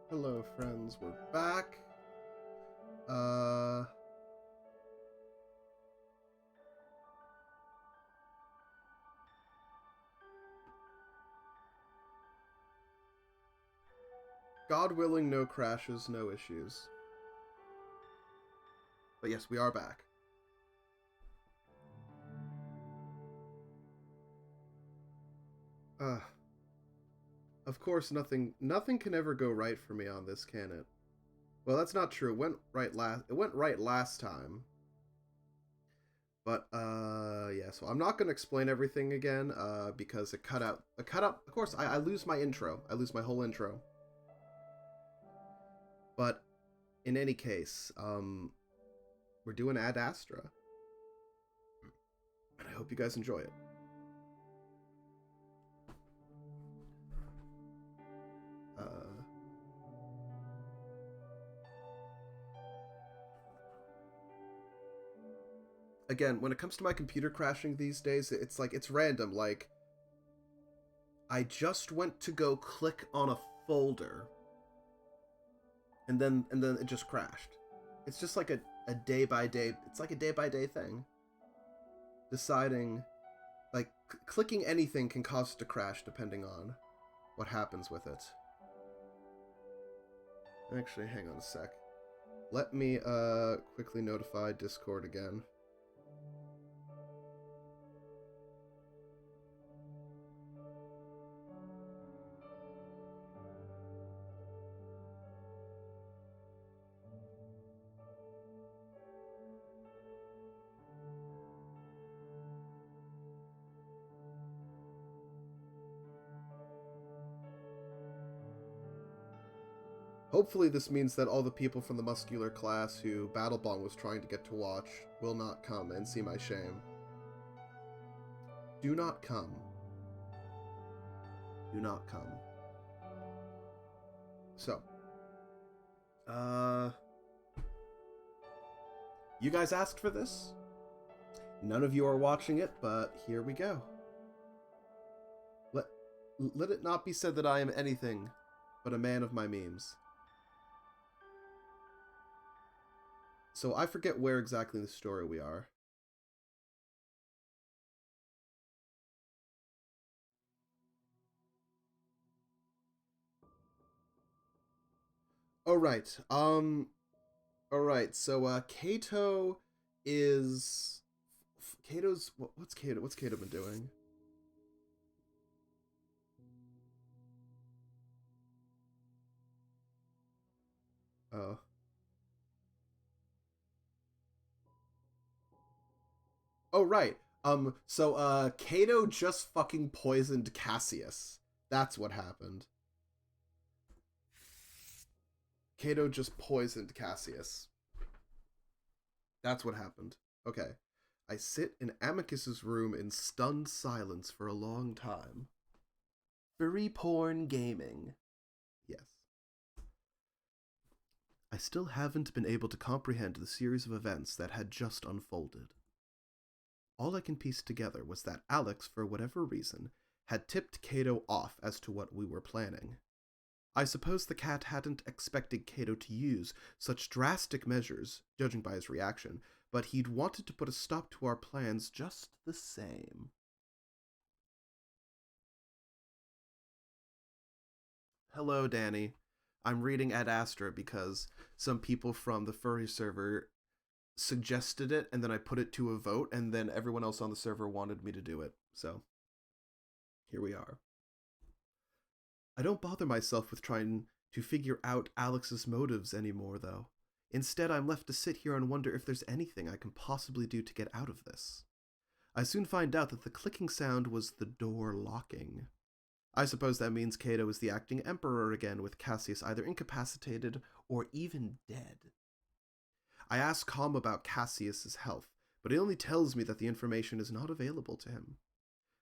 Hello, friends. We're back. Uh, God willing, no crashes, no issues. But yes, we are back. Uh, of course, nothing can ever go right for me on this, can it? Well, that's not true. It went right last time. But yeah. So I'm not gonna explain everything again. Because it cut out. It cut out. Of course, I lose my intro. I lose my whole intro. But in any case, we're doing Adastra, and I hope you guys enjoy it. Uh, Again, when it comes to my computer crashing these days, it's like it's random. Like I just went to go click on a folder, and then it just crashed. It's just like a day by day. It's like a day by day thing. Deciding, like clicking anything can cause it to crash depending on what happens with it. Actually, hang on a sec. Let me quickly notify Discord again. Hopefully this means that all the people from the muscular class who Battlebong was trying to get to watch will not come and see my shame. Do not come. Do not come. So, you guys asked for this? None of you are watching it, but here we go. Let it not be said that I am anything but a man of my memes. So I forget where exactly in the story we are. Oh right. All right. So Kato is what's Kato? What's Kato been doing? Oh. Oh right. So Kato just fucking poisoned Cassius. That's what happened. Kato just poisoned Cassius. That's what happened. Okay. I sit in Amicus's room in stunned silence for a long time. Furry porn gaming. Yes. I still haven't been able to comprehend the series of events that had just unfolded. All I can piece together was that Alex, for whatever reason, had tipped Kato off as to what we were planning. I suppose the cat hadn't expected Kato to use such drastic measures, judging by his reaction, but he'd wanted to put a stop to our plans just the same. Hello, Danny. I'm reading Adastra because some people from the furry server suggested it, and then I put it to a vote, and then everyone else on the server wanted me to do it. So, here we are. I don't bother myself with trying to figure out Alex's motives anymore, though. Instead, I'm left to sit here and wonder if there's anything I can possibly do to get out of this. I soon find out that the clicking sound was the door locking. I suppose that means Kato is the acting emperor again, with Cassius either incapacitated or even dead. I ask Calm about Cassius's health, but he only tells me that the information is not available to him.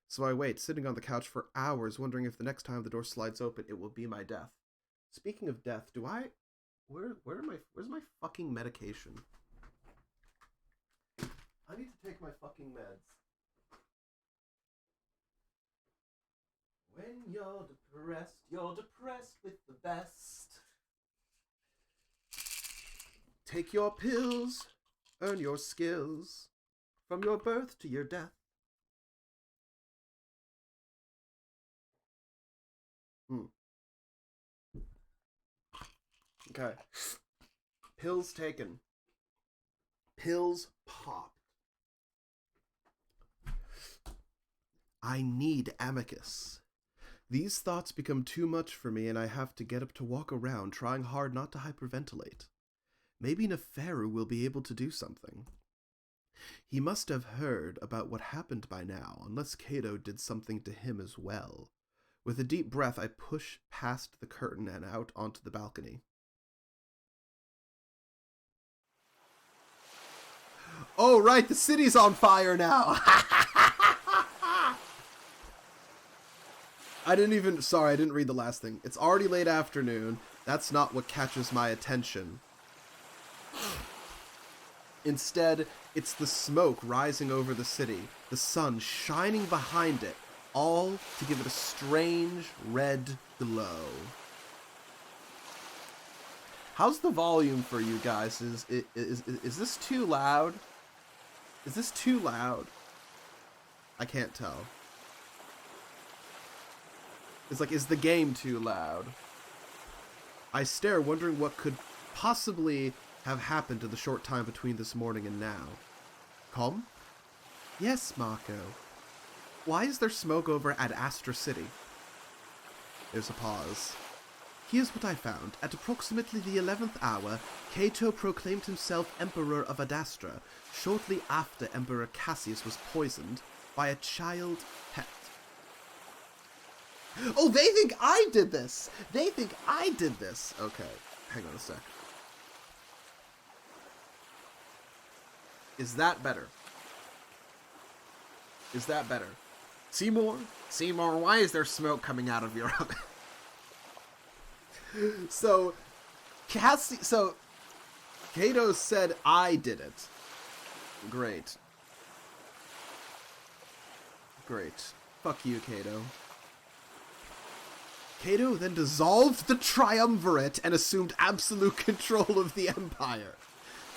So I wait, sitting on the couch for hours, wondering if the next time the door slides open, it will be my death. Speaking of death, where's my fucking medication? I need to take my fucking meds. When you're depressed with the best. Take your pills, earn your skills, from your birth to your death. Okay. Pills taken. Pills popped. I need Amicus. These thoughts become too much for me and I have to get up to walk around trying hard not to hyperventilate. Maybe Neferu will be able to do something. He must have heard about what happened by now, unless Cato did something to him as well. With a deep breath, I push past the curtain and out onto the balcony. Oh, right, the city's on fire now! I didn't read the last thing. It's already late afternoon. That's not what catches my attention. Instead, it's the smoke rising over the city, the sun shining behind it, all to give it a strange red glow. How's the volume for you guys? Is this too loud? Is this too loud? I can't tell. It's like, is the game too loud? I stare, wondering what could possibly have happened in the short time between this morning and now. Calm? Yes, Marco. Why is there smoke over at Adastra City? There's a pause. Here's what I found. At approximately the 11th hour, Cato proclaimed himself Emperor of Adastra, shortly after Emperor Cassius was poisoned by a child pet. Oh, they think I did this! They think I did this! Okay, hang on a sec. Is that better? Is that better? Seymour? Seymour, why is there smoke coming out of your oven? So Cato said I did it. Great. Great. Fuck you, Cato. Cato then dissolved the triumvirate and assumed absolute control of the empire.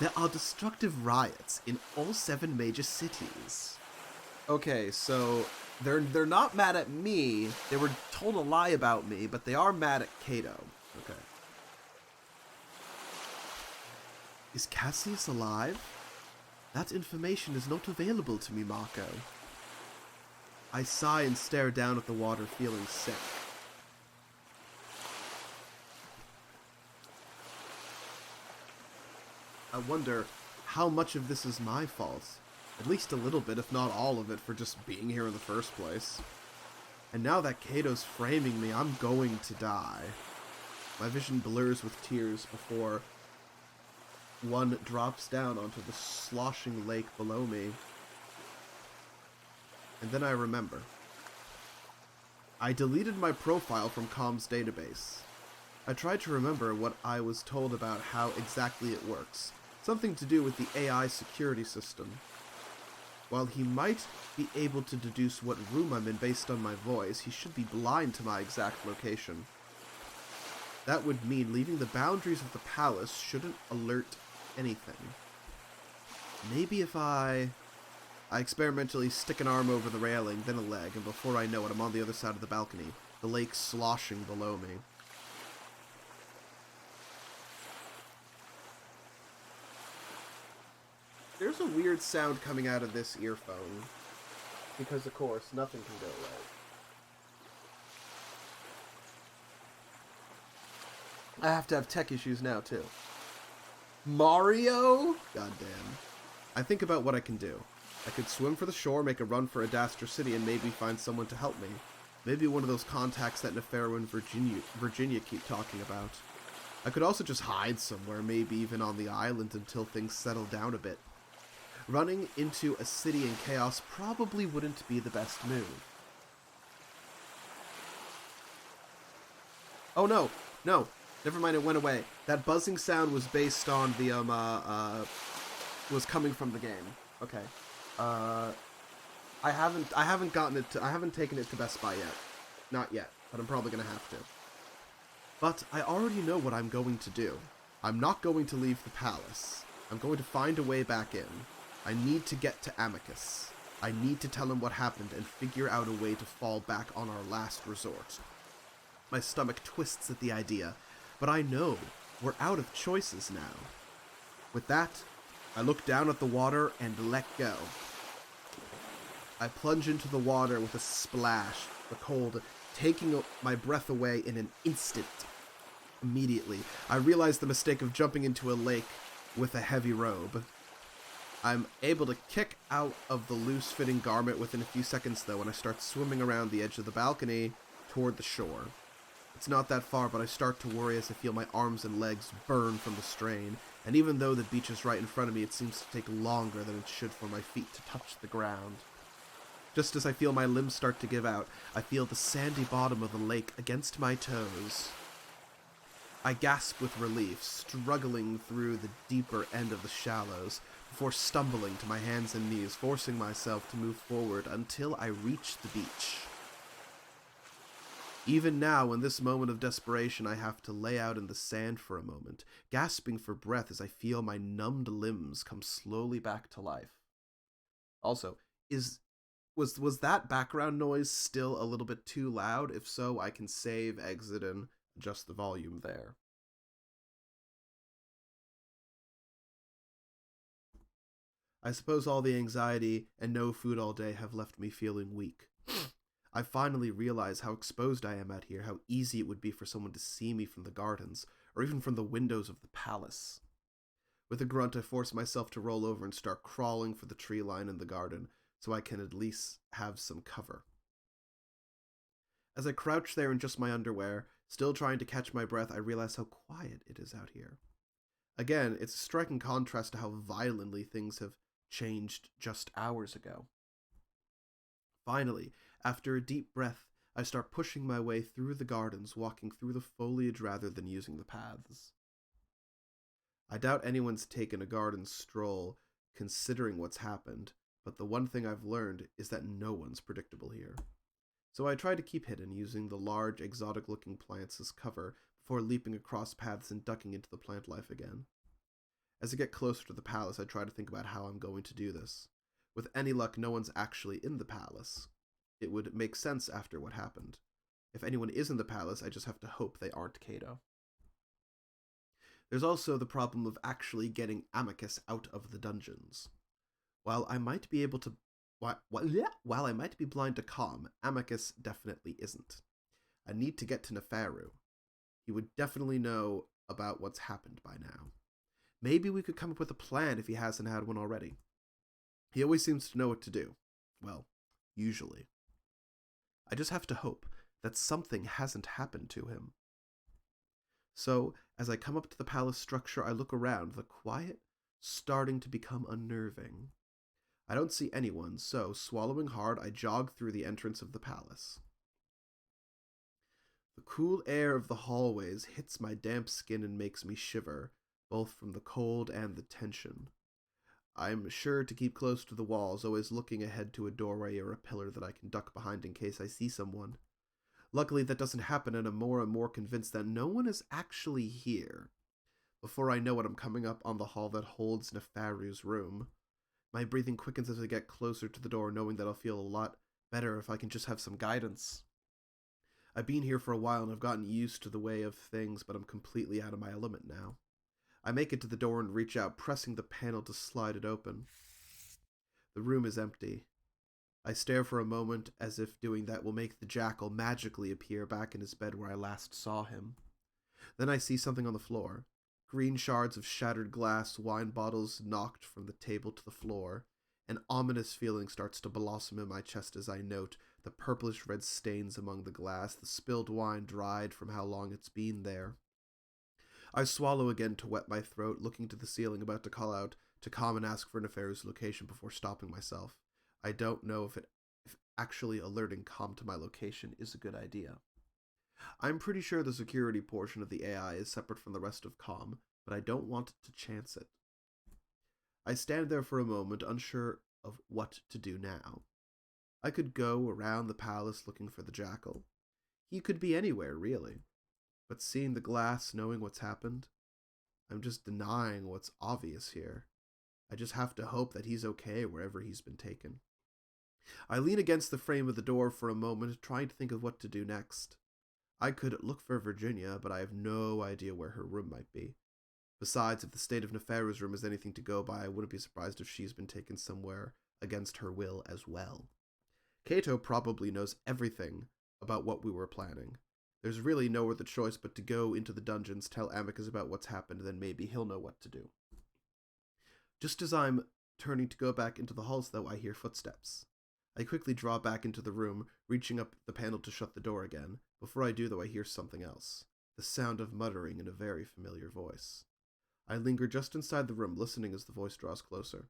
There are destructive riots in all 7 major cities. Okay, so they're not mad at me. They were told a lie about me, but they are mad at Cato. Okay. Is Cassius alive? That information is not available to me, Marco. I sigh and stare down at the water, feeling sick. I wonder how much of this is my fault. At least a little bit, if not all of it, for just being here in the first place. And now that Cato's framing me, I'm going to die. My vision blurs with tears before one drops down onto the sloshing lake below me. And then I remember. I deleted my profile from Com's database. I tried to remember what I was told about how exactly it works. Something to do with the AI security system. While he might be able to deduce what room I'm in based on my voice, he should be blind to my exact location. That would mean leaving the boundaries of the palace shouldn't alert anything. Maybe if I experimentally stick an arm over the railing, then a leg, and before I know it, I'm on the other side of the balcony, the lake sloshing below me. There's a weird sound coming out of this earphone. Because, of course, nothing can go right. I have to have tech issues now, too. Mario? Goddamn. I think about what I can do. I could swim for the shore, make a run for Adastra City, and maybe find someone to help me. Maybe one of those contacts that Neferu and Virginia keep talking about. I could also just hide somewhere, maybe even on the island until things settle down a bit. Running into a city in chaos probably wouldn't be the best move. Oh no, no, never mind, it went away. That buzzing sound was based on the, was coming from the game. Okay. I haven't taken it to Best Buy yet. Not yet, but I'm probably gonna have to. But I already know what I'm going to do. I'm not going to leave the palace. I'm going to find a way back in. I need to get to Amicus. I need to tell him what happened and figure out a way to fall back on our last resort. My stomach twists at the idea, but I know we're out of choices now. With that, I look down at the water and let go. I plunge into the water with a splash, the cold taking my breath away in an instant. Immediately, I realize the mistake of jumping into a lake with a heavy robe. I'm able to kick out of the loose-fitting garment within a few seconds, though, and I start swimming around the edge of the balcony toward the shore. It's not that far, but I start to worry as I feel my arms and legs burn from the strain, and even though the beach is right in front of me, it seems to take longer than it should for my feet to touch the ground. Just as I feel my limbs start to give out, I feel the sandy bottom of the lake against my toes. I gasp with relief, struggling through the deeper end of the shallows, before stumbling to my hands and knees, forcing myself to move forward until I reach the beach. Even now, in this moment of desperation, I have to lay out in the sand for a moment, gasping for breath as I feel my numbed limbs come slowly back to life. Also, was that background noise still a little bit too loud? If so, I can save, exit, and adjust the volume there. I suppose all the anxiety and no food all day have left me feeling weak. I finally realize how exposed I am out here, how easy it would be for someone to see me from the gardens, or even from the windows of the palace. With a grunt, I force myself to roll over and start crawling for the tree line in the garden, so I can at least have some cover. As I crouch there in just my underwear, still trying to catch my breath, I realize how quiet it is out here. Again, it's a striking contrast to how violently things have changed just hours ago. Finally, after a deep breath, I start pushing my way through the gardens, walking through the foliage rather than using the paths. I doubt anyone's taken a garden stroll, considering what's happened, but the one thing I've learned is that no one's predictable here. So I try to keep hidden, using the large, exotic-looking plants as cover before leaping across paths and ducking into the plant life again. As I get closer to the palace, I try to think about how I'm going to do this. With any luck, no one's actually in the palace. It would make sense after what happened. If anyone is in the palace, I just have to hope they aren't Cato. There's also the problem of actually getting Amicus out of the dungeons. While I might be blind to calm, Amicus definitely isn't. I need to get to Nefaru. He would definitely know about what's happened by now. Maybe we could come up with a plan if he hasn't had one already. He always seems to know what to do. Well, usually. I just have to hope that something hasn't happened to him. So, as I come up to the palace structure, I look around, the quiet starting to become unnerving. I don't see anyone, so, swallowing hard, I jog through the entrance of the palace. The cool air of the hallways hits my damp skin and makes me shiver, both from the cold and the tension. I'm sure to keep close to the walls, always looking ahead to a doorway or a pillar that I can duck behind in case I see someone. Luckily, that doesn't happen, and I'm more and more convinced that no one is actually here. Before I know it, I'm coming up on the hall that holds Nefaru's room. My breathing quickens as I get closer to the door, knowing that I'll feel a lot better if I can just have some guidance. I've been here for a while and I've gotten used to the way of things, but I'm completely out of my element now. I make it to the door and reach out, pressing the panel to slide it open. The room is empty. I stare for a moment, as if doing that will make the jackal magically appear back in his bed where I last saw him. Then I see something on the floor. Green shards of shattered glass, wine bottles knocked from the table to the floor. An ominous feeling starts to blossom in my chest as I note the purplish-red stains among the glass, the spilled wine dried from how long it's been there. I swallow again to wet my throat, looking to the ceiling, about to call out to Calm and ask for Nefaru's location before stopping myself. I don't know if actually alerting Calm to my location is a good idea. I'm pretty sure the security portion of the AI is separate from the rest of Calm, but I don't want to chance it. I stand there for a moment, unsure of what to do now. I could go around the palace looking for the jackal. He could be anywhere, really. But seeing the glass, knowing what's happened, I'm just denying what's obvious here. I just have to hope that he's okay wherever he's been taken. I lean against the frame of the door for a moment, trying to think of what to do next. I could look for Virginia, but I have no idea where her room might be. Besides, if the state of Neferu's room is anything to go by, I wouldn't be surprised if she's been taken somewhere against her will as well. Kato probably knows everything about what we were planning. There's really no other choice but to go into the dungeons, tell Amicus about what's happened, then maybe he'll know what to do. Just as I'm turning to go back into the halls, though, I hear footsteps. I quickly draw back into the room, reaching up the panel to shut the door again. Before I do, though, I hear something else. The sound of muttering in a very familiar voice. I linger just inside the room, listening as the voice draws closer.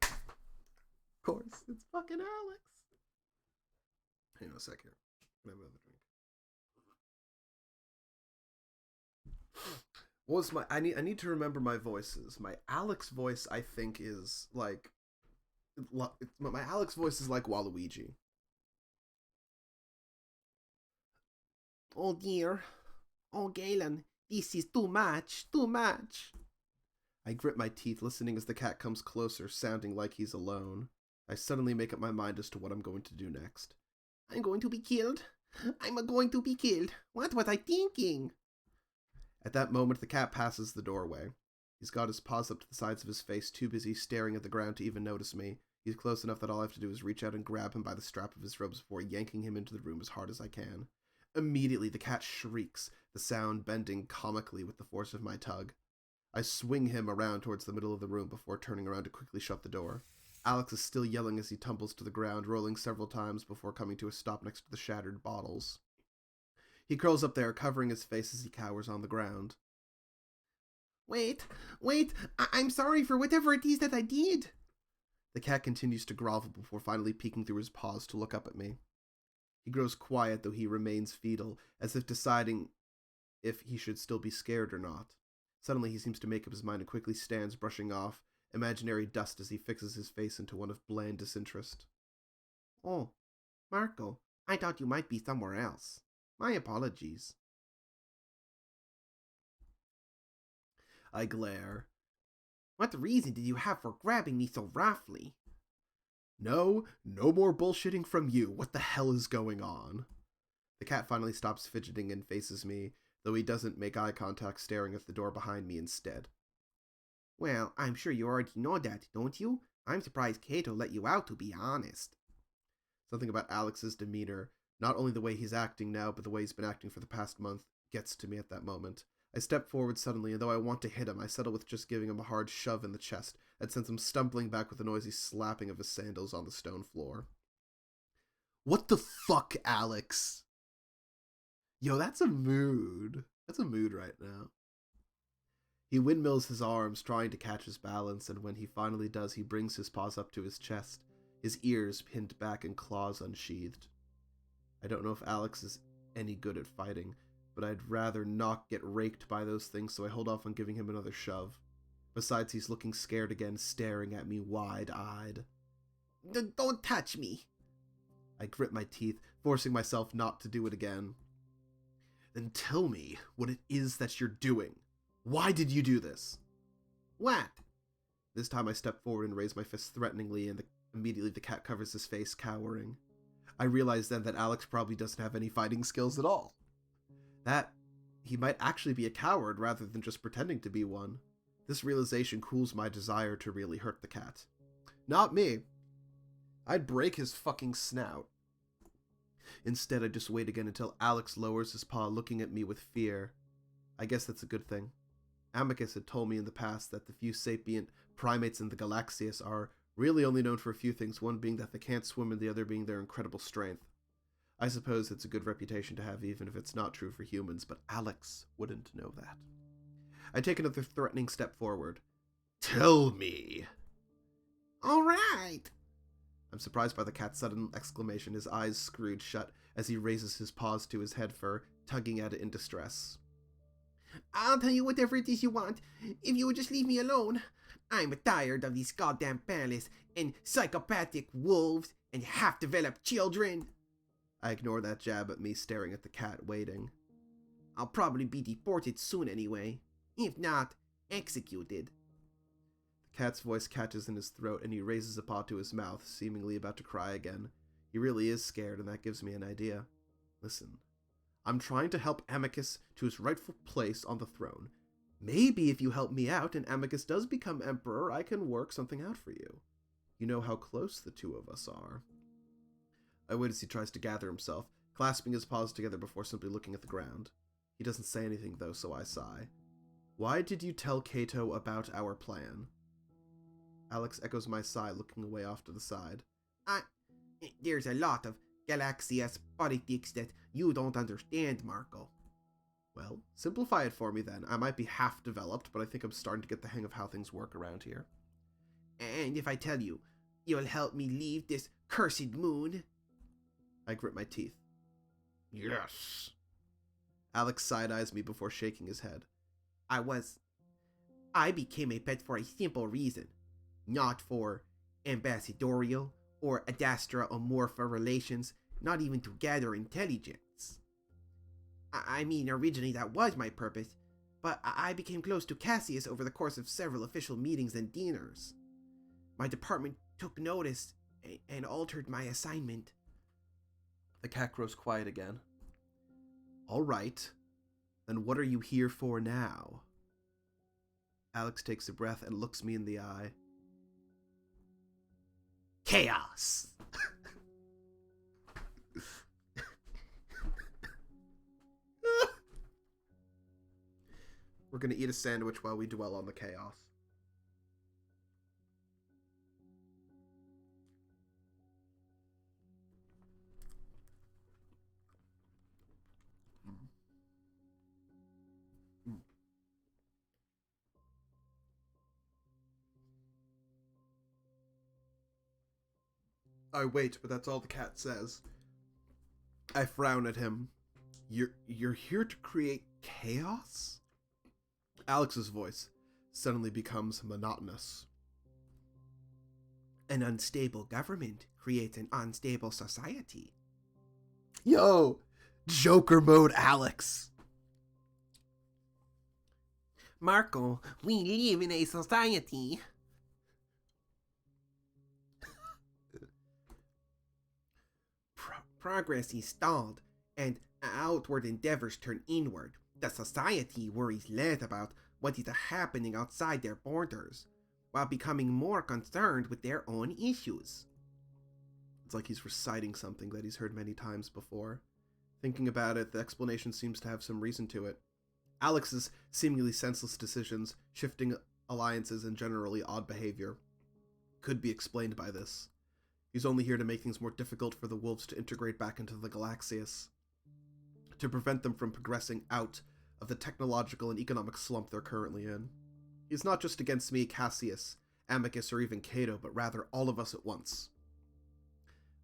Of course, it's fucking Alex. Hang on a sec here. Can I have another drink? What was my... I need to remember my voices. My Alex voice, I think, is like... My Alex voice is like Waluigi. Oh dear. Oh Galen, this is too much, too much. I grit my teeth, listening as the cat comes closer, sounding like he's alone. I suddenly make up my mind as to what I'm going to do next. I'm going to be killed. I'm going to be killed. What was I thinking? At that moment, the cat passes the doorway. He's got his paws up to the sides of his face, too busy staring at the ground to even notice me. He's close enough that all I have to do is reach out and grab him by the strap of his robes before yanking him into the room as hard as I can. Immediately, the cat shrieks, the sound bending comically with the force of my tug. I swing him around towards the middle of the room before turning around to quickly shut the door. Alex is still yelling as he tumbles to the ground, rolling several times before coming to a stop next to the shattered bottles. He curls up there, covering his face as he cowers on the ground. Wait, I'm sorry for whatever it is that I did. The cat continues to grovel before finally peeking through his paws to look up at me. He grows quiet, though he remains fetal, as if deciding if he should still be scared or not. Suddenly he seems to make up his mind and quickly stands, brushing off imaginary dust as he fixes his face into one of bland disinterest. Oh, Marco, I thought you might be somewhere else. My apologies. I glare. What reason did you have for grabbing me so roughly? No more bullshitting from you. What the hell is going on? The cat finally stops fidgeting and faces me, though he doesn't make eye contact, staring at the door behind me instead. Well, I'm sure you already know that, don't you? I'm surprised Kato let you out, to be honest. Something about Alex's demeanor, not only the way he's acting now, but the way he's been acting for the past month, gets to me at that moment. I step forward suddenly, and though I want to hit him, I settle with just giving him a hard shove in the chest that sends him stumbling back with a noisy slapping of his sandals on the stone floor. What the fuck, Alex? Yo, that's a mood. That's a mood right now. He windmills his arms, trying to catch his balance, and when he finally does, he brings his paws up to his chest, his ears pinned back and claws unsheathed. I don't know if Alex is any good at fighting, but I'd rather not get raked by those things, so I hold off on giving him another shove. Besides, he's looking scared again, staring at me wide-eyed. Don't touch me! I grit my teeth, forcing myself not to do it again. Then tell me what it is that you're doing. Why did you do this? What? This time I step forward and raise my fist threateningly, and immediately the cat covers his face, cowering. I realize then that Alex probably doesn't have any fighting skills at all. That he might actually be a coward rather than just pretending to be one. This realization cools my desire to really hurt the cat. Not me. I'd break his fucking snout. Instead, I just wait again until Alex lowers his paw, looking at me with fear. I guess that's a good thing. Amicus had told me in the past that the few sapient primates in the Galaxias are really only known for a few things, one being that they can't swim and the other being their incredible strength. I suppose it's a good reputation to have, even if it's not true for humans, but Alex wouldn't know that. I take another threatening step forward. Tell me! All right! I'm surprised by the cat's sudden exclamation, his eyes screwed shut as he raises his paws to his head fur, tugging at it in distress. I'll tell you whatever it is you want, if you would just leave me alone. I'm tired of these goddamn palace and psychopathic wolves and half-developed children. I ignore that jab at me, staring at the cat, waiting. I'll probably be deported soon anyway. If not, executed. The cat's voice catches in his throat and he raises a paw to his mouth, seemingly about to cry again. He really is scared, and that gives me an idea. Listen, I'm trying to help Amicus to his rightful place on the throne. Maybe if you help me out and Amicus does become emperor, I can work something out for you. You know how close the two of us are. I wait as he tries to gather himself, clasping his paws together before simply looking at the ground. He doesn't say anything though, so I sigh. Why did you tell Cato about our plan? Alex echoes my sigh, looking away off to the side. There's a lot of Galaxia's politics that you don't understand, Marco. Well, simplify it for me then. I might be half developed, but I think I'm starting to get the hang of how things work around here. And if I tell you, you'll help me leave this cursed moon? I grit my teeth. Yes. Alex side-eyes me before shaking his head. I became a pet for a simple reason. Not for ambassadorial or Adastra Amorpha relations, not even to gather intelligence. I mean, originally that was my purpose, but I became close to Cassius over the course of several official meetings and dinners. My department took notice and altered my assignment. The cat grows quiet again. All right. Then what are you here for now? Alex takes a breath and looks me in the eye. Chaos! We're gonna eat a sandwich while we dwell on the chaos. I wait, but that's all the cat says. I frown at him. You're here to create chaos? Alex's voice suddenly becomes monotonous. An unstable government creates an unstable society. Yo! Joker mode, Alex! Marco, we live in a society. Progress is stalled, and outward endeavors turn inward. The society worries less about what is happening outside their borders, while becoming more concerned with their own issues. It's like he's reciting something that he's heard many times before. Thinking about it, the explanation seems to have some reason to it. Alex's seemingly senseless decisions, shifting alliances, and generally odd behavior could be explained by this. He's only here to make things more difficult for the wolves to integrate back into the Galaxias, to prevent them from progressing out of the technological and economic slump they're currently in. He's not just against me, Cassius, Amicus, or even Cato, but rather all of us at once.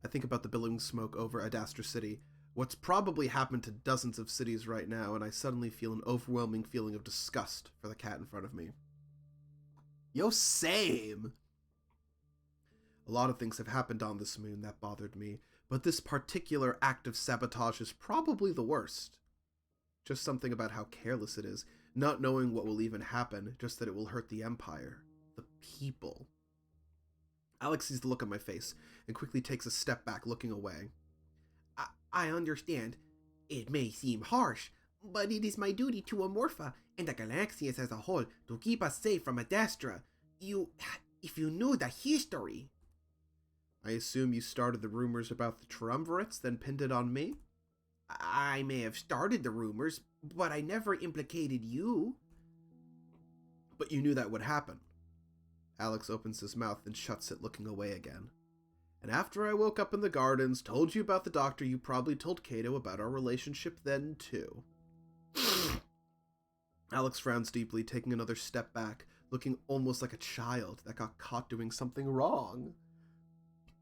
I think about the billowing smoke over Adastra City, what's probably happened to dozens of cities right now, and I suddenly feel an overwhelming feeling of disgust for the cat in front of me. Yo, same! A lot of things have happened on this moon that bothered me, but this particular act of sabotage is probably the worst. Just something about how careless it is, not knowing what will even happen, just that it will hurt the Empire, the people. Alex sees the look on my face, and quickly takes a step back, looking away. I understand. It may seem harsh, but it is my duty to Amorpha and the Galaxias as a whole to keep us safe from Adastra. If you knew the history... I assume you started the rumors about the triumvirates, then pinned it on me? I may have started the rumors, but I never implicated you. But you knew that would happen. Alex opens his mouth and shuts it, looking away again. And after I woke up in the gardens, told you about the doctor, you probably told Cato about our relationship then, too. Alex frowns deeply, taking another step back, looking almost like a child that got caught doing something wrong.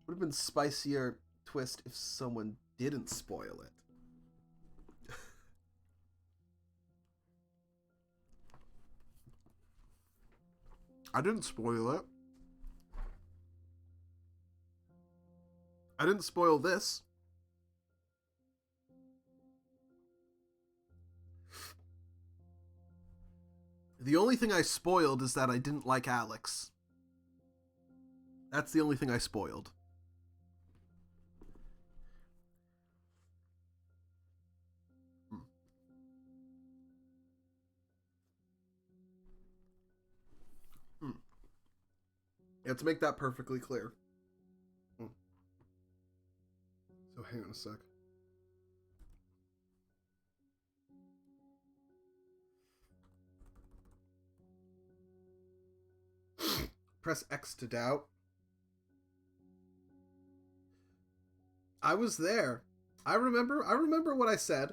Would have been spicier twist if someone didn't spoil it. I didn't spoil it. I didn't spoil this. The only thing I spoiled is that I didn't like Alex. That's the only thing I spoiled. Let's make that perfectly clear. So hang on a sec. Press X to doubt. I was there. I remember what I said.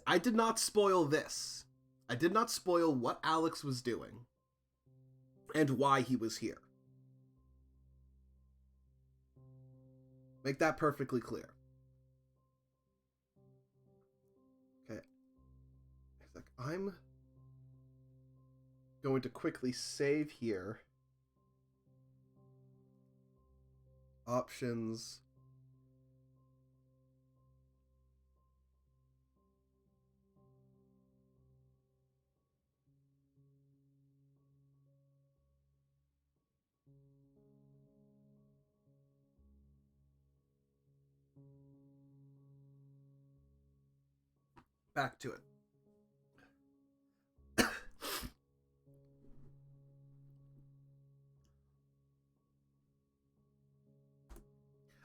I did not spoil this. I did not spoil what Alex was doing and why he was here. Make that perfectly clear. Okay. I'm going to quickly save here. Options. Back to it.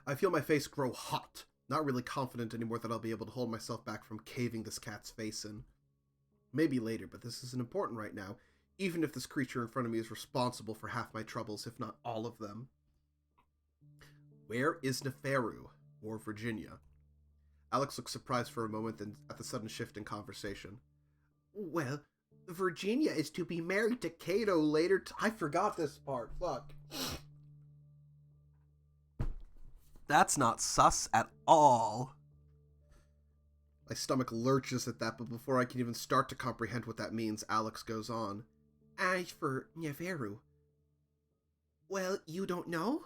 I feel my face grow hot, not really confident anymore that I'll be able to hold myself back from caving this cat's face in. Maybe later, but this isn't important right now, even if this creature in front of me is responsible for half my troubles, if not all of them. Where is Neferu, or Virginia? Alex looks surprised for a moment, then at the sudden shift in conversation. Well, Virginia is to be married to Cato later. I forgot this part. Fuck. That's not sus at all. My stomach lurches at that, but before I can even start to comprehend what that means, Alex goes on. As for Neferu, well, you don't know?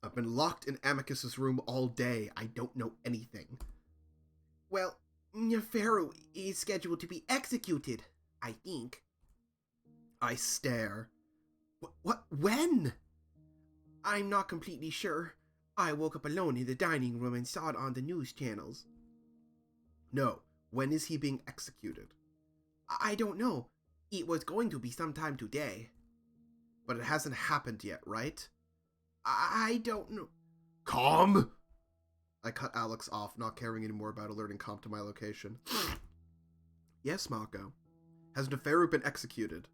I've been locked in Amicus's room all day. I don't know anything. Well, Neferu is scheduled to be executed, I think. I stare. What? When? I'm not completely sure. I woke up alone in the dining room and saw it on the news channels. No, when is he being executed? I don't know. It was going to be sometime today. But it hasn't happened yet, right? I don't know. Calm! I cut Alex off, not caring anymore about alerting Comp to my location. Yes, Mako. Has Neferu been executed?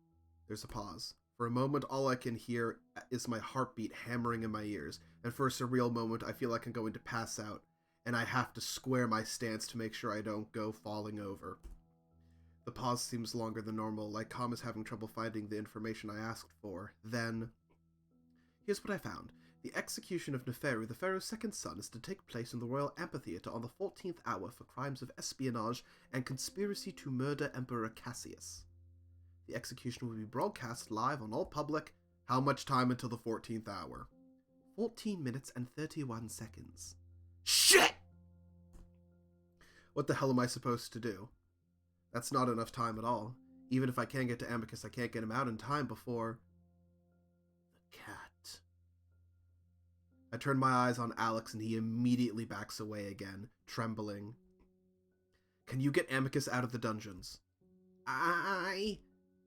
There's a pause. For a moment, all I can hear is my heartbeat hammering in my ears, and for a surreal moment, I feel like I'm going to pass out, and I have to square my stance to make sure I don't go falling over. The pause seems longer than normal, like Com is having trouble finding the information I asked for. Then, here's what I found. The execution of Neferu, the pharaoh's second son, is to take place in the royal amphitheater on the 14th hour for crimes of espionage and conspiracy to murder Emperor Cassius. The execution will be broadcast live on all public. How much time until the 14th hour? 14 minutes and 31 seconds. Shit! What the hell am I supposed to do? That's not enough time at all. Even if I can get to Amicus, I can't get him out in time before... The cat. I turn my eyes on Alex and he immediately backs away again, trembling. Can you get Amicus out of the dungeons?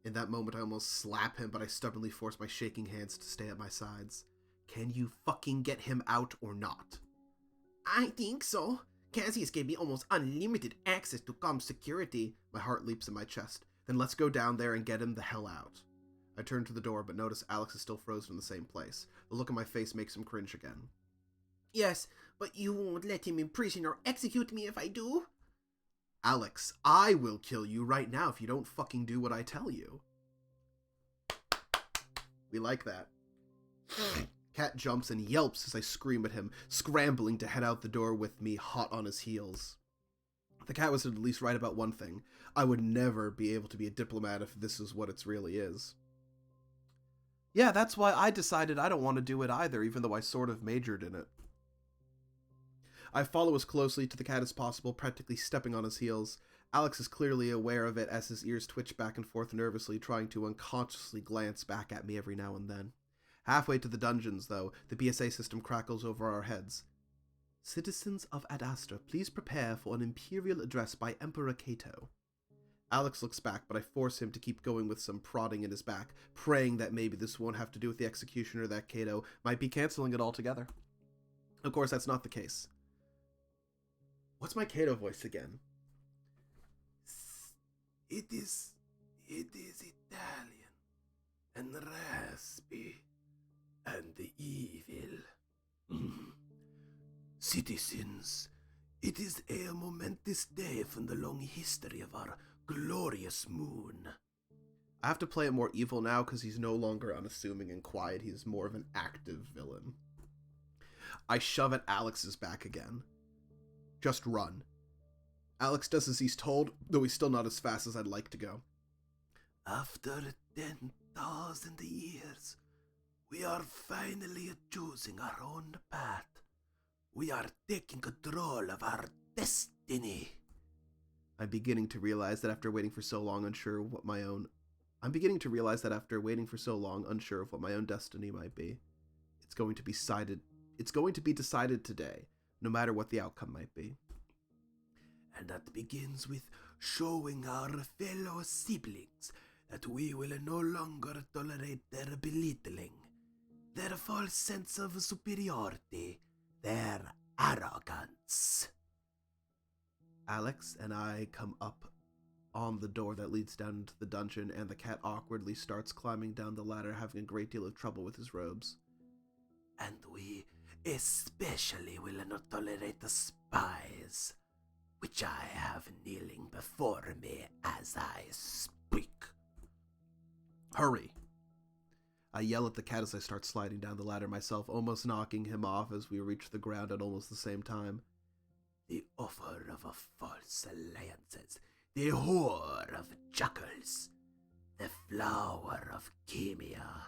In that moment, I almost slap him, but I stubbornly force my shaking hands to stay at my sides. Can you fucking get him out or not? I think so. Cassius gave me almost unlimited access to comp security. My heart leaps in my chest. Then let's go down there and get him the hell out. I turn to the door, but notice Alex is still frozen in the same place. The look on my face makes him cringe again. Yes, but you won't let him imprison or execute me if I do? Alex, I will kill you right now if you don't fucking do what I tell you. We like that. Cat jumps and yelps as I scream at him, scrambling to head out the door with me hot on his heels. The cat was at least right about one thing. I would never be able to be a diplomat if this is what it really is. Yeah, that's why I decided I don't want to do it either, even though I sort of majored in it. I follow as closely to the cat as possible, practically stepping on his heels. Alex is clearly aware of it as his ears twitch back and forth nervously, trying to unconsciously glance back at me every now and then. Halfway to the dungeons, though, the PSA system crackles over our heads. Citizens of Adastra, please prepare for an imperial address by Emperor Cato. Alex looks back, but I force him to keep going with some prodding in his back, praying that maybe this won't have to do with the execution or that Cato might be canceling it altogether. Of course, that's not the case. What's my Cato voice again? It is Italian, and raspy, and evil. Citizens, it is a momentous day from the long history of our glorious moon. I have to play it more evil now because he's no longer unassuming and quiet. He's more of an active villain. I shove at Alex's back again. Just run. Alex does as he's told, though he's still not as fast as I'd like to go. After 10,000 years, we are finally choosing our own path. We are taking control of our destiny. I'm beginning to realize that after waiting for so long, unsure of what my own destiny might be. It's going to be decided today, no matter what the outcome might be. And that begins with showing our fellow siblings that we will no longer tolerate their belittling, their false sense of superiority, their arrogance. Alex and I come up on the door that leads down into the dungeon, and the cat awkwardly starts climbing down the ladder, having a great deal of trouble with his robes. And we especially will not tolerate the spies, which I have kneeling before me as I speak. Hurry! I yell at the cat as I start sliding down the ladder myself, almost knocking him off as we reach the ground at almost the same time. The offer of false alliances, the whore of jackals, the flower of Chemia.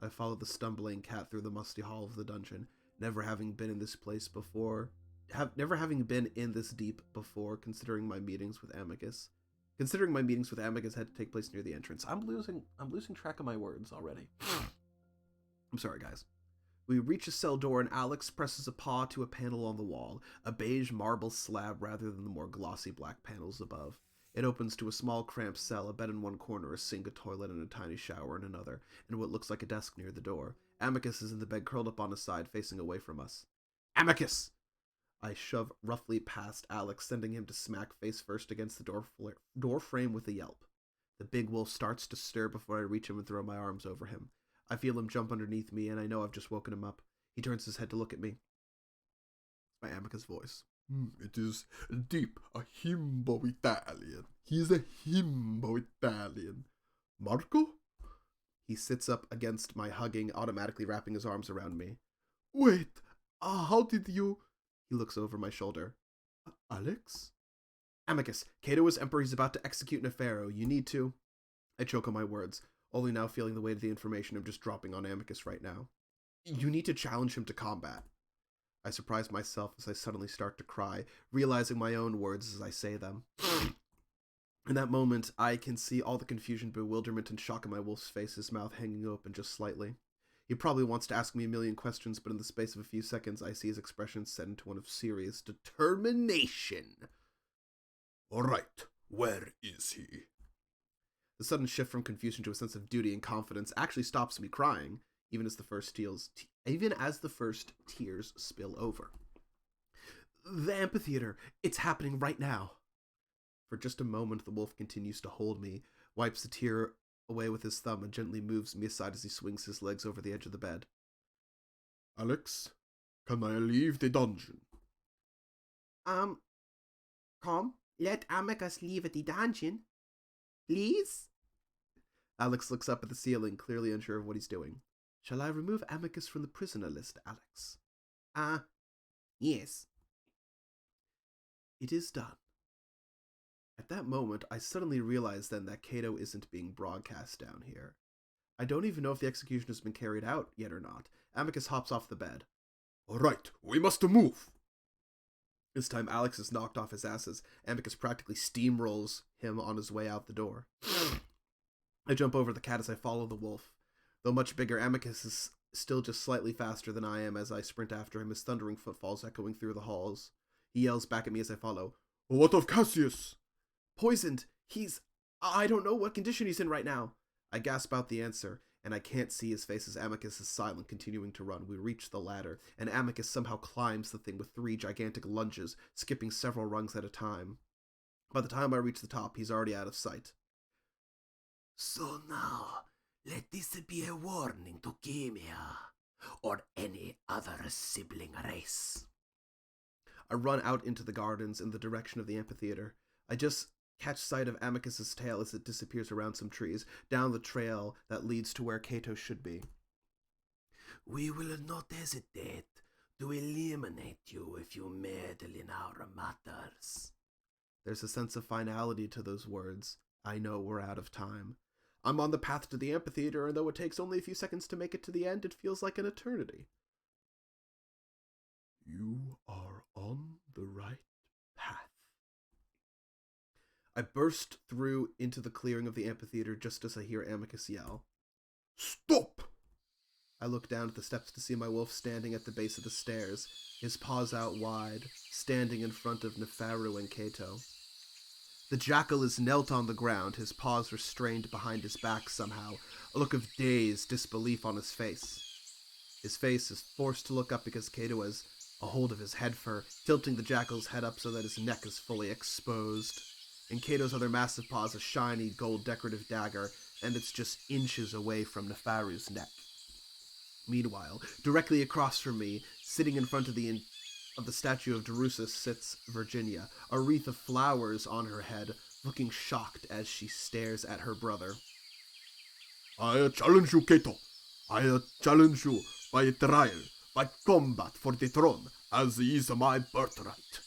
I follow the stumbling cat through the musty hall of the dungeon, never having been in this deep before, considering my meetings with Amicus had to take place near the entrance. I'm losing track of my words already. I'm sorry, guys. We reach a cell door and Alex presses a paw to a panel on the wall, a beige marble slab rather than the more glossy black panels above. It opens to a small cramped cell, a bed in one corner, a sink, a toilet, and a tiny shower in another, and what looks like a desk near the door. Amicus is in the bed curled up on his side, facing away from us. Amicus! I shove roughly past Alex, sending him to smack face first against the door frame with a yelp. The big wolf starts to stir before I reach him and throw my arms over him. I feel him jump underneath me, and I know I've just woken him up. He turns his head to look at me. It's my Amicus voice. It is deep, a himbo Italian. He is a himbo Italian. Marco? He sits up against my hugging, automatically wrapping his arms around me. Wait, how did you... He looks over my shoulder. Alex? Amicus, Cato is emperor. He's about to execute Nefero. You need to... I choke on my words, only now feeling the weight of the information I'm just dropping on Amicus right now. You need to challenge him to combat. I surprise myself as I suddenly start to cry, realizing my own words as I say them. In that moment, I can see all the confusion, bewilderment, and shock in my wolf's face, his mouth hanging open just slightly. He probably wants to ask me a million questions, but in the space of a few seconds, I see his expression set into one of serious determination. All right, where is he? The sudden shift from confusion to a sense of duty and confidence actually stops me crying, even as the first tears spill over. The amphitheater, it's happening right now. For just a moment, the wolf continues to hold me, wipes the tear away with his thumb, and gently moves me aside as he swings his legs over the edge of the bed. Alex, can I leave the dungeon? Come, let Amicus leave the dungeon. Please? Alex looks up at the ceiling, clearly unsure of what he's doing. Shall I remove Amicus from the prisoner list, Alex? Yes. It is done. At that moment, I suddenly realized then that Cato isn't being broadcast down here. I don't even know if the execution has been carried out yet or not. Amicus hops off the bed. All right, we must move. This time Alex is knocked off his asses. Amicus practically steamrolls him on his way out the door. I jump over the cat as I follow the wolf. Though much bigger, Amicus is still just slightly faster than I am as I sprint after him, his thundering footfalls echoing through the halls. He yells back at me as I follow. What of Cassius? Poisoned. I don't know what condition he's in right now. I gasp out the answer, and I can't see his face as Amicus is silent, continuing to run. We reach the ladder, and Amicus somehow climbs the thing with 3 gigantic lunges, skipping several rungs at a time. By the time I reach the top, he's already out of sight. So now, let this be a warning to Kimia, or any other sibling race. I run out into the gardens in the direction of the amphitheater. I just catch sight of Amicus's tail as it disappears around some trees, down the trail that leads to where Kato should be. We will not hesitate to eliminate you if you meddle in our matters. There's a sense of finality to those words. I know we're out of time. I'm on the path to the amphitheater, and though it takes only a few seconds to make it to the end, it feels like an eternity. You are on the right path. I burst through into the clearing of the amphitheater just as I hear Amicus yell. Stop! I look down at the steps to see my wolf standing at the base of the stairs, his paws out wide, standing in front of Nefaru and Kato. The jackal is knelt on the ground, his paws restrained behind his back somehow, a look of dazed disbelief on his face. His face is forced to look up because Kato has a hold of his head fur, tilting the jackal's head up so that his neck is fully exposed. In Kato's other massive paws, a shiny gold decorative dagger, and it's just inches away from Nefaru's neck. Meanwhile, directly across from me, sitting in front of the statue of Drusus, sits Virginia, a wreath of flowers on her head, looking shocked as she stares at her brother. I challenge you, Kato. I challenge you by trial, by combat for the throne, as is my birthright.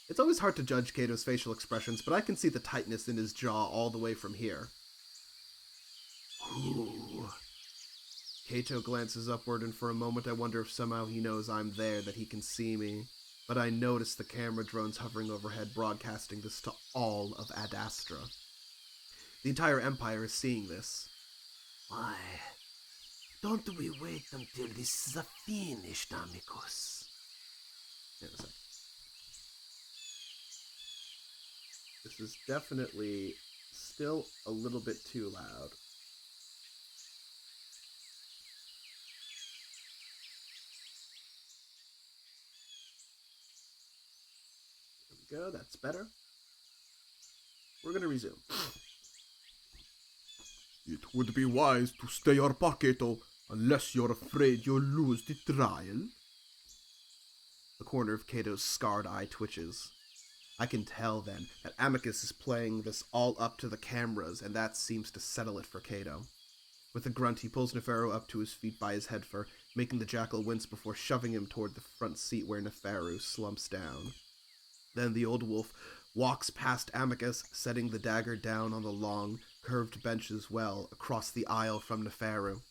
It's always hard to judge Kato's facial expressions, but I can see the tightness in his jaw all the way from here. Ooh. Kato glances upward, and for a moment I wonder if somehow he knows I'm there, that he can see me. But I notice the camera drones hovering overhead, broadcasting this to all of Adastra. The entire Empire is seeing this. Why, don't we wait until this is finished, amigos? Yeah, a sec. This is definitely still a little bit too loud. There we go, that's better. We're going to resume. It would be wise to stay or Kato, unless you're afraid you'll lose the trial. The corner of Kato's scarred eye twitches. I can tell then that Amicus is playing this all up to the cameras, and that seems to settle it for Kato. With a grunt, he pulls Nefaru up to his feet by his head fur, making the jackal wince before shoving him toward the front seat where Nefaru slumps down. Then the old wolf walks past Amicus, setting the dagger down on the long, curved bench as well, across the aisle from Nefaru.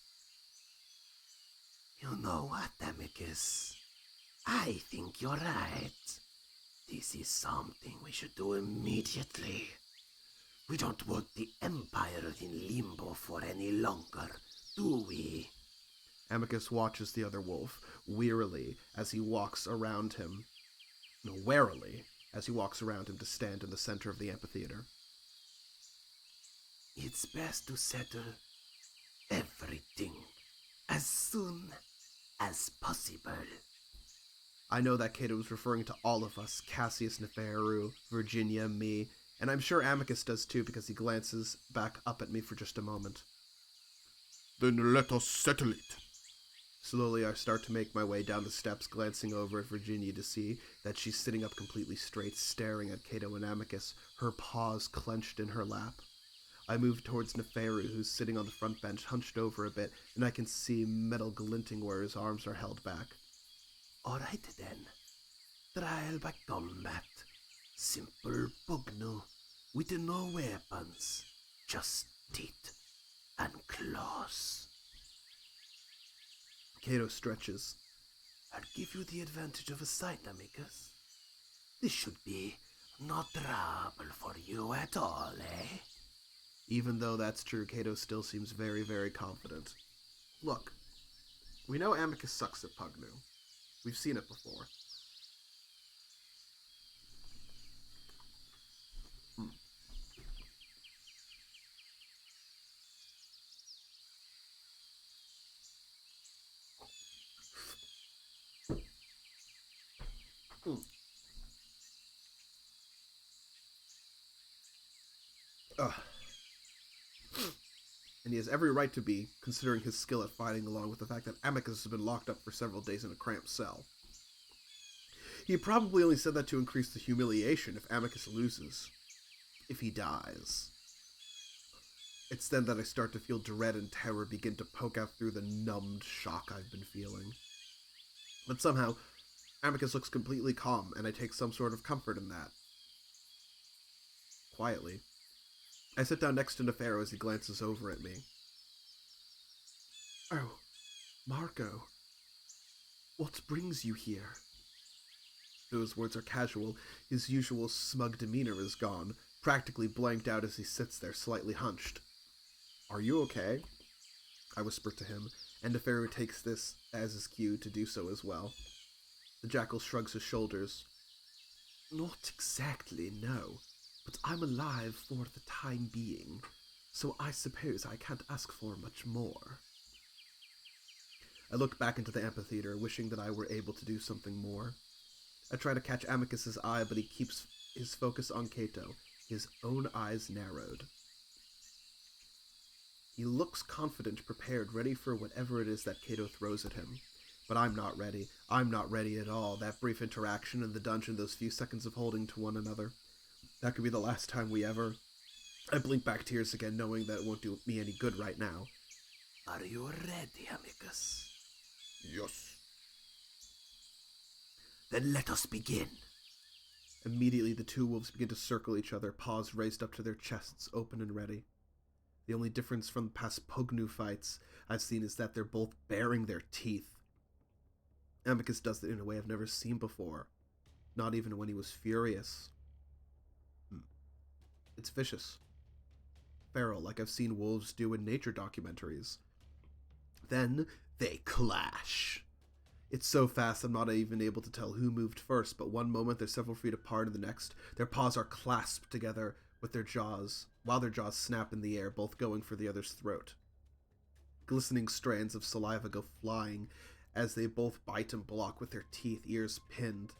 You know what, Amicus? I think you're right. This is something we should do immediately. We don't want the Empire in limbo for any longer, do we? Amicus watches the other wolf, wearily, as he walks around him. No, warily, as he walks around him to stand in the center of the amphitheater. It's best to settle everything as soon as possible. I know that Kato was referring to all of us, Cassius, Nefaru, Virginia, me, and I'm sure Amicus does too because he glances back up at me for just a moment. Then let us settle it. Slowly I start to make my way down the steps, glancing over at Virginia to see that she's sitting up completely straight, staring at Kato and Amicus, her paws clenched in her lap. I move towards Nefaru, who's sitting on the front bench, hunched over a bit, and I can see metal glinting where his arms are held back. All right then. Trial by combat. Simple pugno, with no weapons, just teeth and claws. Kato stretches. I'll give you the advantage of a sight, amicus. This should be no trouble for you at all, eh? Even though that's true, Kato still seems very, very confident. Look, we know Amicus sucks at Pugnu. We've seen it before. Ugh. And he has every right to be, considering his skill at fighting, along with the fact that Amicus has been locked up for several days in a cramped cell. He probably only said that to increase the humiliation if Amicus loses. If he dies. It's then that I start to feel dread and terror begin to poke out through the numbed shock I've been feeling. But somehow, Amicus looks completely calm, and I take some sort of comfort in that. Quietly, I sit down next to Nefero as he glances over at me. Oh, Marco. What brings you here? Though his words are casual, his usual smug demeanor is gone, practically blanked out as he sits there slightly hunched. Are you okay? I whisper to him, and Nefero takes this as his cue to do so as well. The jackal shrugs his shoulders. Not exactly, no. But I'm alive for the time being, so I suppose I can't ask for much more. I look back into the amphitheater, wishing that I were able to do something more. I try to catch Amicus's eye, but he keeps his focus on Kato, his own eyes narrowed. He looks confident, prepared, ready for whatever it is that Kato throws at him. But I'm not ready. I'm not ready at all. That brief interaction in the dungeon, those few seconds of holding to one another. That could be the last time we ever... I blink back tears again, knowing that it won't do me any good right now. Are you ready, amicus? Yes. Then let us begin. Immediately the two wolves begin to circle each other, paws raised up to their chests, open and ready. The only difference from past Pugnu fights I've seen is that they're both baring their teeth. Amicus does it in a way I've never seen before. Not even when he was furious. It's vicious. Feral, like I've seen wolves do in nature documentaries. Then they clash. It's so fast I'm not even able to tell who moved first, but one moment they're several feet apart and the next, their paws are clasped together with their jaws, while their jaws snap in the air, both going for the other's throat. Glistening strands of saliva go flying as they both bite and block with their teeth, ears pinned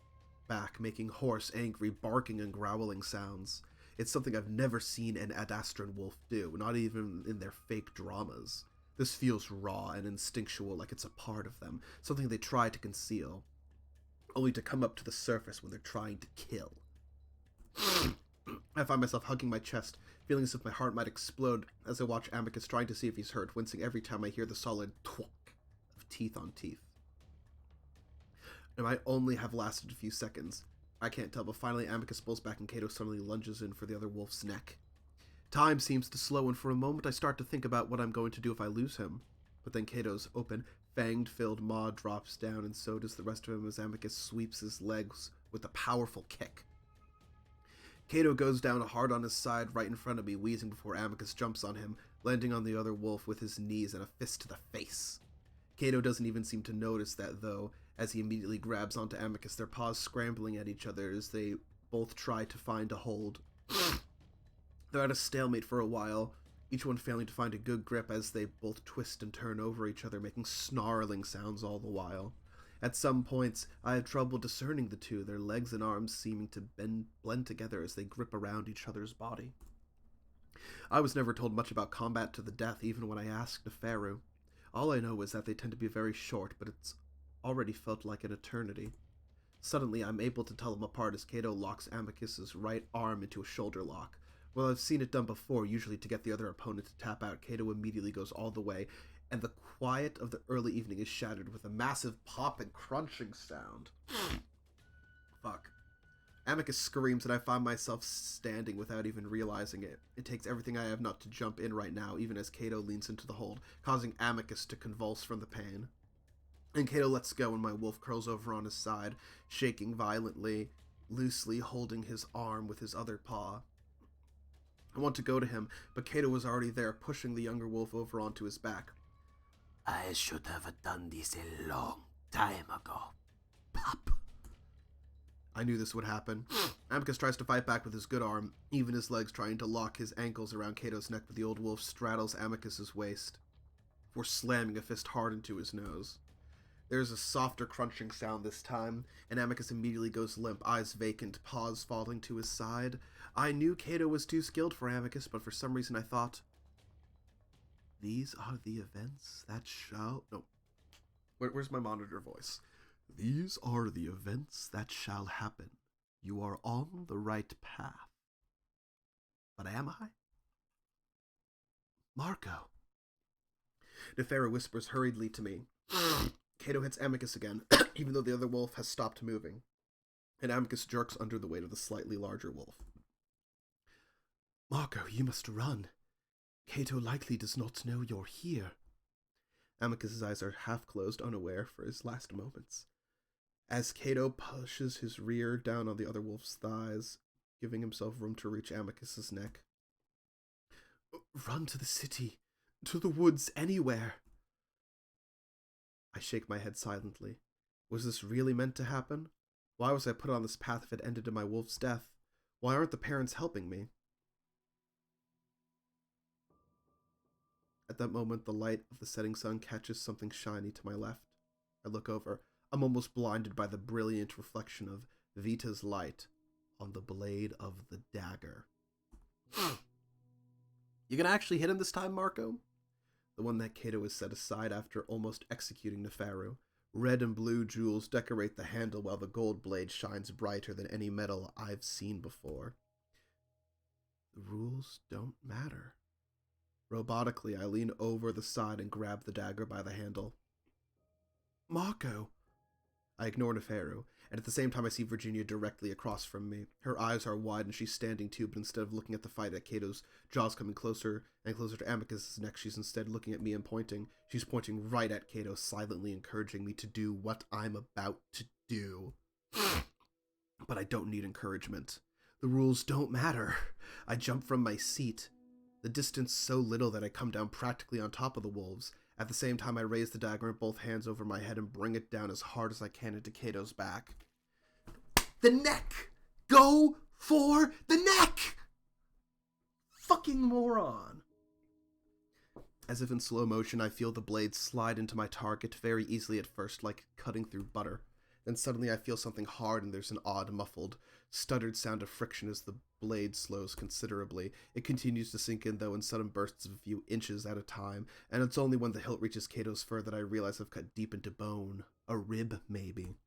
back, making hoarse, angry, barking and growling sounds. It's something I've never seen an Adastran wolf do, not even in their fake dramas. This feels raw and instinctual, like it's a part of them, something they try to conceal, only to come up to the surface when they're trying to kill. I find myself hugging my chest, feeling as if my heart might explode as I watch Amicus trying to see if he's hurt, wincing every time I hear the solid twonk of teeth on teeth. It might only have lasted a few seconds. I can't tell, but finally Amicus pulls back and Kato suddenly lunges in for the other wolf's neck. Time seems to slow, and for a moment I start to think about what I'm going to do if I lose him. But then Kato's open, fanged-filled maw drops down, and so does the rest of him as Amicus sweeps his legs with a powerful kick. Kato goes down hard on his side right in front of me, wheezing before Amicus jumps on him, landing on the other wolf with his knees and a fist to the face. Kato doesn't even seem to notice that, though, as he immediately grabs onto Amicus, their paws scrambling at each other as they both try to find a hold. They're at a stalemate for a while, each one failing to find a good grip as they both twist and turn over each other, making snarling sounds all the while. At some points, I have trouble discerning the two, their legs and arms seeming to blend together as they grip around each other's body. I was never told much about combat to the death, even when I asked Nefero. All I know is that they tend to be very short, but it's already felt like an eternity. Suddenly, I'm able to tell them apart as Kato locks Amicus's right arm into a shoulder lock. Well, I've seen it done before, usually to get the other opponent to tap out. Kato immediately goes all the way, and the quiet of the early evening is shattered with a massive pop and crunching sound. Fuck. Amicus screams, and I find myself standing without even realizing it. It takes everything I have not to jump in right now, even as Kato leans into the hold, causing Amicus to convulse from the pain. And Kato lets go and my wolf curls over on his side, shaking violently, loosely holding his arm with his other paw. I want to go to him, but Kato was already there, pushing the younger wolf over onto his back. I should have done this a long time ago. Pop. I knew this would happen. Amicus tries to fight back with his good arm, even his legs trying to lock his ankles around Kato's neck, but the old wolf straddles Amicus's waist, before slamming a fist hard into his nose. There's a softer crunching sound this time, and Amicus immediately goes limp, eyes vacant, paws falling to his side. I knew Kato was too skilled for Amicus, but for some reason I thought, these are the events that shall... No. Where's my monitor voice? These are the events that shall happen. You are on the right path. But am I? Marco. Nefera whispers hurriedly to me. Kato hits Amicus again, even though the other wolf has stopped moving, and Amicus jerks under the weight of the slightly larger wolf. Marco, you must run. Kato likely does not know you're here. Amicus's eyes are half closed, unaware for his last moments. As Kato pushes his rear down on the other wolf's thighs, giving himself room to reach Amicus's neck. Run to the city, to the woods, anywhere. I shake my head silently. Was this really meant to happen? Why was I put on this path if it ended in my wolf's death? Why aren't the parents helping me? At that moment, the light of the setting sun catches something shiny to my left. I look over. I'm almost blinded by the brilliant reflection of Vita's light on the blade of the dagger. You gonna actually hit him this time, Marco? The one that Kato has set aside after almost executing Nefaru. Red and blue jewels decorate the handle while the gold blade shines brighter than any metal I've seen before. The rules don't matter. Robotically, I lean over the side and grab the dagger by the handle. Marco! I ignore Nefaru, and at the same time I see Virginia directly across from me. Her eyes are wide and she's standing too, but instead of looking at the fight at Kato's jaws coming closer and closer to Amicus's neck, she's instead looking at me and pointing. She's pointing right at Kato, silently encouraging me to do what I'm about to do. But I don't need encouragement. The rules don't matter. I jump from my seat, the distance so little that I come down practically on top of the wolves. At the same time, I raise the dagger in both hands over my head and bring it down as hard as I can into Kato's back. The neck! Go for the neck! Fucking moron! As if in slow motion, I feel the blade slide into my target very easily at first, like cutting through butter. Then suddenly I feel something hard and there's an odd, muffled, stuttered sound of friction as the blade slows considerably. It continues to sink in, though, in sudden bursts of a few inches at a time, and it's only when the hilt reaches Kato's fur that I realize I've cut deep into bone. A rib, maybe.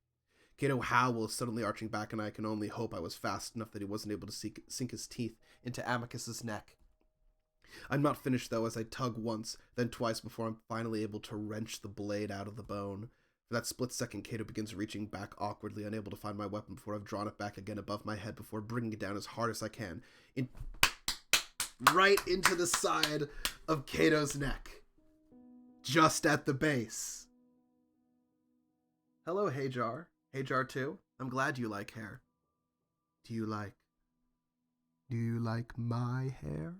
Kato howls, suddenly arching back, and I can only hope I was fast enough that he wasn't able to sink his teeth into Amicus's neck. I'm not finished, though, as I tug once, then twice before I'm finally able to wrench the blade out of the bone. For that split second, Kato begins reaching back awkwardly, unable to find my weapon before I've drawn it back again above my head before bringing it down as hard as I can, right into the side of Kato's neck. Just at the base. Hello, Hajar. Hajar 2. I'm glad you like hair. Do you like my hair?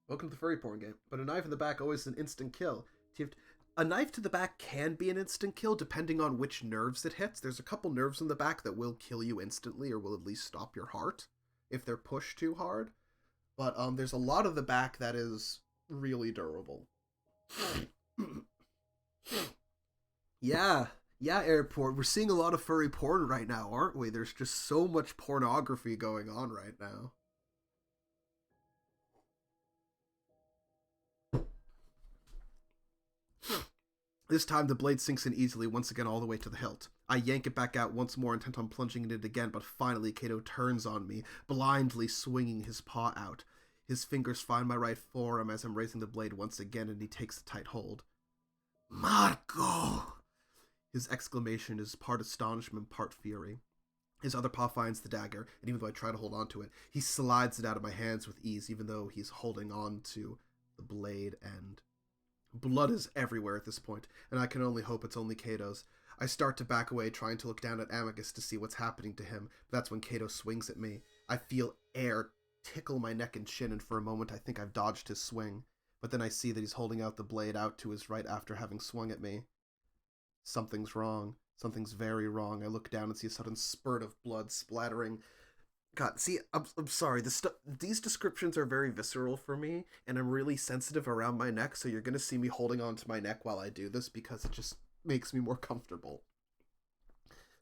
Welcome to the furry porn game. But a knife in the back always an instant kill. A knife to the back can be an instant kill depending on which nerves it hits. There's a couple nerves in the back that will kill you instantly or will at least stop your heart if they're pushed too hard. But there's a lot of the back that is really durable. Yeah, Airport. We're seeing a lot of furry porn right now, aren't we? There's just so much pornography going on right now. This time, the blade sinks in easily, once again all the way to the hilt. I yank it back out once more, intent on plunging in it again, but finally Kato turns on me, blindly swinging his paw out. His fingers find my right forearm as I'm raising the blade once again, and he takes a tight hold. Marco! His exclamation is part astonishment, part fury. His other paw finds the dagger, and even though I try to hold on to it, he slides it out of my hands with ease, even though he's holding on to the blade end. Blood is everywhere at this point, and I can only hope it's only Kato's. I start to back away, trying to look down at Amicus to see what's happening to him, but that's when Kato swings at me. I feel air tickle my neck and chin, and for a moment I think I've dodged his swing, but then I see that he's holding out the blade out to his right after having swung at me. Something's wrong. Something's very wrong. I look down and see a sudden spurt of blood splattering. God, see, I'm sorry. These descriptions are very visceral for me, and I'm really sensitive around my neck, so you're gonna see me holding on to my neck while I do this because it just makes me more comfortable.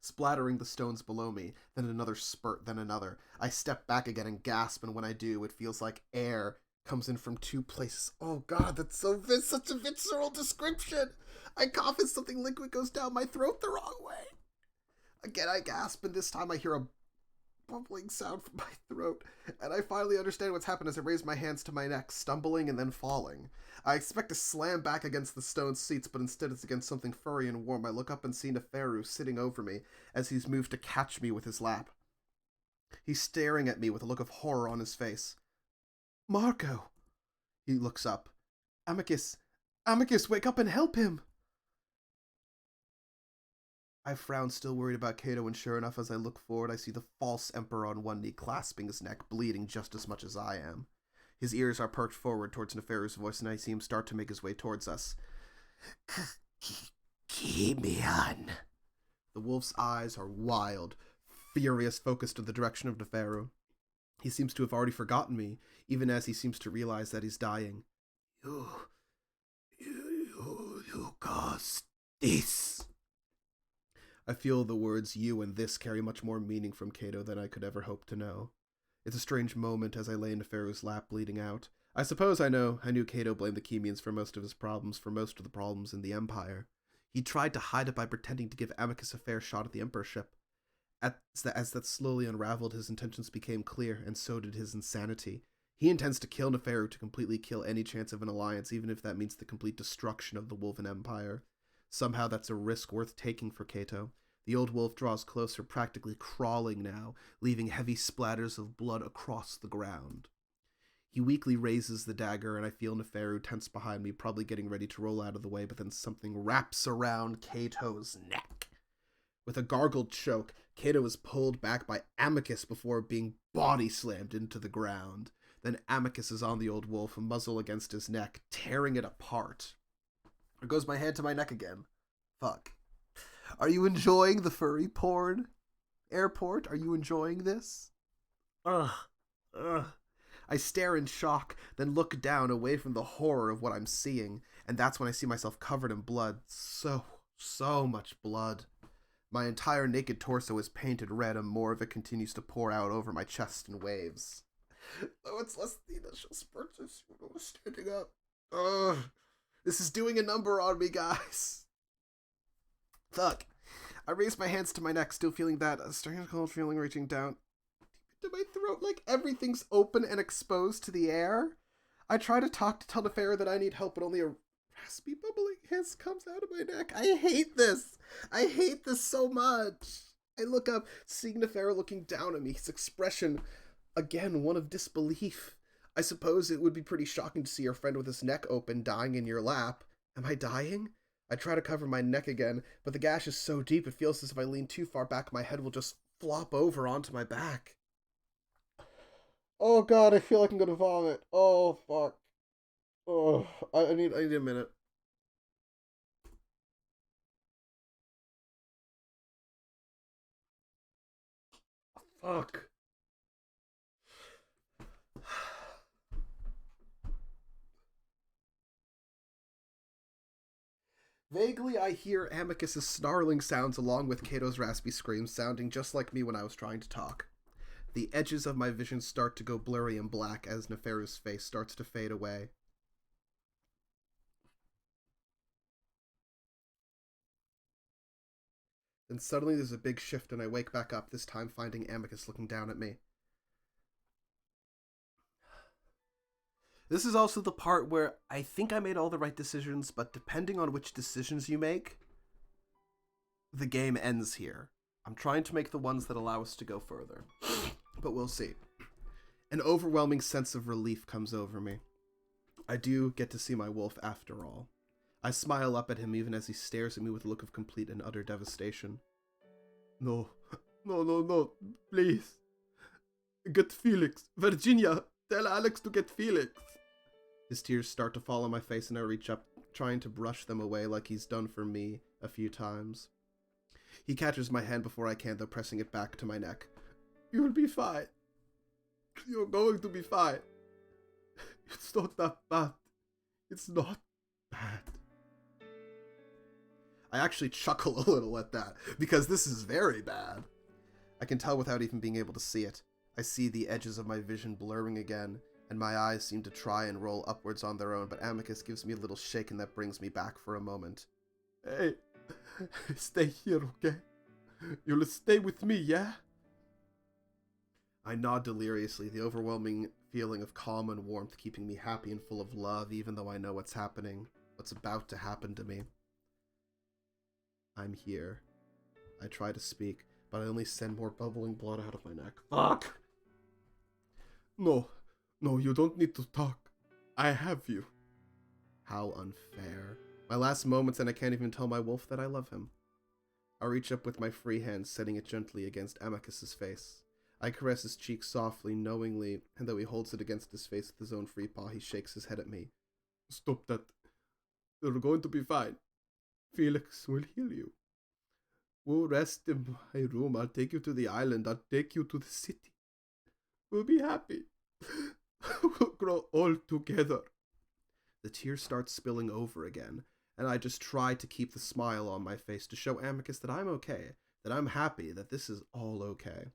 Splattering the stones below me, then another spurt, then another. I step back again and gasp, and when I do, it feels like air comes in from two places. Oh god, that's such a visceral description! I cough as something liquid goes down my throat the wrong way. Again I gasp, and this time I hear a bubbling sound from my throat, and I finally understand what's happened as I raise my hands to my neck, stumbling and then falling. I expect to slam back against the stone seats, but instead it's against something furry and warm. I look up and see Neferu sitting over me as he's moved to catch me with his lap. He's staring at me with a look of horror on his face. Marco! He looks up. Amicus! Amicus, wake up and help him! I frown, still worried about Kato, and sure enough, as I look forward, I see the false Emperor on one knee clasping his neck, bleeding just as much as I am. His ears are perked forward towards Neferu's voice, and I see him start to make his way towards us. Kimian. The wolf's eyes are wild, furious, focused in the direction of Neferu. He seems to have already forgotten me, even as he seems to realize that he's dying. You caused this. I feel the words you and this carry much more meaning from Kato than I could ever hope to know. It's a strange moment as I lay in Neferu's lap bleeding out. I suppose I knew Kato blamed the Chemians for most of his problems, for most of the problems in the Empire. He tried to hide it by pretending to give Amicus a fair shot at the emperorship. As that slowly unraveled, his intentions became clear, and so did his insanity. He intends to kill Neferu to completely kill any chance of an alliance, even if that means the complete destruction of the Wolven Empire. Somehow that's a risk worth taking for Kato. The old wolf draws closer, practically crawling now, leaving heavy splatters of blood across the ground. He weakly raises the dagger, and I feel Neferu tense behind me, probably getting ready to roll out of the way, but then something wraps around Kato's neck. With a gargled choke, Kato is pulled back by Amicus before being body slammed into the ground. Then Amicus is on the old wolf, a muzzle against his neck, tearing it apart. There goes my hand to my neck again. Fuck. Are you enjoying the furry porn? Airport, are you enjoying this? Ugh. I stare in shock, then look down away from the horror of what I'm seeing, and that's when I see myself covered in blood. So much blood. My entire naked torso is painted red, and more of it continues to pour out over my chest in waves. Though it's less than the initial spurts of standing up. Ugh. This is doing a number on me, guys. Fuck. I raise my hands to my neck, still feeling that strange cold feeling reaching down to my throat, like everything's open and exposed to the air. I try to talk to tell Neferu that I need help, but only a raspy, bubbling hiss comes out of my neck. I hate this. I hate this so much. I look up, seeing Neferu looking down at me, his expression, again, one of disbelief. I suppose it would be pretty shocking to see your friend with his neck open, dying in your lap. Am I dying? I try to cover my neck again, but the gash is so deep it feels as if I lean too far back my head will just flop over onto my back. Oh god, I feel like I'm gonna vomit. Oh fuck. Oh, I need a minute. Fuck. Vaguely, I hear Amicus's snarling sounds along with Kato's raspy screams, sounding just like me when I was trying to talk. The edges of my vision start to go blurry and black as Neferu's face starts to fade away. Then suddenly there's a big shift and I wake back up, this time finding Amicus looking down at me. This is also the part where I think I made all the right decisions, but depending on which decisions you make, the game ends here. I'm trying to make the ones that allow us to go further, but we'll see. An overwhelming sense of relief comes over me. I do get to see my wolf after all. I smile up at him even as he stares at me with a look of complete and utter devastation. No, no, please. Get Felix. Virginia, tell Alex to get Felix. His tears start to fall on my face and I reach up, trying to brush them away like he's done for me a few times. He catches my hand before I can, though, pressing it back to my neck. You'll be fine. You're going to be fine. It's not that bad. It's not bad. I actually chuckle a little at that, because this is very bad. I can tell without even being able to see it. I see the edges of my vision blurring again, and my eyes seem to try and roll upwards on their own, but Amicus gives me a little shake and that brings me back for a moment. Hey, stay here, okay? You'll stay with me, yeah? I nod deliriously, the overwhelming feeling of calm and warmth keeping me happy and full of love, even though I know what's happening, what's about to happen to me. I'm here. I try to speak, but I only send more bubbling blood out of my neck. Fuck! No, you don't need to talk. I have you. How unfair. My last moments and I can't even tell my wolf that I love him. I reach up with my free hand, setting it gently against Amicus's face. I caress his cheek softly, knowingly, and though he holds it against his face with his own free paw, he shakes his head at me. Stop that. You're going to be fine. Felix will heal you. We'll rest in my room. I'll take you to the island. I'll take you to the city. We'll be happy. We'll grow old together. The tears start spilling over again, and I just try to keep the smile on my face to show Amicus that I'm okay, that I'm happy, that this is all okay.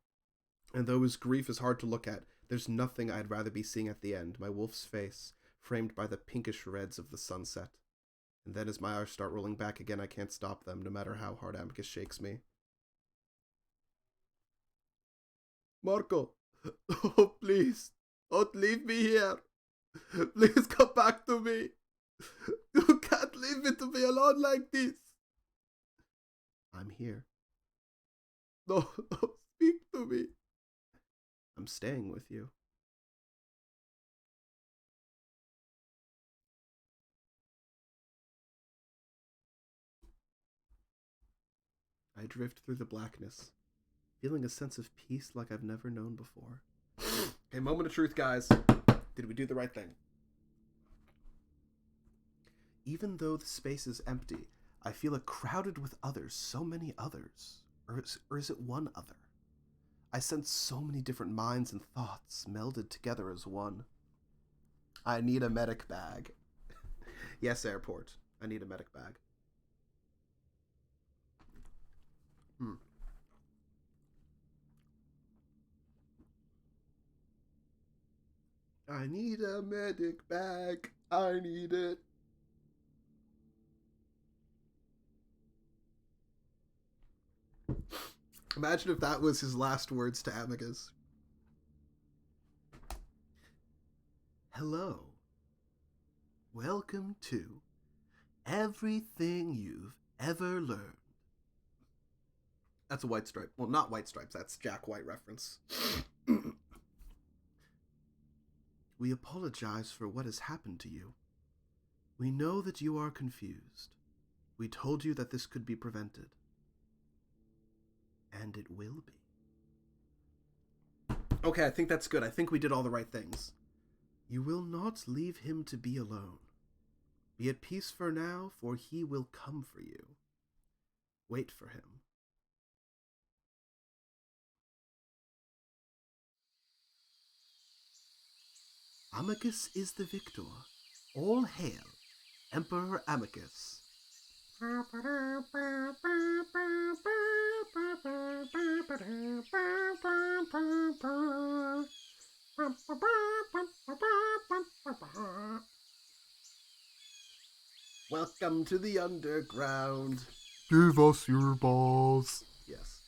And though his grief is hard to look at, there's nothing I'd rather be seeing at the end, my wolf's face, framed by the pinkish reds of the sunset. And then as my eyes start rolling back again, I can't stop them, no matter how hard Amicus shakes me. Marco, oh please, don't leave me here. Please come back to me. You can't leave me to be alone like this. I'm here. No, speak to me. I'm staying with you. I drift through the blackness, feeling a sense of peace like I've never known before. Okay, moment of truth, guys. Did we do the right thing? Even though the space is empty, I feel it crowded with others, so many others. Or is it one other? I sense so many different minds and thoughts melded together as one. I need a medic bag. Yes, airport. I need a medic bag. I need a medic bag. I need it. Imagine if that was his last words to Amicus. Hello. Welcome to Everything You've Ever Learned. That's a White Stripe. Well, not White Stripes. That's Jack White reference. We apologize for what has happened to you. We know that you are confused. We told you that this could be prevented. And it will be. Okay, I think that's good. I think we did all the right things. You will not leave him to be alone. Be at peace for now, for he will come for you. Wait for him. Amicus is the victor. All hail, Emperor Amicus. Welcome to the underground. Give us your balls. Yes.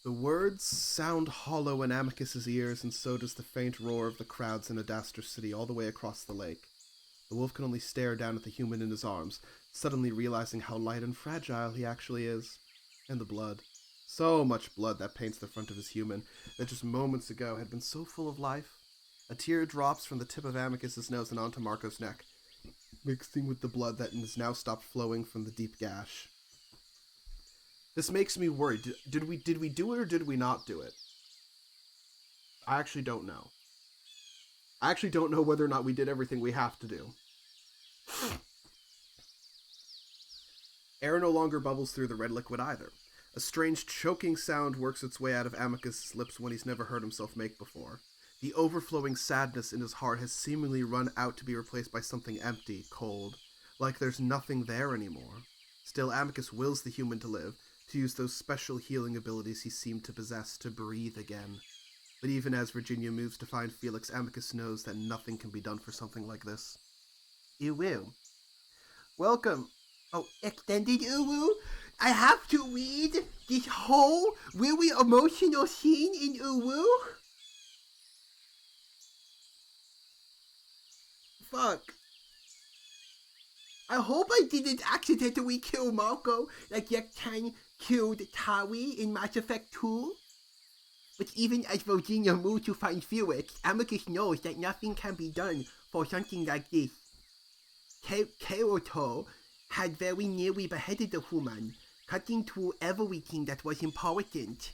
The words sound hollow in Amicus's ears, and so does the faint roar of the crowds in Adastra City all the way across the lake. The wolf can only stare down at the human in his arms, suddenly realizing how light and fragile he actually is. And the blood. So much blood that paints the front of his human that just moments ago had been so full of life. A tear drops from the tip of Amicus's nose and onto Marco's neck, mixing with the blood that has now stopped flowing from the deep gash. This makes me worried. Did we do it or did we not do it? I actually don't know. I actually don't know whether or not we did everything we have to do. Air no longer bubbles through the red liquid either. A strange choking sound works its way out of Amicus's lips when he's never heard himself make before. The overflowing sadness in his heart has seemingly run out to be replaced by something empty, cold, like there's nothing there anymore. Still, Amicus wills the human to live, to use those special healing abilities he seemed to possess to breathe again. But even as Virginia moves to find Felix, Amicus knows that nothing can be done for something like this. Uwu. Welcome. Oh, extended Uwu? I have to read this whole really emotional scene in Uwu? Fuck. I hope I didn't accidentally kill Marco like Yek-Tan killed Tawi in Mass Effect 2. But even as Virginia moves to find Felix, Amicus knows that nothing can be done for something like this. Keroto had very nearly beheaded the human, cutting through everything that was important.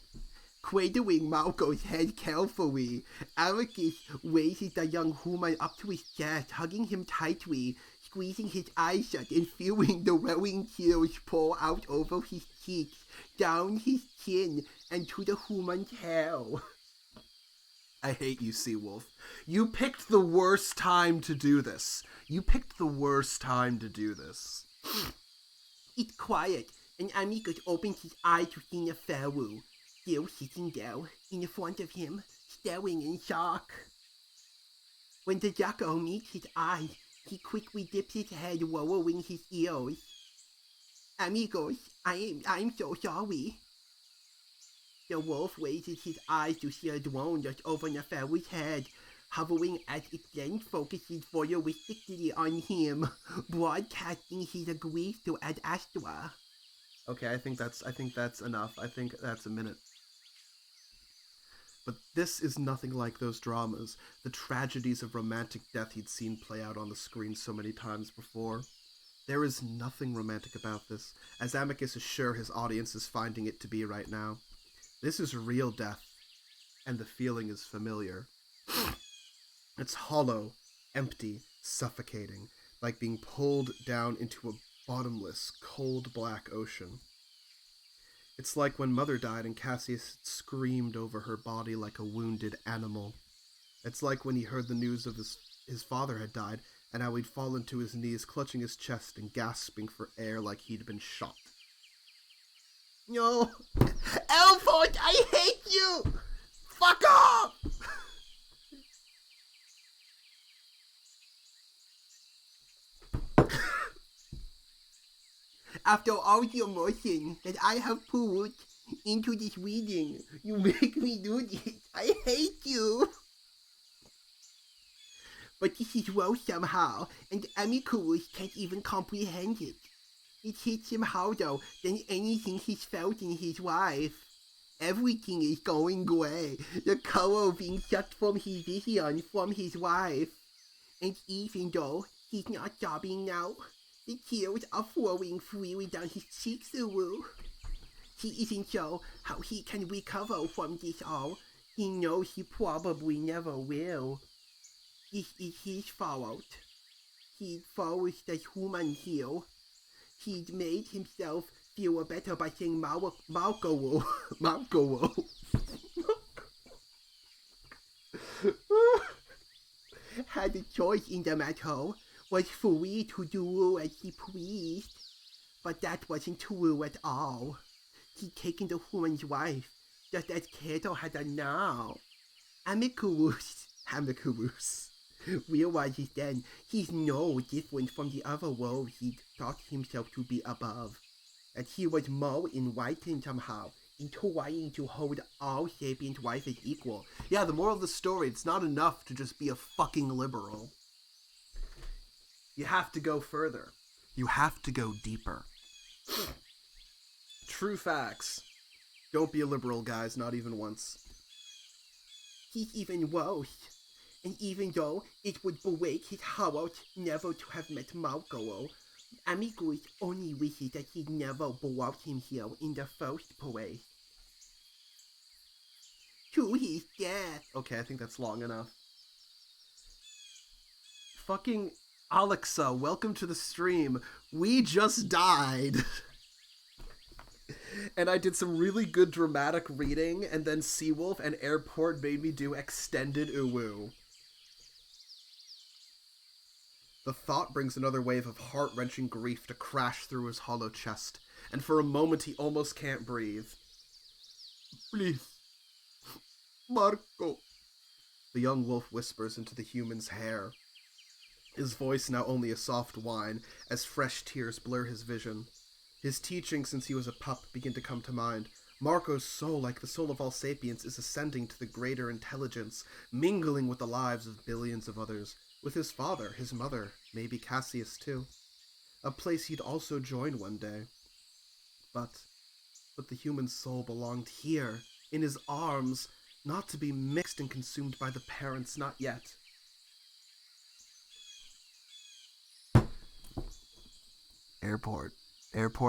Cradling Marco's head carefully, Amicus raises the young human up to his chest, hugging him tightly, squeezing his eyes shut and feeling the welling tears pour out over his cheeks, down his chin, and to the human's hair. I hate you, Seawolf. You picked the worst time to do this. It's quiet, and Amicus opens his eyes to see Neferu, still sitting there, in front of him, staring in shock. When the jackal meets his eyes, he quickly dips his head, lowering his ears. Amigos, I'm so sorry. The wolf raises his eyes to see a drone just over Neferu's head, hovering as it then focuses voyeuristically on him, broadcasting his grief to Adastra. Okay, I think that's enough. I think that's a minute. But this is nothing like those dramas, the tragedies of romantic death he'd seen play out on the screen so many times before. There is nothing romantic about this, as Amicus is sure his audience is finding it to be right now. This is real death, and the feeling is familiar. It's hollow, empty, suffocating, like being pulled down into a bottomless, cold black ocean. It's like when Mother died and Cassius screamed over her body like a wounded animal. It's like when he heard the news of his father had died, and how he'd fallen to his knees, clutching his chest and gasping for air like he'd been shot. No! Elford, I hate you! Fuck off! After all the emotion that I have put into this reading, you make me do this. I hate you! But this is well somehow, and Amicus can't even comprehend it. It hits him harder than anything he's felt in his life. Everything is going grey, the color being sucked from his vision from his wife. And even though he's not sobbing now, the tears are flowing freely down his cheeks. He isn't sure how he can recover from this all. He knows he probably never will. This is his fault. He forced the human here. He'd made himself feel better by saying Malko. Had a choice in the matter, was free to do as he pleased. But that wasn't true at all. He'd taken the woman's wife, just as Kato had done now. Amicus realizes then he's no different from the other world he'd thought himself to be above. That he was more enlightened somehow, into wanting to hold all sapient life as equal. Yeah, the moral of the story, it's not enough to just be a fucking liberal. You have to go further. You have to go deeper. True facts. Don't be a liberal, guys, not even once. He's even worse. And even though it would break his heart never to have met Malko, Amicus only wishes that he never brought him here in the first place. To his death. Okay, I think that's long enough. Fucking Alexa, welcome to the stream. We just died. And I did some really good dramatic reading, and then Seawolf and Airport made me do extended uwu. The thought brings another wave of heart-wrenching grief to crash through his hollow chest, and for a moment he almost can't breathe. Please. Marco. The young wolf whispers into the human's hair. His voice now only a soft whine, as fresh tears blur his vision. His teachings since he was a pup begin to come to mind. Marco's soul, like the soul of all sapiens, is ascending to the greater intelligence, mingling with the lives of billions of others, with his father, his mother, maybe Cassius too. A place he'd also join one day. But the human soul belonged here, in his arms, not to be mixed and consumed by the parents, not yet. Airport,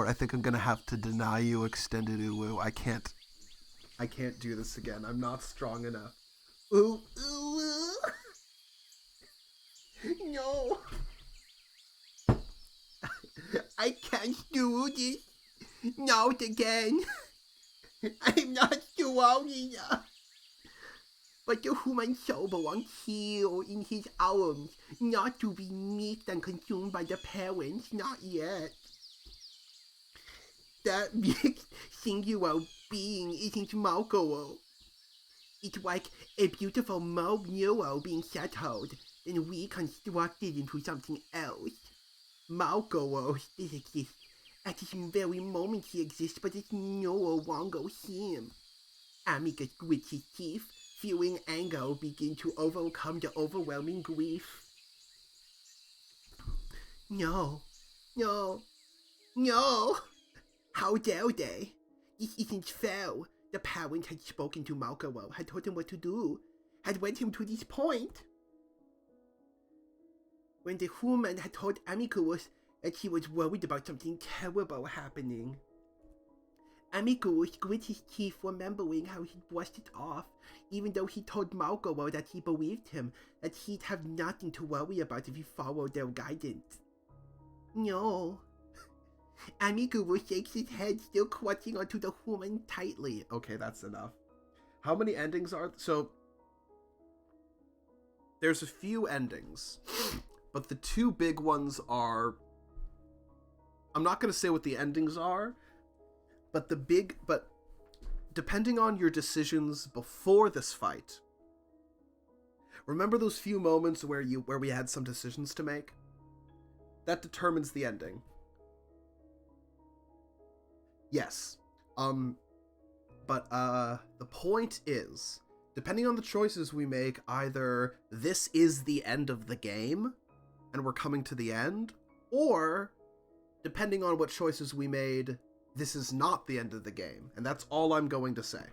I think I'm gonna have to deny you extended uwu. I can't do this again. I'm not strong enough. Ooh, ooh. No. I can't do this. Not again. I'm not strong enough. But the human soul belongs here in his arms, not to be mixed and consumed by the parents, not yet. That mixed singular being isn't Malko. It's like a beautiful mold neural being settled, then reconstructed into something else. Malko still exists. At this very moment he exists, but it's no longer him. Amicus grits his teeth, feeling anger begin to overcome the overwhelming grief. No. How dare they? This isn't fair. The parents had spoken to Malko, had told him what to do, had led him to this point. When the human had told Amicus that he was worried about something terrible happening. Amicus grit his teeth, remembering how he'd brushed it off, even though he told Malko that he believed him, that he'd have nothing to worry about if he followed their guidance. No. Amicus shakes his head, still clutching onto the human tightly. Okay, that's enough. How many endings are... So, there's a few endings, but the two big ones are... I'm not going to say what the endings are, but depending on your decisions before this fight, remember those few moments where we had some decisions to make? That determines the ending. Yes. But the point is, depending on the choices we make, either this is the end of the game, and we're coming to the end, or, depending on what choices we made, this is not the end of the game. And that's all I'm going to say.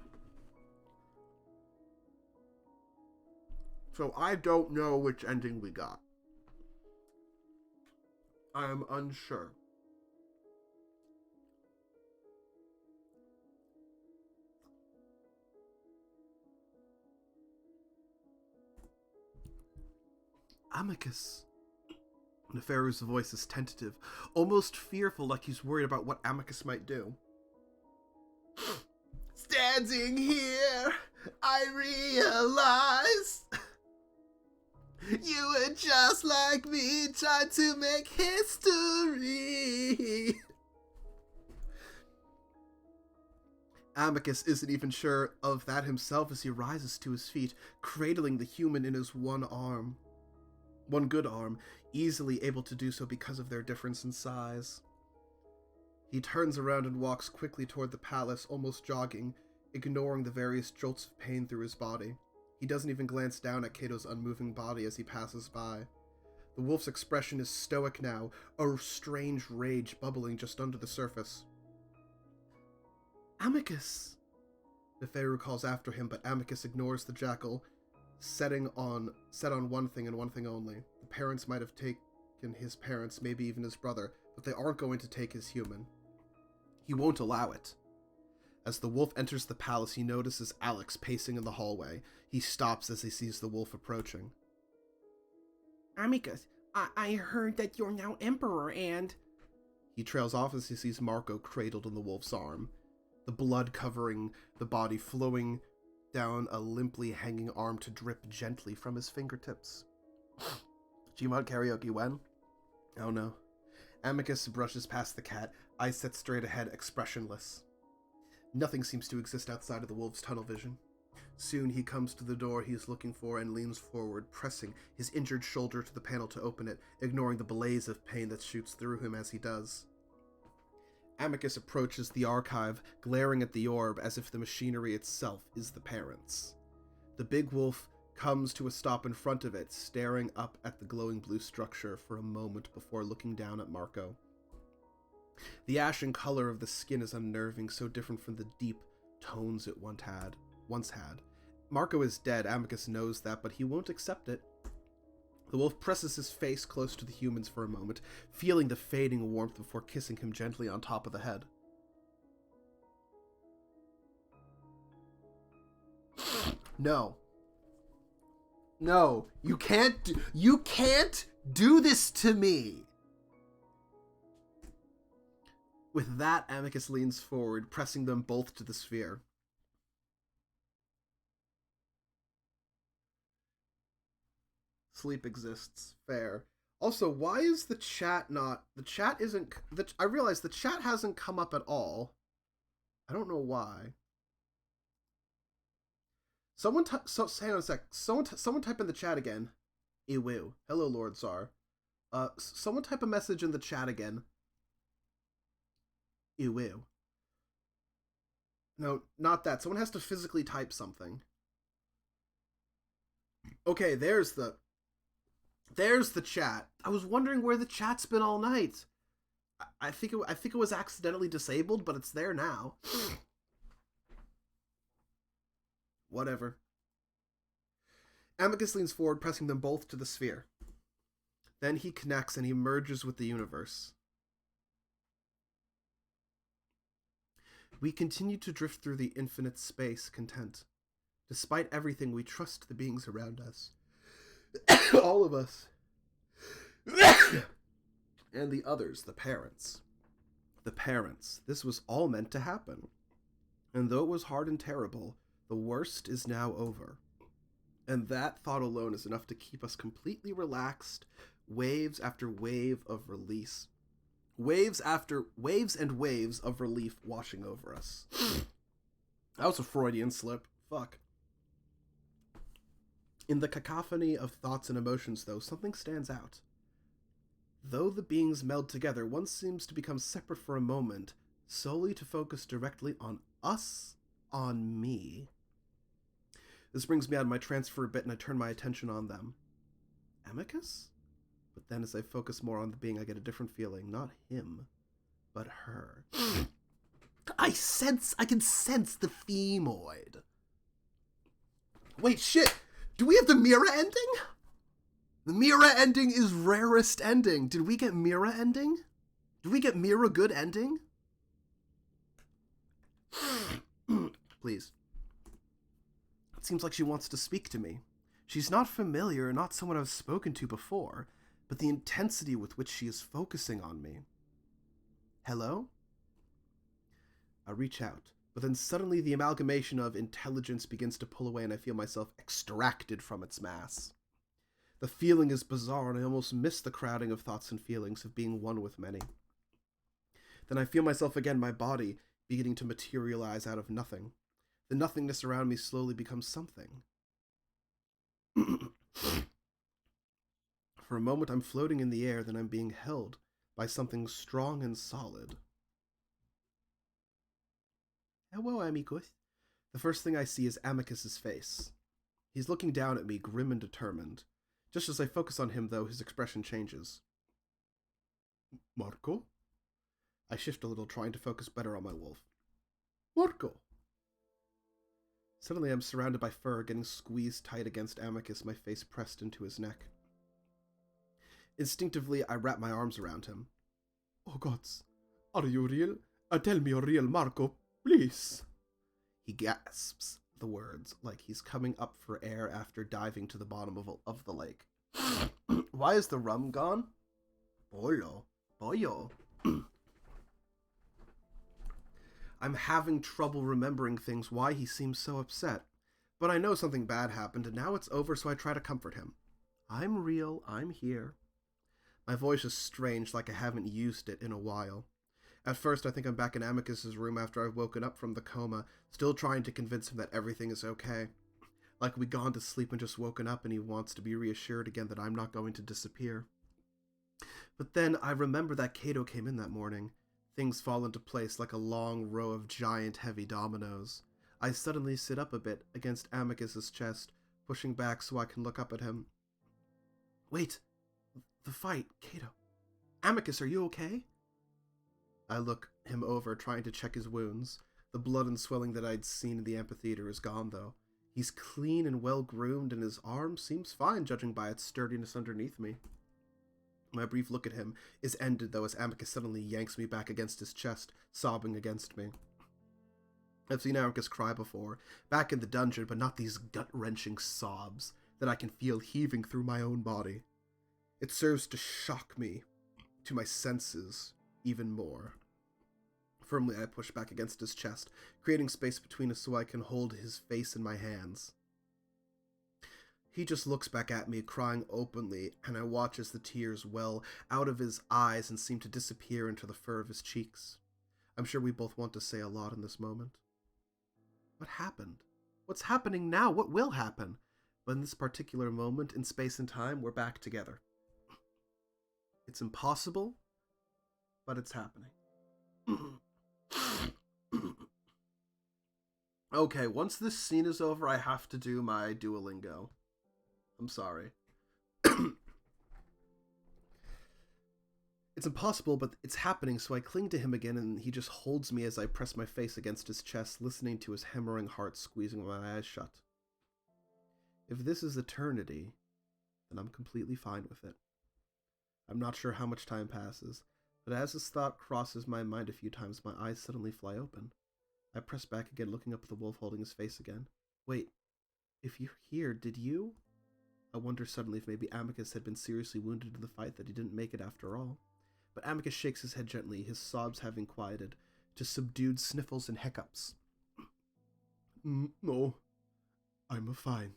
So I don't know which ending we got. I am unsure. Amicus. Neferu's voice is tentative, almost fearful, like he's worried about what Amicus might do. Standing here, I realize you were just like me, trying to make history. Amicus isn't even sure of that himself as he rises to his feet, cradling the human in his one arm. One good arm, easily able to do so because of their difference in size. He turns around and walks quickly toward the palace, almost jogging, ignoring the various jolts of pain through his body. He doesn't even glance down at Cato's unmoving body as he passes by. The wolf's expression is stoic now, a strange rage bubbling just under the surface. Amicus! Neferu calls after him, but Amicus ignores the jackal. set on one thing and one thing only. The parents might have taken his parents, maybe even his brother, but they aren't going to take his human. He won't allow it. As the wolf enters the palace, he notices Alex pacing in the hallway. He stops as he sees the wolf approaching. Amicus, I heard that you're now emperor and... He trails off as he sees Marco cradled in the wolf's arm, the blood covering the body flowing down a limply hanging arm to drip gently from his fingertips. Gmod karaoke when? Oh no. Amicus brushes past the cat, eyes set straight ahead, expressionless. Nothing seems to exist outside of the wolf's tunnel vision. Soon he comes to the door he is looking for and leans forward, pressing his injured shoulder to the panel to open it, ignoring the blaze of pain that shoots through him as he does. Amicus approaches the archive, glaring at the orb as if the machinery itself is the parents. The big wolf comes to a stop in front of it, staring up at the glowing blue structure for a moment before looking down at Marco. The ashen color of the skin is unnerving, so different from the deep tones it once had. Marco is dead, Amicus knows that, but he won't accept it. The wolf presses his face close to the human's for a moment, feeling the fading warmth before kissing him gently on top of the head. No. No, you can't do this to me! With that, Amicus leans forward, pressing them both to the sphere. Sleep exists. Fair. Also, why is the chat not... The chat isn't... I realize the chat hasn't come up at all. I don't know why. Someone hang on a sec. Someone type in the chat again. Ew. Hello, Lord Tsar. Someone type a message in the chat again. Ew. No, not that. Someone has to physically type something. Okay, there's the chat. I was wondering where the chat's been all night. I think it was accidentally disabled, but it's there now. Whatever. Amicus leans forward, pressing them both to the sphere. Then he connects and he merges with the universe. We continue to drift through the infinite space, content. Despite everything, we trust the beings around us. All of us. And the others, the parents. The parents. This was all meant to happen. And though it was hard and terrible, the worst is now over. And that thought alone is enough to keep us completely relaxed, waves after wave of release. Waves and waves of relief washing over us. That was a Freudian slip. Fuck. In the cacophony of thoughts and emotions, though, something stands out. Though the beings meld together, one seems to become separate for a moment, solely to focus directly on us, on me. This brings me out of my trance for a bit, and I turn my attention on them. Amicus? But then as I focus more on the being, I get a different feeling. Not him, but her. I can sense the femoid. Wait, shit! Do we have the Mira ending? The Mira ending is rarest ending. Did we get Mira ending? Did we get Mira good ending? Please. It seems like she wants to speak to me. She's not familiar, not someone I've spoken to before, but the intensity with which she is focusing on me. Hello? I reach out, but then suddenly the amalgamation of intelligence begins to pull away and I feel myself extracted from its mass. The feeling is bizarre and I almost miss the crowding of thoughts and feelings of being one with many. Then I feel myself again, my body beginning to materialize out of nothing. The nothingness around me slowly becomes something. For a moment I'm floating in the air, then I'm being held by something strong and solid. Hello, amicus. The first thing I see is Amicus's face. He's looking down at me, grim and determined. Just as I focus on him, though, his expression changes. Marco? I shift a little, trying to focus better on my wolf. Marco! Suddenly I'm surrounded by fur, getting squeezed tight against Amicus, my face pressed into his neck. Instinctively, I wrap my arms around him. Oh gods, are you real? Tell me you're real, Marco, please. He gasps the words like he's coming up for air after diving to the bottom of the lake. Why is the rum gone? Pollo. I'm having trouble remembering things, why he seems so upset. But I know something bad happened, and now it's over, so I try to comfort him. I'm real, I'm here. My voice is strange, like I haven't used it in a while. At first, I think I'm back in Amicus's room after I've woken up from the coma, still trying to convince him that everything is okay. Like we'd gone to sleep and just woken up and he wants to be reassured again that I'm not going to disappear. But then I remember that Cato came in that morning. Things fall into place like a long row of giant heavy dominoes. I suddenly sit up a bit against Amicus's chest, pushing back so I can look up at him. Wait, the fight, Cato. Amicus, are you okay? I look him over, trying to check his wounds. The blood and swelling that I'd seen in the amphitheater is gone, though. He's clean and well-groomed, and his arm seems fine, judging by its sturdiness underneath me. My brief look at him is ended, though, as Amicus suddenly yanks me back against his chest, sobbing against me. I've seen Amicus cry before, back in the dungeon, but not these gut-wrenching sobs that I can feel heaving through my own body. It serves to shock me to my senses even more. Firmly, I push back against his chest, creating space between us so I can hold his face in my hands. He just looks back at me, crying openly, and I watch as the tears well out of his eyes and seem to disappear into the fur of his cheeks. I'm sure we both want to say a lot in this moment. What happened? What's happening now? What will happen? But in this particular moment, in space and time, we're back together. It's impossible, but it's happening. Okay, once this scene is over, I have to do my Duolingo. I'm sorry. It's impossible, but it's happening, so I cling to him again, and he just holds me as I press my face against his chest, listening to his hammering heart squeezing my eyes shut. If this is eternity, then I'm completely fine with it. I'm not sure how much time passes, but as this thought crosses my mind a few times, my eyes suddenly fly open. I press back again, looking up at the wolf holding his face again. Wait, if you're here, did you? I wonder suddenly if maybe Amicus had been seriously wounded in the fight, that he didn't make it after all. But Amicus shakes his head gently, his sobs having quieted to subdued sniffles and hiccups. No, I'm fine.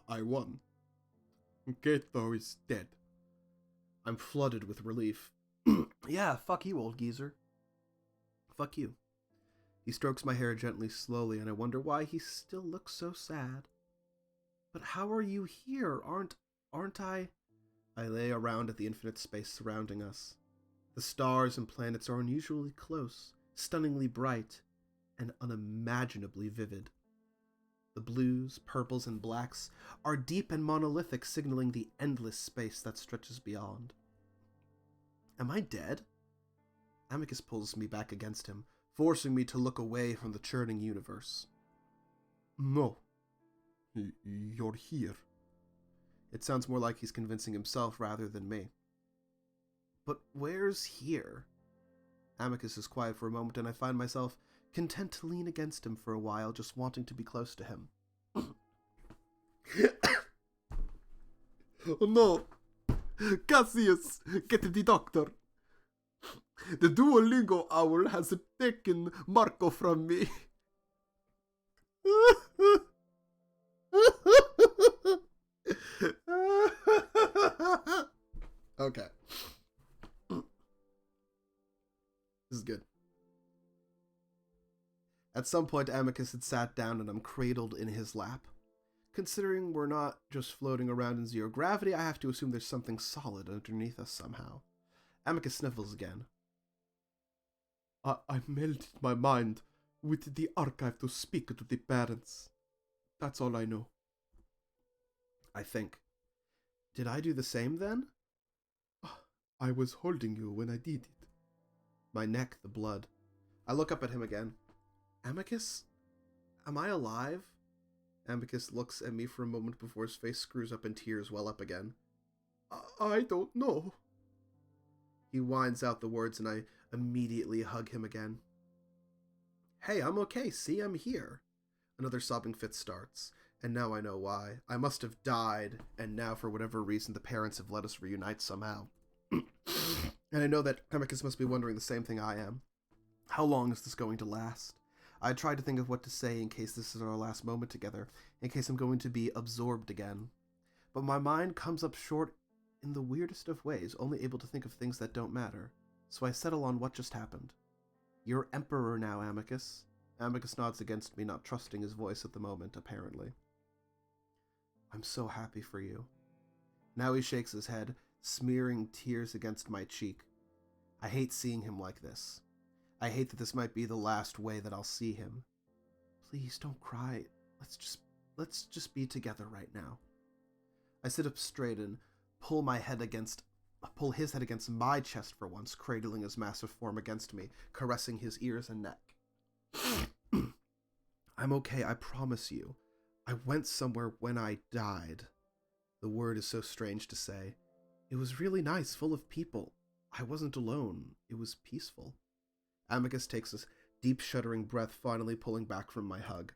I won. Cato is dead. I'm flooded with relief. Yeah, fuck you, old geezer. Fuck you. He strokes my hair gently, slowly, and I wonder why he still looks so sad. But how are you here? Aren't I? I lay around at the infinite space surrounding us. The stars and planets are unusually close, stunningly bright, and unimaginably vivid. The blues, purples, and blacks are deep and monolithic, signaling the endless space that stretches beyond. Am I dead? Amicus pulls me back against him, forcing me to look away from the churning universe. No. You're here. It sounds more like he's convincing himself rather than me. But where's here? Amicus is quiet for a moment, and I find myself content to lean against him for a while, just wanting to be close to him. Oh no! Cassius, get the doctor! The Duolingo owl has taken Marco from me. Okay. This is good. At some point, Amicus had sat down and I'm cradled in his lap. Considering we're not just floating around in zero gravity, I have to assume there's something solid underneath us somehow. Amicus sniffles again. I melted my mind with the archive to speak to the parents. That's all I know. I think. Did I do the same then? I was holding you when I did it. My neck, the blood. I look up at him again. Amicus? Am I alive? Amicus looks at me for a moment before his face screws up and tears well up again. I don't know. He whines out the words and I immediately hug him again. Hey, I'm okay. See, I'm here. Another sobbing fit starts, and now I know why. I must have died, and now for whatever reason the parents have let us reunite somehow. And I know that Amicus must be wondering the same thing I am. How long is this going to last? I tried to think of what to say in case this is our last moment together, in case I'm going to be absorbed again. But my mind comes up short in the weirdest of ways, only able to think of things that don't matter. So I settle on what just happened. You're Emperor now, Amicus. Amicus nods against me, not trusting his voice at the moment, apparently. I'm so happy for you. Now he shakes his head, smearing tears against my cheek. I hate seeing him like this. I hate that this might be the last way that I'll see him. Please don't cry. Let's just be together right now. I sit up straight and pull his head against my chest for once, cradling his massive form against me, caressing his ears and neck. I'm okay, I promise you. I went somewhere when I died. The word is so strange to say. It was really nice, full of people. I wasn't alone. It was peaceful. Amicus takes a deep shuddering breath, finally pulling back from my hug.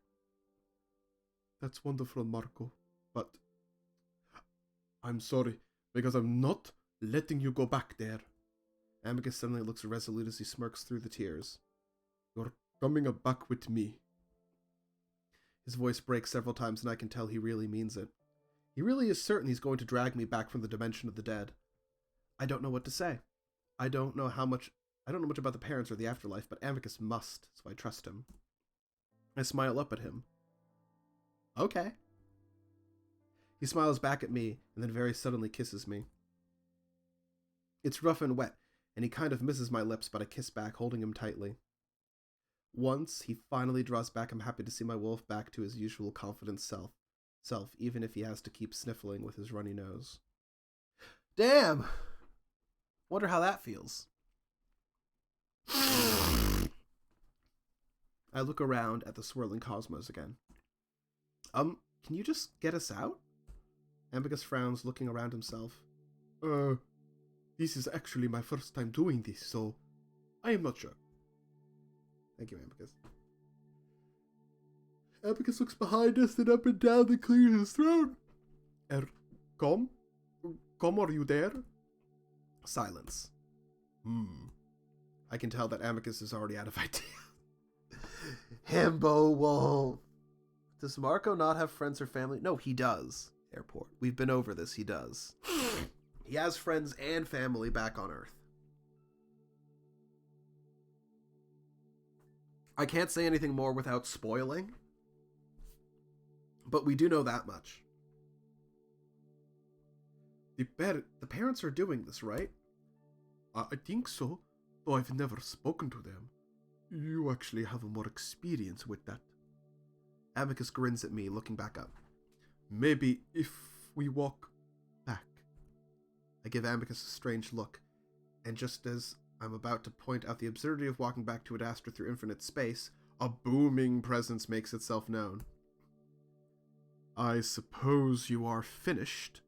That's wonderful, Marco, but I'm sorry, because I'm not letting you go back there. Amicus suddenly looks resolute as he smirks through the tears. You're coming back with me. His voice breaks several times and I can tell he really means it. He really is certain he's going to drag me back from the dimension of the dead. I don't know what to say. I don't know much about the parents or the afterlife, but Amicus must, so I trust him. I smile up at him. Okay. He smiles back at me and then very suddenly kisses me. It's rough and wet, and he kind of misses my lips, but I kiss back, holding him tightly. Once he finally draws back, I'm happy to see my wolf back to his usual confident self, even if he has to keep sniffling with his runny nose. Damn! Wonder how that feels. I look around at the swirling cosmos again. Can you just get us out? Amicus frowns, looking around himself. This is actually my first time doing this, so I am not sure. Thank you, Amicus. Amicus looks behind us and up and down and clears his throat. Com, are you there? Silence. I can tell that Amicus is already out of ideas. Himbo Wolf. Does Marco not have friends or family? No, he does. Airport. We've been over this. He does. He has friends and family back on Earth. I can't say anything more without spoiling, but we do know that much. The parents are doing this, right? I think so, though I've never spoken to them. You actually have more experience with that. Amicus grins at me, looking back up. Maybe if we walk back. I give Amicus a strange look, and just as I'm about to point out the absurdity of walking back to Adastra through infinite space, a booming presence makes itself known. I suppose you are finished.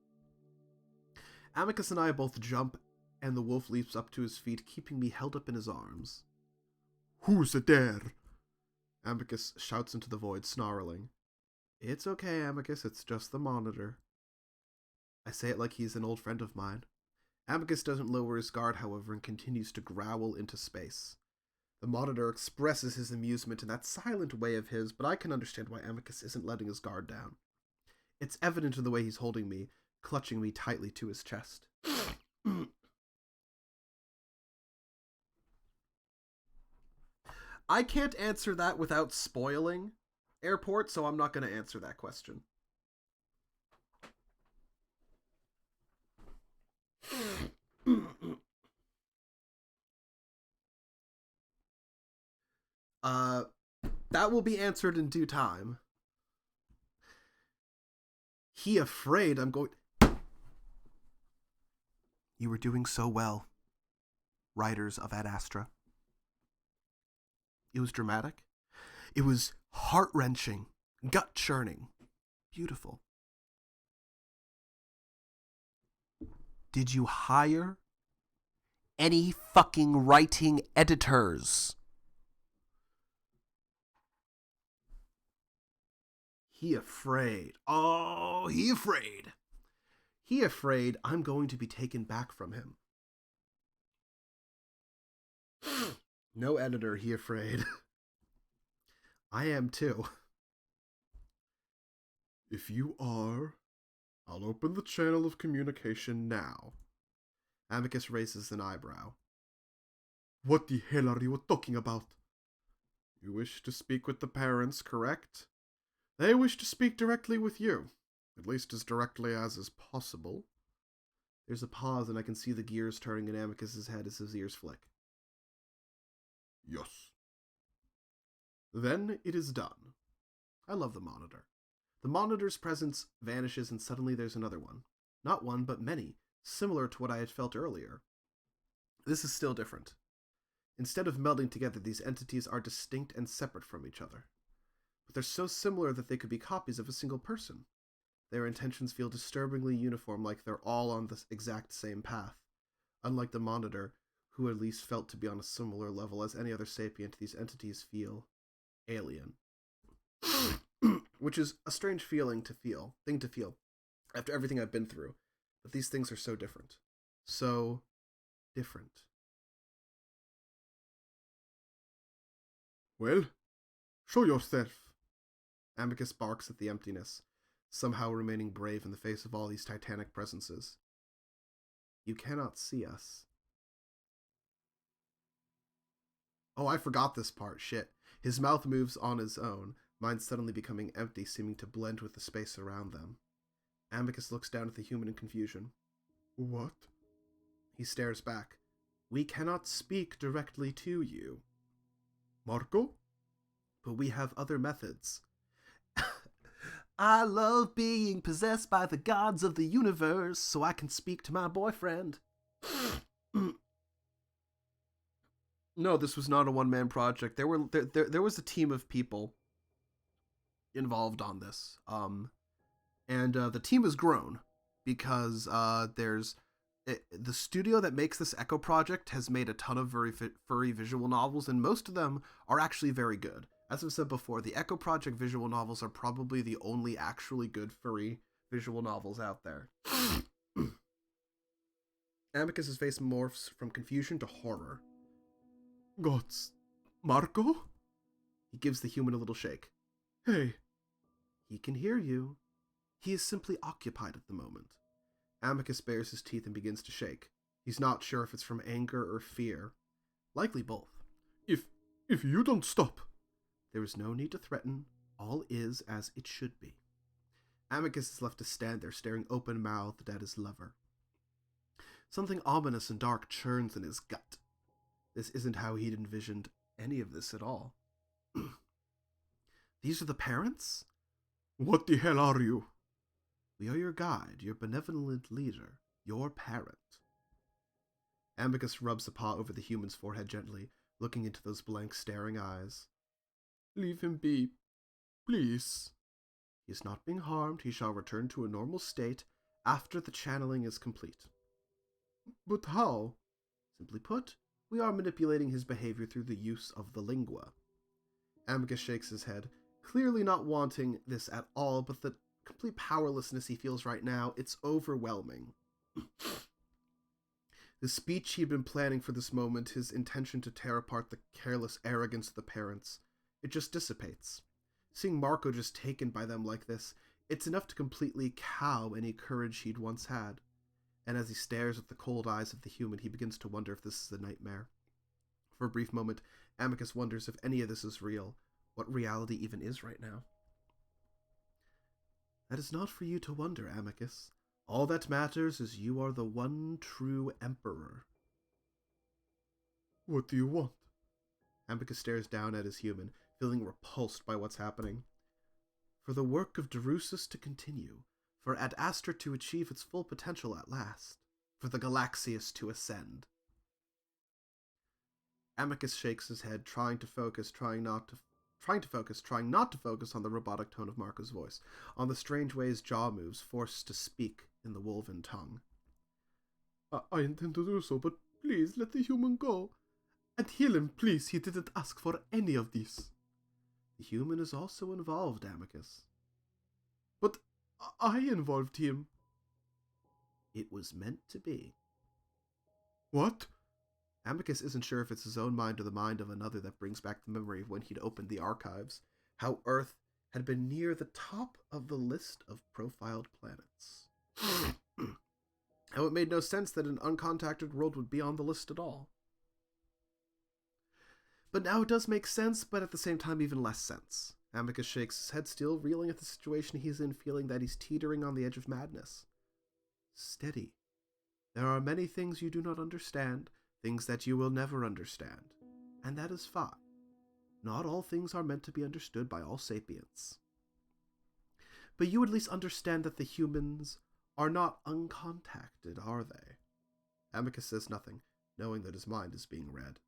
Amicus and I both jump, and the wolf leaps up to his feet, keeping me held up in his arms. Who's there? Amicus shouts into the void, snarling. It's okay, Amicus, it's just the monitor. I say it like he's an old friend of mine. Amicus doesn't lower his guard, however, and continues to growl into space. The monitor expresses his amusement in that silent way of his, but I can understand why Amicus isn't letting his guard down. It's evident in the way he's holding me, clutching me tightly to his chest. I can't answer that without spoiling Airport, so I'm not going to answer that question. That will be answered in due time. He afraid I'm going... You were doing so well, writers of Adastra. It was dramatic. It was heart-wrenching, gut-churning, beautiful. Did you hire any fucking writing editors? He afraid. Oh, he afraid. He afraid I'm going to be taken back from him. No editor, he afraid. I am too. If you are, I'll open the channel of communication now. Amicus raises an eyebrow. What the hell are you talking about? You wish to speak with the parents, correct? They wish to speak directly with you, at least as directly as is possible. There's a pause, and I can see the gears turning in Amicus's head as his ears flick. Yes. Then it is done. I love the monitor. The monitor's presence vanishes, and suddenly there's another one. Not one, but many, similar to what I had felt earlier. This is still different. Instead of melding together, these entities are distinct and separate from each other. But they're so similar that they could be copies of a single person. Their intentions feel disturbingly uniform, like they're all on the exact same path. Unlike the monitor, who at least felt to be on a similar level as any other sapient, these entities feel alien. Which is a strange thing to feel, after everything I've been through. But these things are so different. So different. Well, show yourself. Amicus barks at the emptiness, somehow remaining brave in the face of all these titanic presences. You cannot see us. Oh, I forgot this part, shit. His mouth moves on his own, mine suddenly becoming empty, seeming to blend with the space around them. Amicus looks down at the human in confusion. What? He stares back. We cannot speak directly to you. Marco? But we have other methods. I love being possessed by the gods of the universe so I can speak to my boyfriend. No, this was not a one-man project. There was a team of people involved on this. And the team has grown because there's the studio that makes this Echo project has made a ton of very furry visual novels, and most of them are actually very good. As I've said before, the Echo Project visual novels are probably the only actually good furry visual novels out there. Amicus's face morphs from confusion to horror. Gods. Marco? He gives the human a little shake. Hey. He can hear you. He is simply occupied at the moment. Amicus bares his teeth and begins to shake. He's not sure if it's from anger or fear. Likely both. If you don't stop. There is no need to threaten. All is as it should be. Amicus is left to stand there, staring open-mouthed at his lover. Something ominous and dark churns in his gut. This isn't how he'd envisioned any of this at all. These are the parents? What the hell are you? We are your guide, your benevolent leader, your parent. Amicus rubs a paw over the human's forehead gently, looking into those blank, staring eyes. Leave him be, please. He is not being harmed. He shall return to a normal state after the channeling is complete. But how? Simply put, we are manipulating his behavior through the use of the lingua. Amicus shakes his head, clearly not wanting this at all, but the complete powerlessness he feels right now, it's overwhelming. The speech he'd been planning for this moment, his intention to tear apart the careless arrogance of the parents, it just dissipates. Seeing Marco just taken by them like this, it's enough to completely cow any courage he'd once had. And as he stares at the cold eyes of the human, he begins to wonder if this is a nightmare. For a brief moment, Amicus wonders if any of this is real, what reality even is right now. That is not for you to wonder, Amicus. All that matters is you are the one true emperor. What do you want? Amicus stares down at his human, feeling repulsed by what's happening. For the work of Drusus to continue, for Adastra to achieve its full potential at last, for the Galaxius to ascend. Amicus shakes his head, trying to focus, trying trying not to focus on the robotic tone of Marco's voice, on the strange way his jaw moves, forced to speak in the woven tongue. I intend to do so, but please let the human go. And heal him, please. He didn't ask for any of this. The human is also involved, Amicus. But I involved him. It was meant to be. What? Amicus isn't sure if it's his own mind or the mind of another that brings back the memory of when he'd opened the archives, how Earth had been near the top of the list of profiled planets. How it made no sense that an uncontacted world would be on the list at all. But now it does make sense, but at the same time even less sense. Amicus shakes his head, still reeling at the situation he's in, feeling that he's teetering on the edge of madness. Steady. There are many things you do not understand, things that you will never understand, and that is fine. Not all things are meant to be understood by all sapients. But you at least understand that the humans are not uncontacted, are they? Amicus says nothing, knowing that his mind is being read.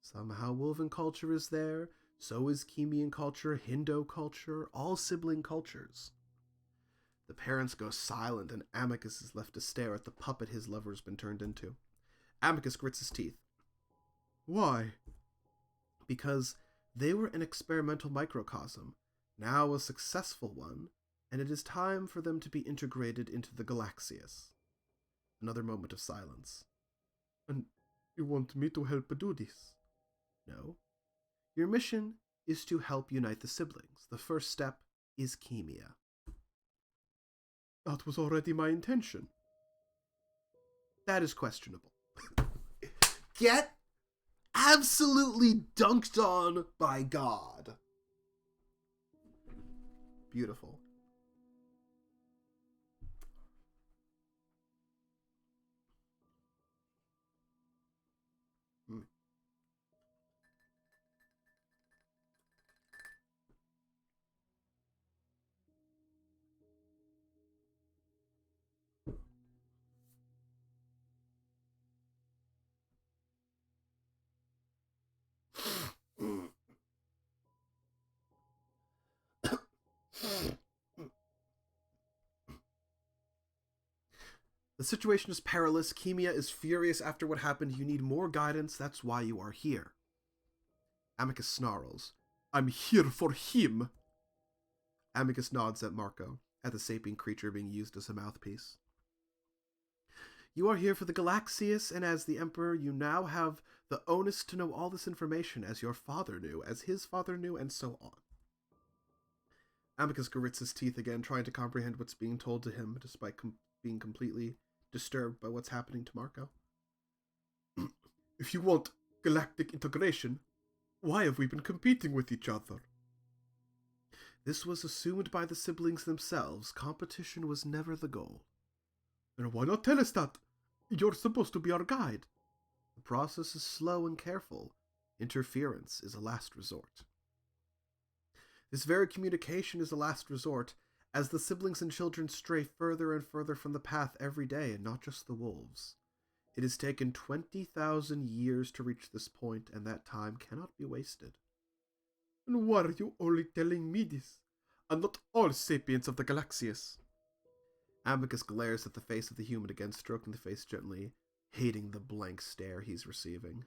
Somehow woven culture is there, so is Chemian culture, Hindo culture, all sibling cultures. The parents go silent, and Amicus is left to stare at the puppet his lover's been turned into. Amicus grits his teeth. Why? Because they were an experimental microcosm, now a successful one, and it is time for them to be integrated into the Galaxius. Another moment of silence. And you want me to help do this? No. Your mission is to help unite the siblings. The first step is Chemia. That was already my intention. That is questionable. Get absolutely dunked on by God. Beautiful. The situation is perilous. Chemia is furious after what happened. You need more guidance. That's why you are here. Amicus snarls. I'm here for him. Amicus nods at Marco, at the sapient creature being used as a mouthpiece. You are here for the Galaxius, and as the Emperor, you now have the onus to know all this information, as your father knew, as his father knew, and so on. Amicus grits his teeth again, trying to comprehend what's being told to him, despite being completely disturbed by what's happening to Marco. If you want galactic integration, why have we been competing with each other? This was assumed by the siblings themselves. Competition was never the goal. Then why not tell us that? You're supposed to be our guide. The process is slow and careful. Interference is a last resort. This very communication is a last resort, as the siblings and children stray further and further from the path every day, and not just the wolves. It has taken 20,000 years to reach this point, and that time cannot be wasted. And why are you only telling me this, and not all sapients of the Galaxius? Amicus glares at the face of the human again, stroking the face gently, hating the blank stare he's receiving.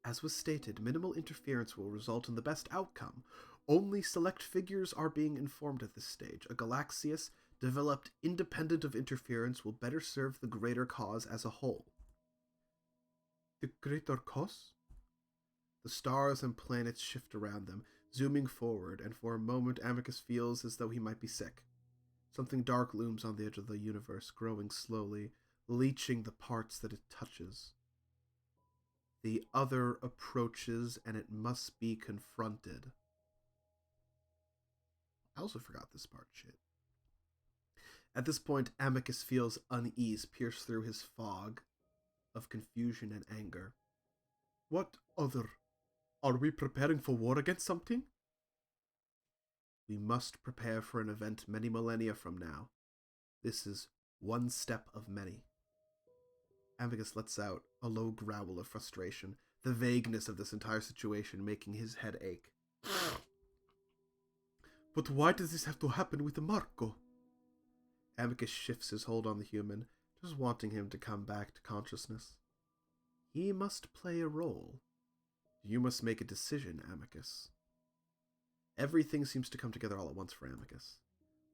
As was stated, minimal interference will result in the best outcome. Only select figures are being informed at this stage. A Galaxius developed independent of interference will better serve the greater cause as a whole. The greater cause? The stars and planets shift around them, zooming forward, and for a moment Amicus feels as though he might be sick. Something dark looms on the edge of the universe, growing slowly, leeching the parts that it touches. The other approaches, and it must be confronted. I also forgot this part, shit. At this point, Amicus feels unease pierce through his fog of confusion and anger. What other? Are we preparing for war against something? We must prepare for an event many millennia from now. This is one step of many. Amicus lets out a low growl of frustration, the vagueness of this entire situation making his head ache. But why does this have to happen with Marco? Amicus shifts his hold on the human, just wanting him to come back to consciousness. He must play a role. You must make a decision, Amicus. Everything seems to come together all at once for Amicus.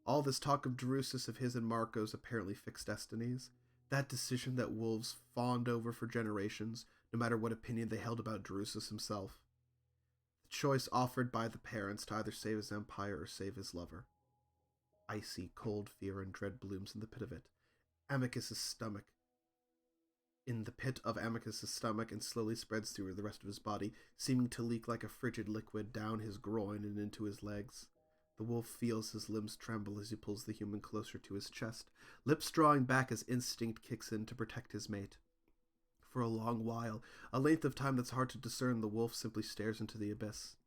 All this talk of Drusus, of his and Marco's apparently fixed destinies, that decision that wolves fawned over for generations, no matter what opinion they held about Drusus himself. The choice offered by the parents to either save his empire or save his lover. Icy, cold fear and dread blooms in the pit of it. Amicus's stomach. In the pit of Amicus's stomach and slowly spreads through the rest of his body, seeming to leak like a frigid liquid down his groin and into his legs. The wolf feels his limbs tremble as he pulls the human closer to his chest, lips drawing back as instinct kicks in to protect his mate. For a long while, a length of time that's hard to discern, the wolf simply stares into the abyss.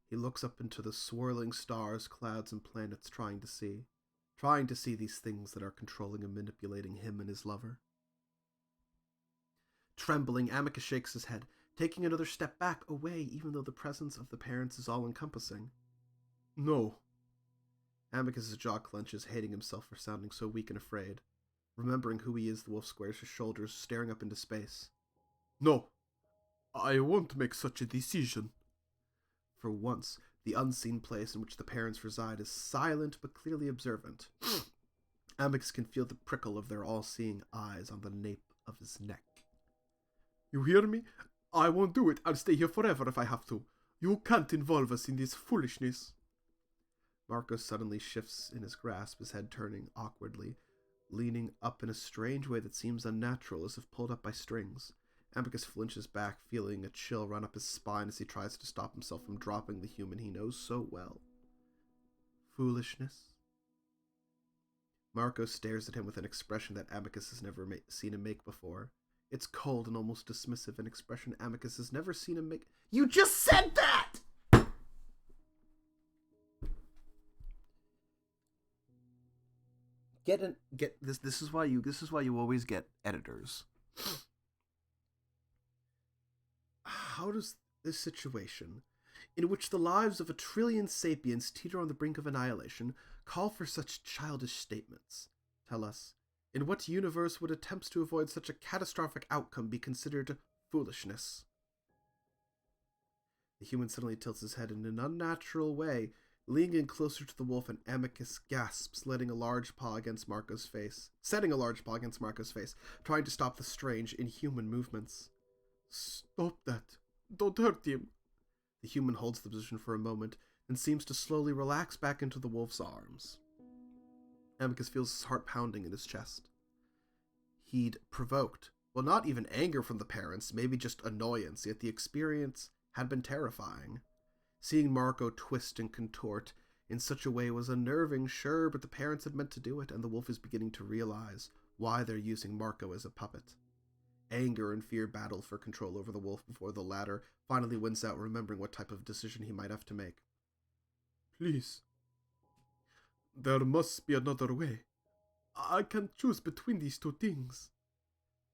He looks up into the swirling stars, clouds, and planets, trying to see these things that are controlling and manipulating him and his lover. Trembling, Amicus shakes his head, taking another step back, away, even though the presence of the parents is all-encompassing. No. Amicus's jaw clenches, hating himself for sounding so weak and afraid. Remembering who he is, the wolf squares his shoulders, staring up into space. No. I won't make such a decision. For once, the unseen place in which the parents reside is silent but clearly observant. Amicus can feel the prickle of their all-seeing eyes on the nape of his neck. You hear me? I won't do it. I'll stay here forever if I have to. You can't involve us in this foolishness. Marco suddenly shifts in his grasp, his head turning awkwardly, leaning up in a strange way that seems unnatural, as if pulled up by strings. Amicus flinches back, feeling a chill run up his spine as he tries to stop himself from dropping the human he knows so well. Foolishness? Marco stares at him with an expression that Amicus has never seen him make before. It's cold and almost dismissive, an expression Amicus has never seen him make. You just said that! Get this. This is why you always get editors. How does this situation, in which the lives of 1 trillion sapiens teeter on the brink of annihilation, call for such childish statements? Tell us, in what universe would attempts to avoid such a catastrophic outcome be considered foolishness? The human suddenly tilts his head in an unnatural way, leaning in closer to the wolf, and Amicus gasps, setting a large paw against Marco's face, trying to stop the strange, inhuman movements. Stop that. Don't hurt him. The human holds the position for a moment, and seems to slowly relax back into the wolf's arms. Amicus feels his heart pounding in his chest. He'd provoked, well, not even anger from the parents, maybe just annoyance, yet the experience had been terrifying. Seeing Marco twist and contort in such a way was unnerving, sure, but the parents had meant to do it, and the wolf is beginning to realize why they're using Marco as a puppet. Anger and fear battle for control over the wolf before the latter finally wins out, remembering what type of decision he might have to make. Please. There must be another way. I can't choose between these two things.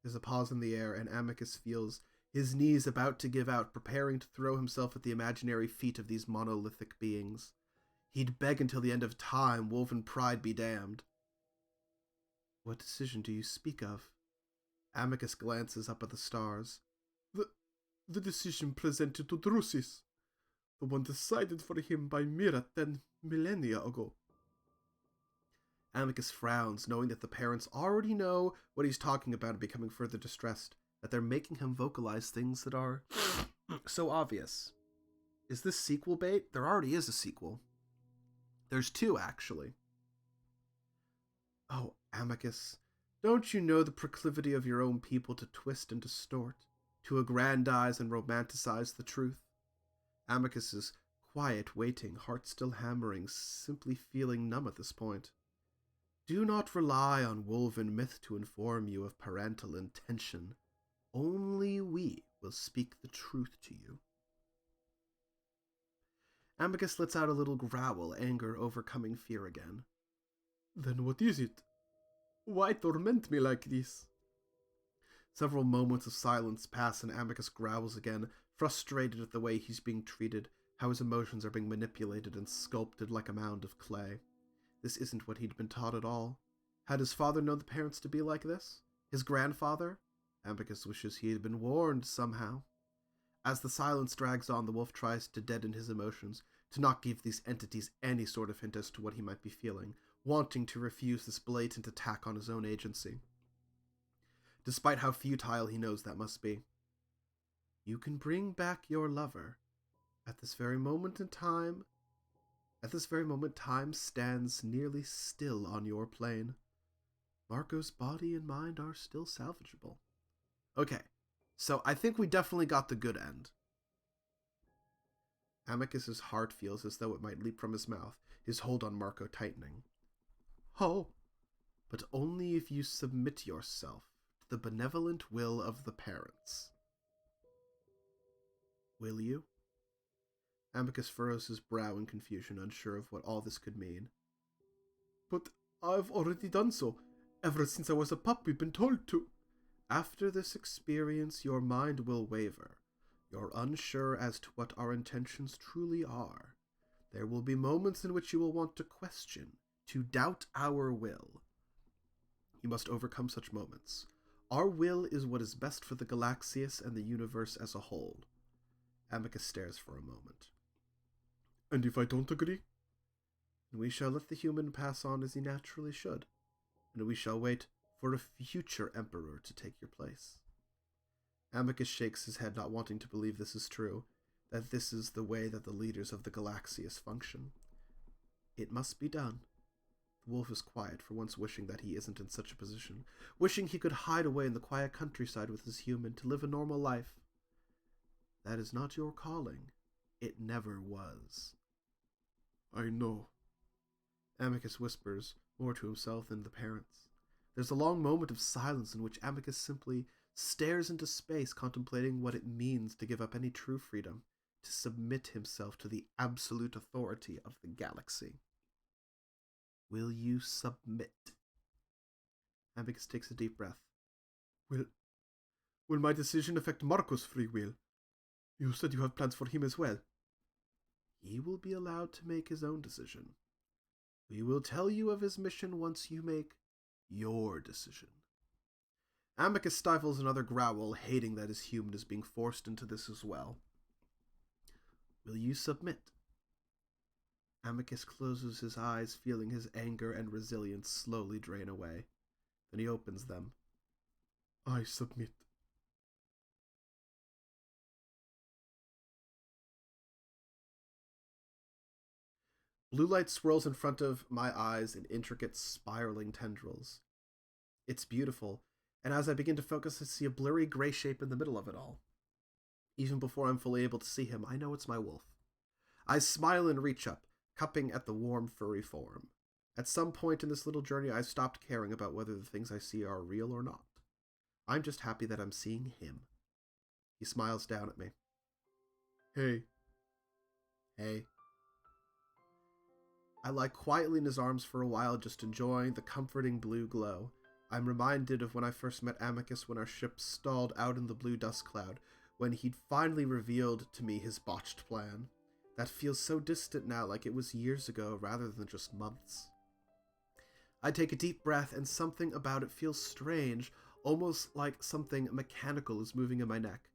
There's a pause in the air, and Amicus feels his knees about to give out, preparing to throw himself at the imaginary feet of these monolithic beings. He'd beg until the end of time, wolven pride be damned. What decision do you speak of? Amicus glances up at the stars. The decision presented to Drusus. The one decided for him by Mira 10 millennia ago. Amicus frowns, knowing that the parents already know what he's talking about and becoming further distressed, that they're making him vocalize things that are so obvious. Is this sequel bait? There already is a sequel. There's 2, actually. Oh, Amicus, don't you know the proclivity of your own people to twist and distort, to aggrandize and romanticize the truth? Amicus is quiet, waiting, heart still hammering, simply feeling numb at this point. Do not rely on woven myth to inform you of parental intention. Only we will speak the truth to you. Amicus lets out a little growl, anger overcoming fear again. Then what is it? Why torment me like this? Several moments of silence pass and Amicus growls again, frustrated at the way he's being treated, how his emotions are being manipulated and sculpted like a mound of clay. This isn't what he'd been taught at all. Had his father known the parents to be like this? His grandfather? Amicus wishes he had been warned somehow. As the silence drags on, the wolf tries to deaden his emotions, to not give these entities any sort of hint as to what he might be feeling, wanting to refuse this blatant attack on his own agency. Despite how futile he knows that must be. You can bring back your lover. At this very moment, time stands nearly still on your plane. Marco's body and mind are still salvageable. Okay, so I think we definitely got the good end. Amicus's heart feels as though it might leap from his mouth, his hold on Marco tightening. Oh, but only if you submit yourself to the benevolent will of the parents. Will you? Amicus furrows his brow in confusion, unsure of what all this could mean. But I've already done so. Ever since I was a pup, we've been told to. After this experience, your mind will waver. You're unsure as to what our intentions truly are. There will be moments in which you will want to question, to doubt our will. You must overcome such moments. Our will is what is best for the Galaxius and the universe as a whole. Amicus stares for a moment. And if I don't agree? We shall let the human pass on as he naturally should, and we shall wait for a future emperor to take your place. Amicus shakes his head, not wanting to believe this is true, that this is the way that the leaders of the Galaxius function. It must be done. The wolf is quiet, for once wishing that he isn't in such a position, wishing he could hide away in the quiet countryside with his human to live a normal life. That is not your calling. It never was. I know. Amicus whispers, more to himself than the parents. There's a long moment of silence in which Amicus simply stares into space, contemplating what it means to give up any true freedom, to submit himself to the absolute authority of the galaxy. Will you submit? Amicus takes a deep breath. Will my decision affect Marco's free will? You said you have plans for him as well. He will be allowed to make his own decision. We will tell you of his mission once you make your decision. Amicus stifles another growl, hating that his human is being forced into this as well. Will you submit? Amicus closes his eyes, feeling his anger and resilience slowly drain away. Then he opens them. I submit. Blue light swirls in front of my eyes in intricate spiraling tendrils. It's beautiful, and as I begin to focus, I see a blurry gray shape in the middle of it all. Even before I'm fully able to see him, I know it's my wolf. I smile and reach up, cupping at the warm, furry form. At some point in this little journey, I stopped caring about whether the things I see are real or not. I'm just happy that I'm seeing him. He smiles down at me. Hey. Hey. I lie quietly in his arms for a while, just enjoying the comforting blue glow. I'm reminded of when I first met Amicus when our ship stalled out in the blue dust cloud, when he'd finally revealed to me his botched plan. That feels so distant now, like it was years ago rather than just months. I take a deep breath, and something about it feels strange, almost like something mechanical is moving in my neck.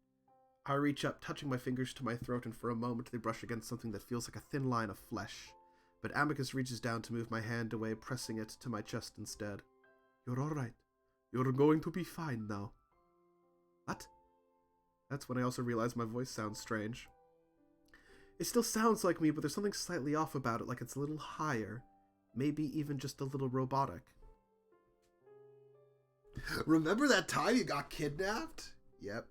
I reach up, touching my fingers to my throat, and for a moment they brush against something that feels like a thin line of flesh. But Amicus reaches down to move my hand away, pressing it to my chest instead. You're alright. You're going to be fine now. What? That's when I also realize my voice sounds strange. It still sounds like me, but there's something slightly off about it, like it's a little higher. Maybe even just a little robotic. Remember that time you got kidnapped? Yep.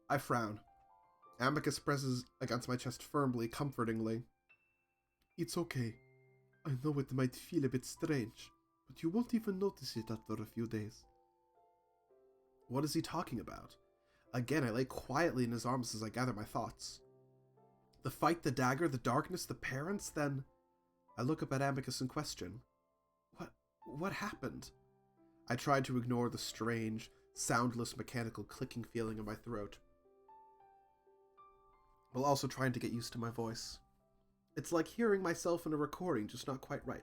I frown. Amicus presses against my chest firmly, comfortingly. It's okay. I know it might feel a bit strange, but you won't even notice it after a few days. What is he talking about? Again, I lay quietly in his arms as I gather my thoughts. The fight, the dagger, the darkness, the parents, then... I look up at Amicus in question. What happened? I tried to ignore the strange, soundless, mechanical clicking feeling in my throat, while also trying to get used to my voice. It's like hearing myself in a recording, just not quite right.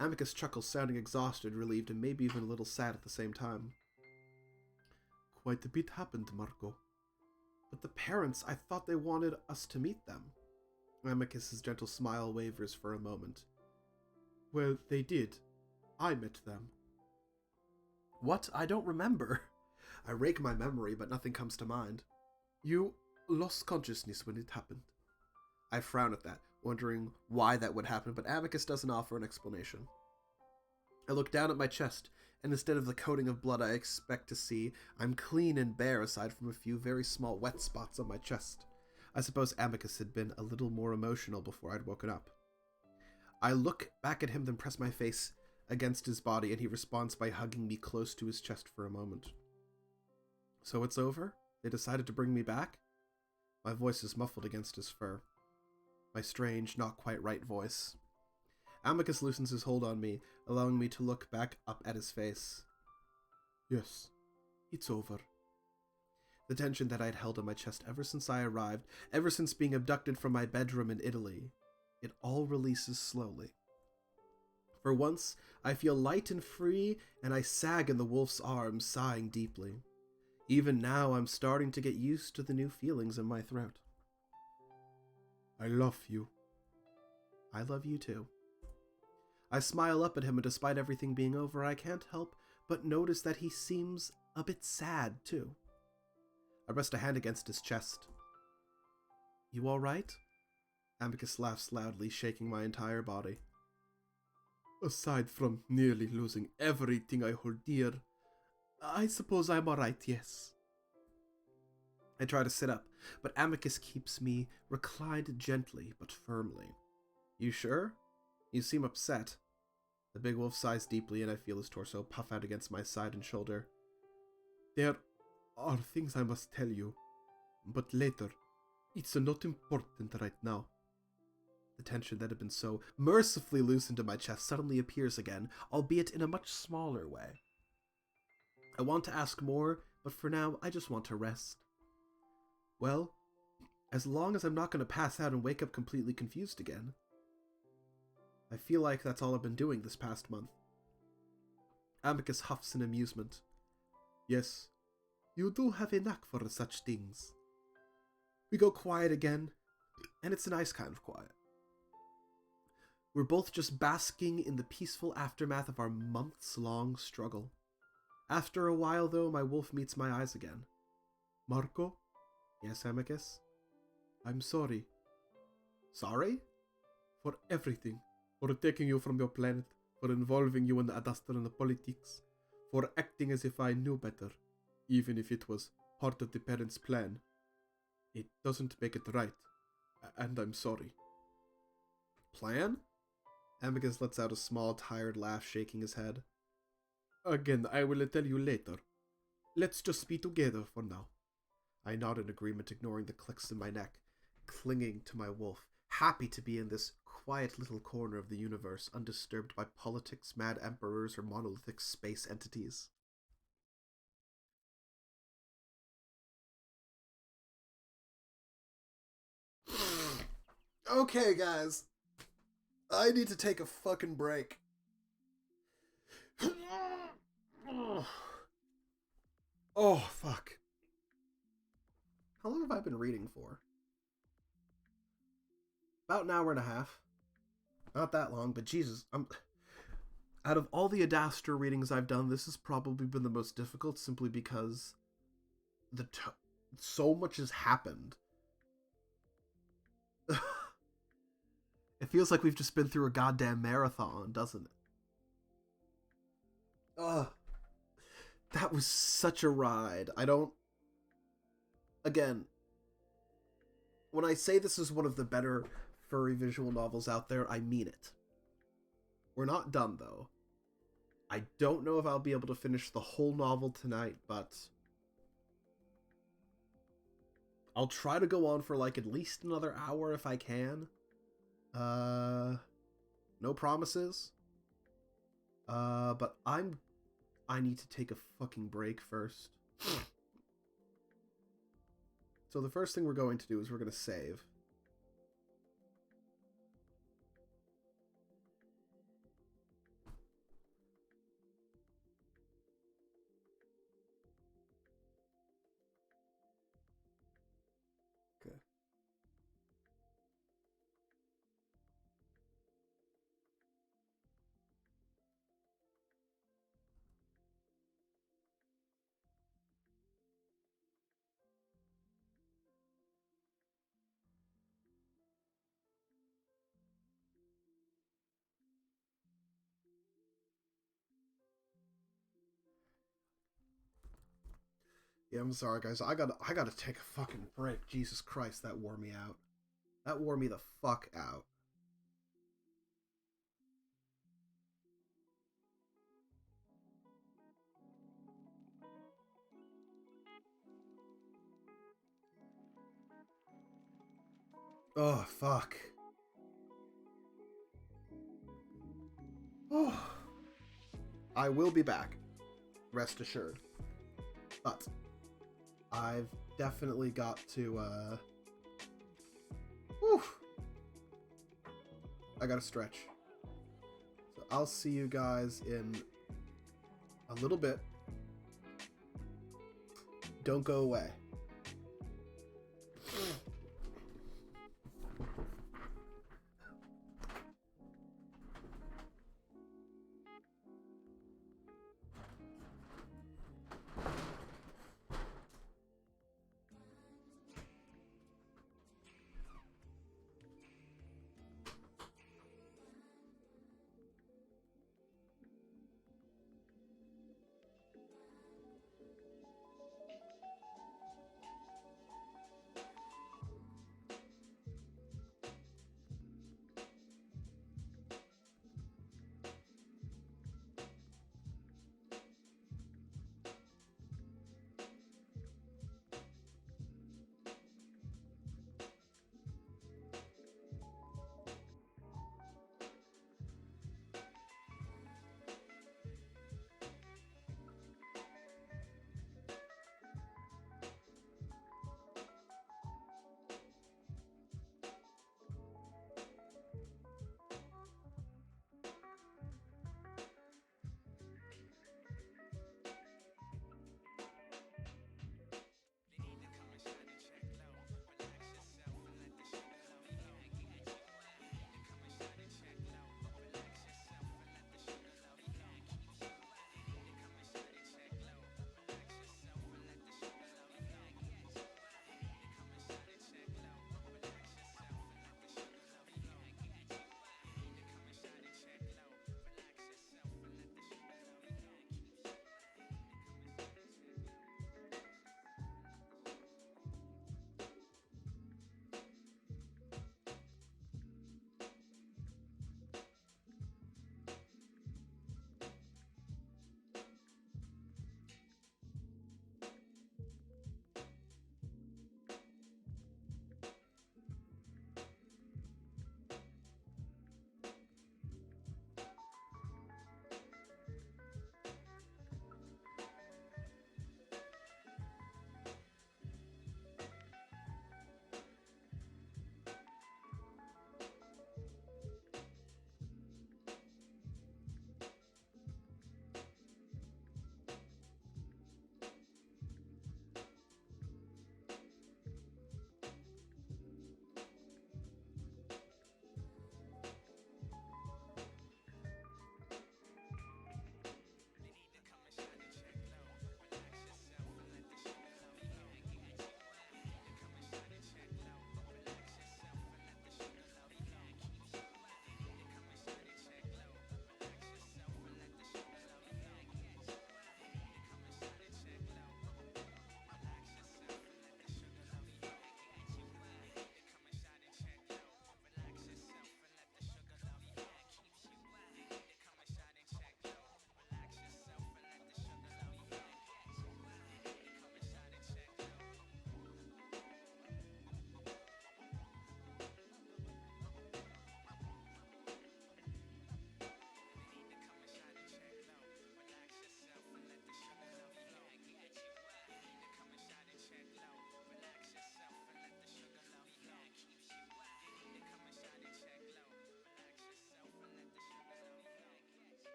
Amicus chuckles, sounding exhausted, relieved, and maybe even a little sad at the same time. Quite a bit happened, Marco. But the parents, I thought they wanted us to meet them. Amicus's gentle smile wavers for a moment. Well, they did. I met them. What? I don't remember. I rake my memory, but nothing comes to mind. You lost consciousness when it happened. I frown at that, wondering why that would happen, but Amicus doesn't offer an explanation. I look down at my chest, and instead of the coating of blood I expect to see, I'm clean and bare aside from a few very small wet spots on my chest. I suppose Amicus had been a little more emotional before I'd woken up. I look back at him, then press my face against his body, and he responds by hugging me close to his chest for a moment. So it's over? They decided to bring me back? My voice is muffled against his fur. My strange, not quite right voice. Amicus loosens his hold on me, allowing me to look back up at his face. Yes, it's over. The tension that I'd held in my chest ever since I arrived, ever since being abducted from my bedroom in Italy, it all releases slowly. For once, I feel light and free, and I sag in the wolf's arms, sighing deeply. Even now, I'm starting to get used to the new feelings in my throat. I love you. I love you too. I smile up at him, and despite everything being over, I can't help but notice that he seems a bit sad too. I rest a hand against his chest. You all right? Amicus laughs loudly, shaking my entire body. Aside from nearly losing everything I hold dear, I suppose I'm alright, yes. I try to sit up, but Amicus keeps me reclined gently but firmly. You sure? You seem upset. The big wolf sighs deeply, and I feel his torso puff out against my side and shoulder. There are things I must tell you, but later. It's not important right now. The tension that had been so mercifully loosened in my chest suddenly appears again, albeit in a much smaller way. I want to ask more, but for now, I just want to rest. Well, as long as I'm not going to pass out and wake up completely confused again. I feel like that's all I've been doing this past month. Amicus huffs in amusement. Yes, you do have a knack for such things. We go quiet again, and it's a nice kind of quiet. We're both just basking in the peaceful aftermath of our months-long struggle. After a while, though, my wolf meets my eyes again. Marco? Yes, Amicus? I'm sorry. Sorry? For everything. For taking you from your planet. For involving you in the Adastra politics. For acting as if I knew better. Even if it was part of the parents' plan. It doesn't make it right. And I'm sorry. Plan? Amicus lets out a small, tired laugh, shaking his head. Again, I will tell you later. Let's just be together for now. I nod in agreement, ignoring the clicks in my neck, clinging to my wolf, happy to be in this quiet little corner of the universe, undisturbed by politics, mad emperors, or monolithic space entities. Okay, guys. I need to take a fucking break. Oh, fuck. How long have I been reading for? About an hour and a half. Not that long, but Jesus, out of all the Adastra readings I've done, this has probably been the most difficult, simply because so much has happened. It feels like we've just been through a goddamn marathon, doesn't it? Ugh. That was such a ride. Again, when I say this is one of the better furry visual novels out there, I mean it. We're not done, though. I don't know if I'll be able to finish the whole novel tonight, but I'll try to go on for like at least another hour if I can. No promises. But I need to take a fucking break first. So the first thing we're going to do is we're going to save. Okay. Yeah, I'm sorry, guys. I gotta take a fucking break. Jesus Christ, that wore me out. That wore me the fuck out. Oh, fuck. Oh. I will be back. Rest assured. But I've definitely got to, whew. I gotta stretch. So I'll see you guys in a little bit. Don't go away.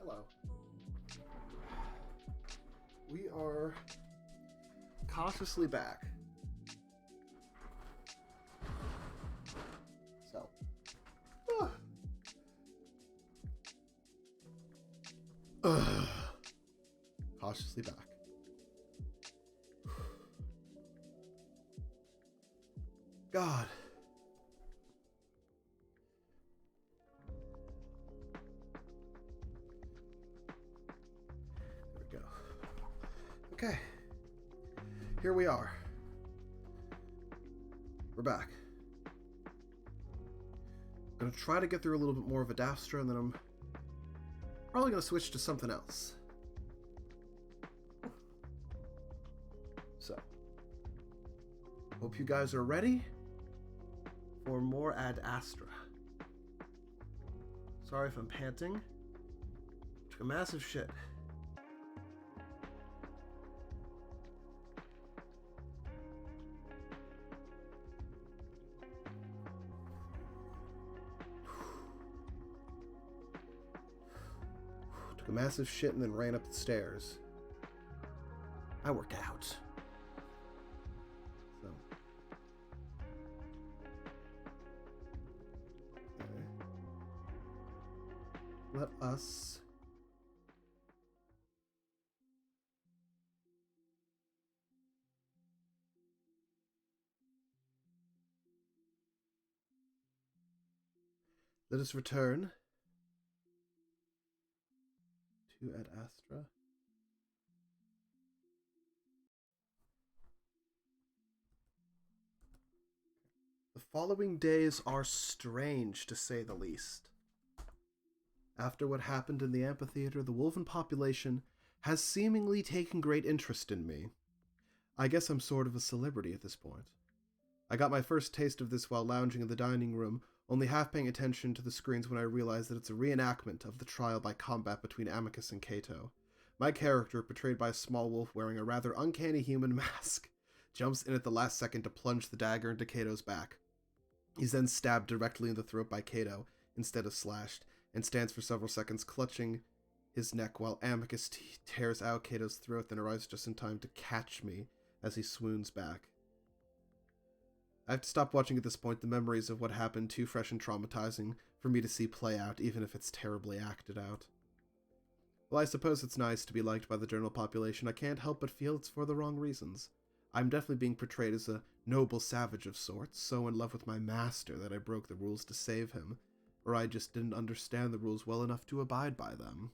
Hello. We are cautiously back. So. Cautiously back. God. There we go. Okay. Here we are. We're back. I'm gonna try to get through a little bit more of Adastra, and then I'm probably gonna switch to something else. So, hope you guys are ready for more Adastra. Sorry if I'm panting. Took a massive shit. Took a massive shit and then ran up the stairs. I work out. So. Let us return to Adastra. The following days are strange, to say the least. After what happened in the amphitheater, the Wolven population has seemingly taken great interest in me. I guess I'm sort of a celebrity at this point. I got my first taste of this while lounging in the dining room, only half paying attention to the screens when I realized that it's a reenactment of the trial by combat between Amicus and Cato. My character, portrayed by a small wolf wearing a rather uncanny human mask, jumps in at the last second to plunge the dagger into Cato's back. He's then stabbed directly in the throat by Cato, instead of slashed, and stands for several seconds clutching his neck while Amicus tears out Cato's throat, then arrives just in time to catch me as he swoons back. I have to stop watching at this point. The memories of what happened too fresh and traumatizing for me to see play out, even if it's terribly acted out. Well, I suppose it's nice to be liked by the general population. I can't help but feel it's for the wrong reasons. I'm definitely being portrayed as a noble savage of sorts, so in love with my master that I broke the rules to save him, or I just didn't understand the rules well enough to abide by them.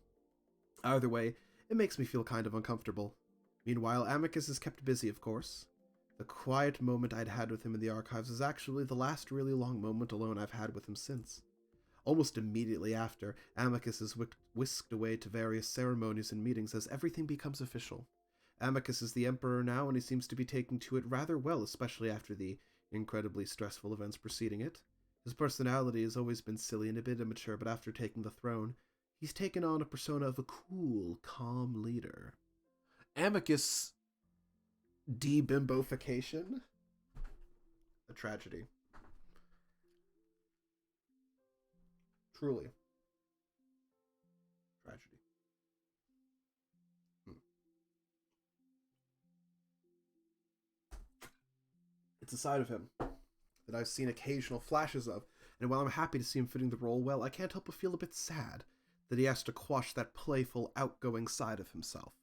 Either way, it makes me feel kind of uncomfortable. Meanwhile, Amicus is kept busy, of course. The quiet moment I'd had with him in the archives is actually the last really long moment alone I've had with him since. Almost immediately after, Amicus is whisked away to various ceremonies and meetings as everything becomes official. Amicus is the Emperor now, and he seems to be taking to it rather well, especially after the incredibly stressful events preceding it. His personality has always been silly and a bit immature, but after taking the throne, he's taken on a persona of a cool, calm leader. Amicus debimbofication? A tragedy. Truly. Tragedy. It's a side of him that I've seen occasional flashes of, and while I'm happy to see him fitting the role well, I can't help but feel a bit sad that he has to quash that playful, outgoing side of himself.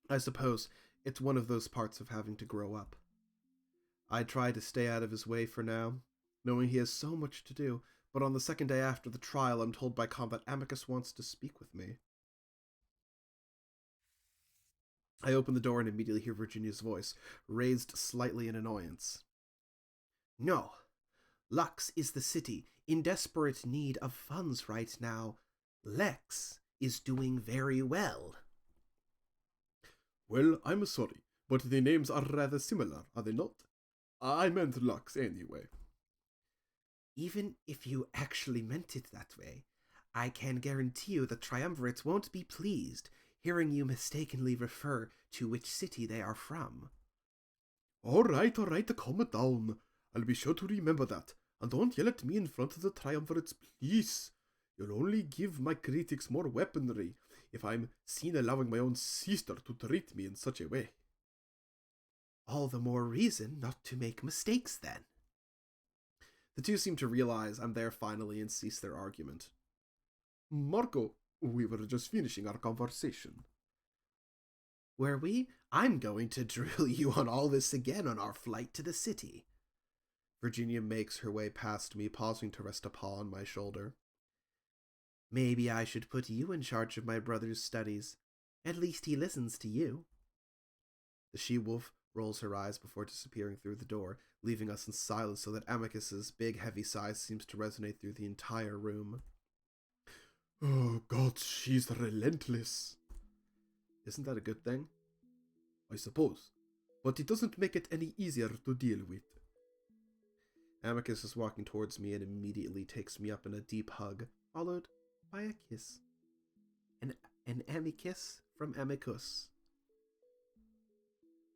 I suppose it's one of those parts of having to grow up. I try to stay out of his way for now, knowing he has so much to do, but on the second day after the trial, I'm told by combat Amicus wants to speak with me. I open the door and immediately hear Virginia's voice, raised slightly in annoyance. No. Lux is the city in desperate need of funds right now. Lex is doing very well. Well, I'm sorry, but the names are rather similar, are they not? I meant Lux anyway. Even if you actually meant it that way, I can guarantee you the triumvirates won't be pleased hearing you mistakenly refer to which city they are from. All right, calm down. I'll be sure to remember that. And don't yell at me in front of the triumvirates, please. You'll only give my critics more weaponry if I'm seen allowing my own sister to treat me in such a way. All the more reason not to make mistakes, then. The two seem to realize I'm there finally and cease their argument. Marco, we were just finishing our conversation. Were we? I'm going to drill you on all this again on our flight to the city. Virginia makes her way past me, pausing to rest a paw on my shoulder. Maybe I should put you in charge of my brother's studies. At least he listens to you. The she-wolf rolls her eyes before disappearing through the door, leaving us in silence so that Amicus's big, heavy sigh seems to resonate through the entire room. Oh, God, she's relentless. Isn't that a good thing? I suppose, but it doesn't make it any easier to deal with. Amicus is walking towards me and immediately takes me up in a deep hug, followed by a kiss. An amicus from Amicus.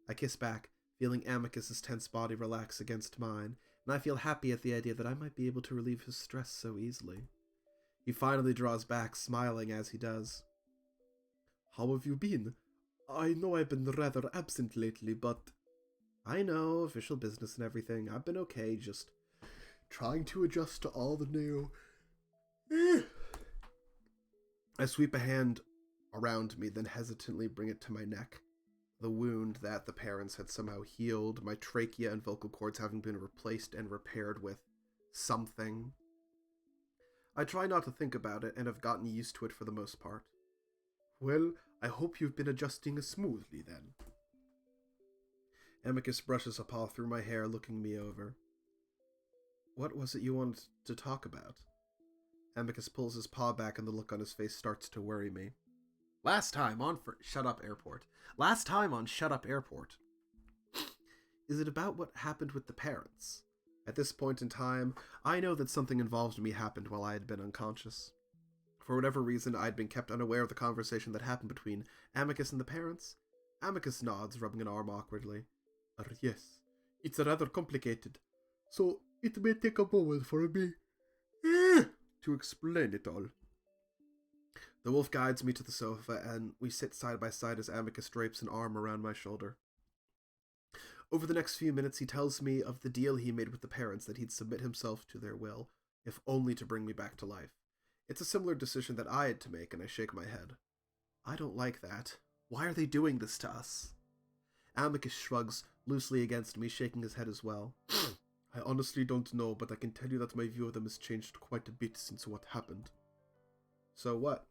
I kiss back, feeling Amicus's tense body relax against mine, and I feel happy at the idea that I might be able to relieve his stress so easily. He finally draws back, smiling as he does. How have you been? I know I've been rather absent lately, but... I know, official business and everything. I've been okay, just trying to adjust to all the new... I sweep a hand around me, then hesitantly bring it to my neck. The wound that the parents had somehow healed, my trachea and vocal cords having been replaced and repaired with something. I try not to think about it and have gotten used to it for the most part. Well, I hope you've been adjusting smoothly then. Amicus brushes a paw through my hair, looking me over. What was it you wanted to talk about? Amicus pulls his paw back and the look on his face starts to worry me. Last time on Shut Up Airport. Is it about what happened with the parents? At this point in time, I know that something involved me happened while I had been unconscious. For whatever reason, I had been kept unaware of the conversation that happened between Amicus and the parents. Amicus nods, rubbing an arm awkwardly. Yes, it's rather complicated, so it may take a moment for me to explain it all. The wolf guides me to the sofa, and we sit side by side as Amicus drapes an arm around my shoulder. Over the next few minutes, he tells me of the deal he made with the parents, that he'd submit himself to their will, if only to bring me back to life. It's a similar decision that I had to make, and I shake my head. I don't like that. Why are they doing this to us? Amicus shrugs loosely against me, shaking his head as well. I honestly don't know, but I can tell you that my view of them has changed quite a bit since what happened. So what?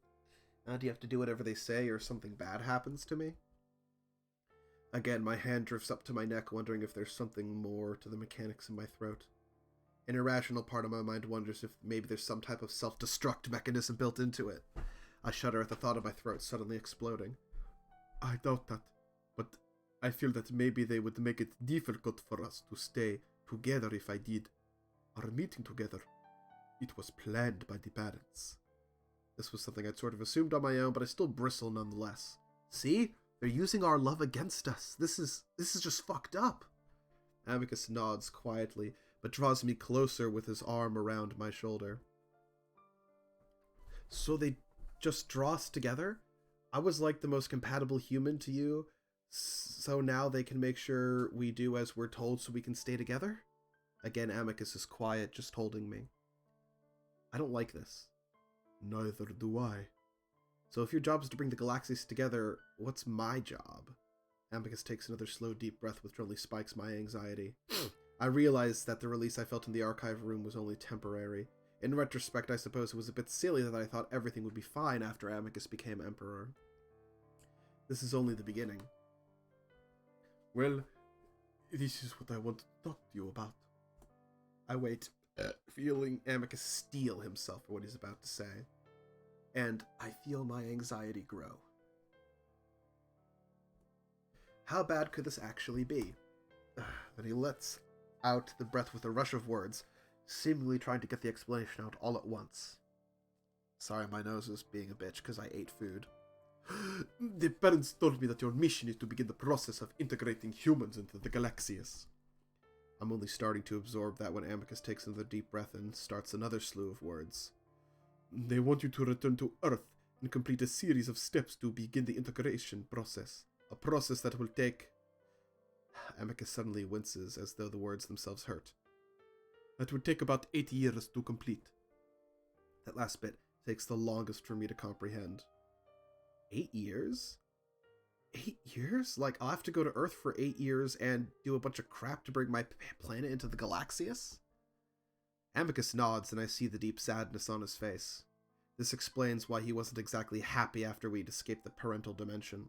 Do you have to do whatever they say or something bad happens to me? Again, my hand drifts up to my neck, wondering if there's something more to the mechanics in my throat. An irrational part of my mind wonders if maybe there's some type of self-destruct mechanism built into it. I shudder at the thought of my throat suddenly exploding. I doubt that, but I feel that maybe they would make it difficult for us to stay together if I did. Our meeting together, it was planned by the parents. This was something I'd sort of assumed on my own, but I still bristle nonetheless. See? They're using our love against us. This is just fucked up. Amicus nods quietly, but draws me closer with his arm around my shoulder. So they just draw us together? I was like the most compatible human to you, so now they can make sure we do as we're told so we can stay together? Again, Amicus is quiet, just holding me. I don't like this. Neither do I. So if your job is to bring the galaxies together, what's my job? Amicus takes another slow, deep breath, which only spikes my anxiety. I realize that the release I felt in the archive room was only temporary. In retrospect, I suppose it was a bit silly that I thought everything would be fine after Amicus became Emperor. This is only the beginning. Well, this is what I want to talk to you about. I wait, feeling Amicus steel himself for what he's about to say. And I feel my anxiety grow. How bad could this actually be? Then he lets out the breath with a rush of words, seemingly trying to get the explanation out all at once. Sorry, my nose is being a bitch because I ate food. The parents told me that your mission is to begin the process of integrating humans into the galaxies. I'm only starting to absorb that when Amicus takes another deep breath and starts another slew of words. They want you to return to Earth and complete a series of steps to begin the integration process. A process that will take... Amicus suddenly winces as though the words themselves hurt. That would take about 8 years to complete. That last bit takes the longest for me to comprehend. 8 years? 8 years? Like, I'll have to go to Earth for 8 years and do a bunch of crap to bring my planet into the Galaxius? Amicus nods and I see the deep sadness on his face. This explains why he wasn't exactly happy after we'd escaped the parental dimension.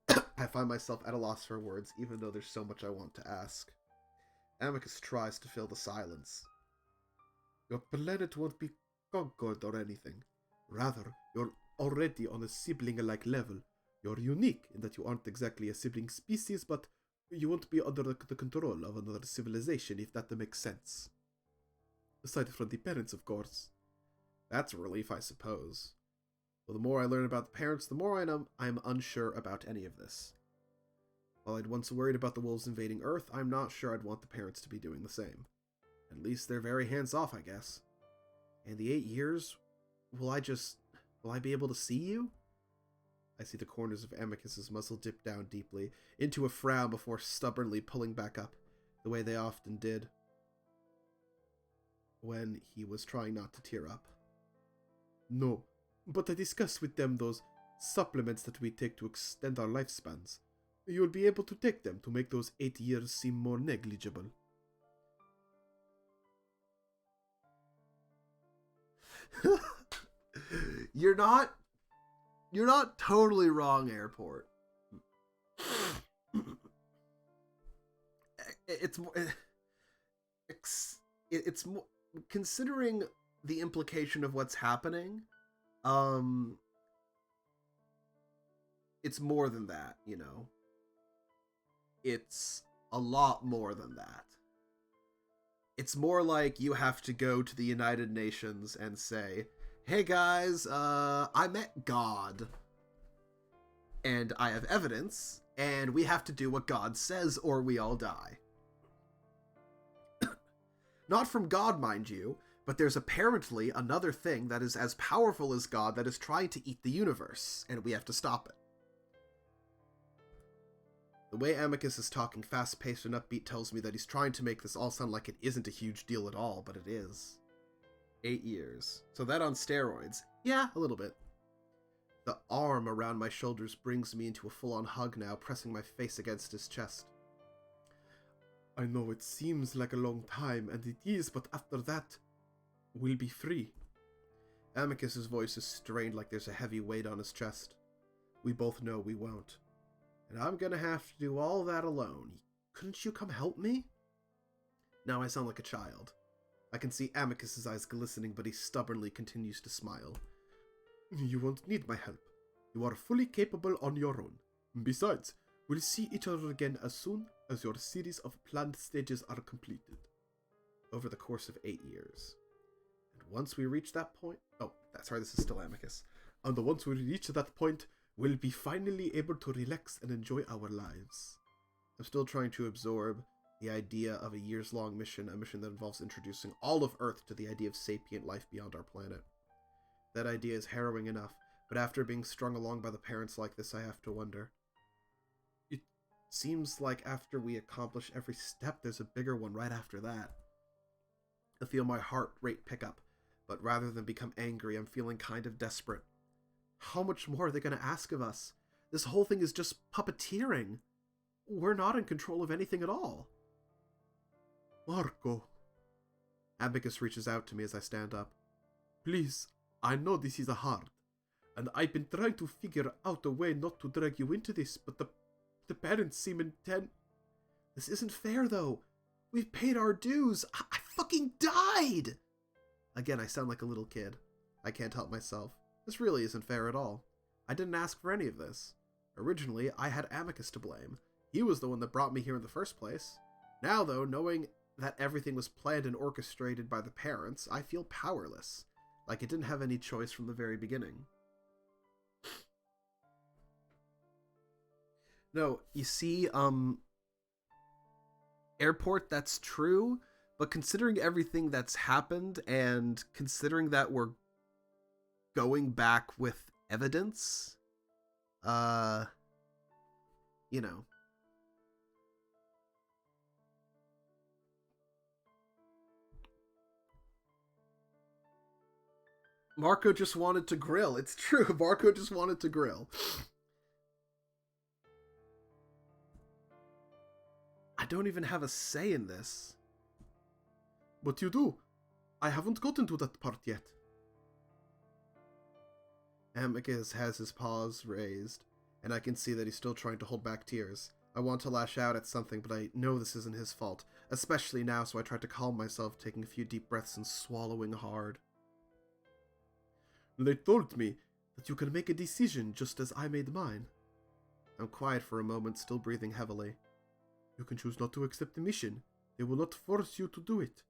I find myself at a loss for words, even though there's so much I want to ask. Amicus tries to fill the silence. Your planet won't be conquered or anything. Rather, you're already on a sibling-like level. You're unique in that you aren't exactly a sibling species, but you won't be under the control of another civilization, if that makes sense. Aside from the parents, of course. That's a relief, I suppose. Well, the more I learn about the parents, the more I'm unsure about any of this. While I'd once worried about the wolves invading Earth, I'm not sure I'd want the parents to be doing the same. At least they're very hands-off, I guess. And the 8 years, will I be able to see you? I see the corners of Amicus's muzzle dip down deeply, into a frown before stubbornly pulling back up, the way they often did when he was trying not to tear up. No, but I discussed with them those supplements that we take to extend our lifespans. You'll be able to take them to make those 8 years seem more negligible. You're not totally wrong, Airport. It's more, considering the implication of what's happening, it's more than that, you know. It's a lot more than that. It's more like you have to go to the United Nations and say, hey guys, I met God. And I have evidence, and we have to do what God says or we all die. Not from God, mind you, but there's apparently another thing that is as powerful as God that is trying to eat the universe, and we have to stop it. The way Amicus is talking fast-paced and upbeat tells me that he's trying to make this all sound like it isn't a huge deal at all, but it is. 8 years. So that on steroids. Yeah, a little bit. The arm around my shoulders brings me into a full-on hug now, pressing my face against his chest. I know it seems like a long time, and it is, but after that, we'll be free. Amicus's voice is strained like there's a heavy weight on his chest. We both know we won't. And I'm gonna have to do all that alone. Couldn't you come help me? Now I sound like a child. I can see Amicus's eyes glistening, but he stubbornly continues to smile. You won't need my help. You are fully capable on your own. Besides, we'll see each other again as soon as your series of planned stages are completed. Over the course of 8 years. And once we reach that point... Oh, sorry, this is still Amicus. And once we reach that point, we'll be finally able to relax and enjoy our lives. I'm still trying to absorb the idea of a years-long mission, a mission that involves introducing all of Earth to the idea of sapient life beyond our planet. That idea is harrowing enough, but after being strung along by the parents like this, I have to wonder. It seems like after we accomplish every step, there's a bigger one right after that. I feel my heart rate pick up, but rather than become angry, I'm feeling kind of desperate. How much more are they going to ask of us? This whole thing is just puppeteering. We're not in control of anything at all. Marco. Amicus reaches out to me as I stand up. Please, I know this is hard, and I've been trying to figure out a way not to drag you into this, but the parents seem intent. This isn't fair, though. We've paid our dues. I fucking died! Again, I sound like a little kid. I can't help myself. This really isn't fair at all. I didn't ask for any of this. Originally, I had Amicus to blame. He was the one that brought me here in the first place. Now, though, knowing that everything was planned and orchestrated by the parents, I feel powerless. Like it didn't have any choice from the very beginning. No, you see, Airport, that's true, But considering everything that's happened and considering that we're going back with evidence, you know. Marco just wanted to grill. It's true. Marco just wanted to grill. I don't even have a say in this. But you do. I haven't gotten to that part yet. Amicus has his paws raised, and I can see that he's still trying to hold back tears. I want to lash out at something, but I know this isn't his fault, especially now, so I try to calm myself, taking a few deep breaths and swallowing hard. They told me that you can make a decision just as I made mine. I'm quiet for a moment, still breathing heavily. You can choose not to accept the mission. They will not force you to do it.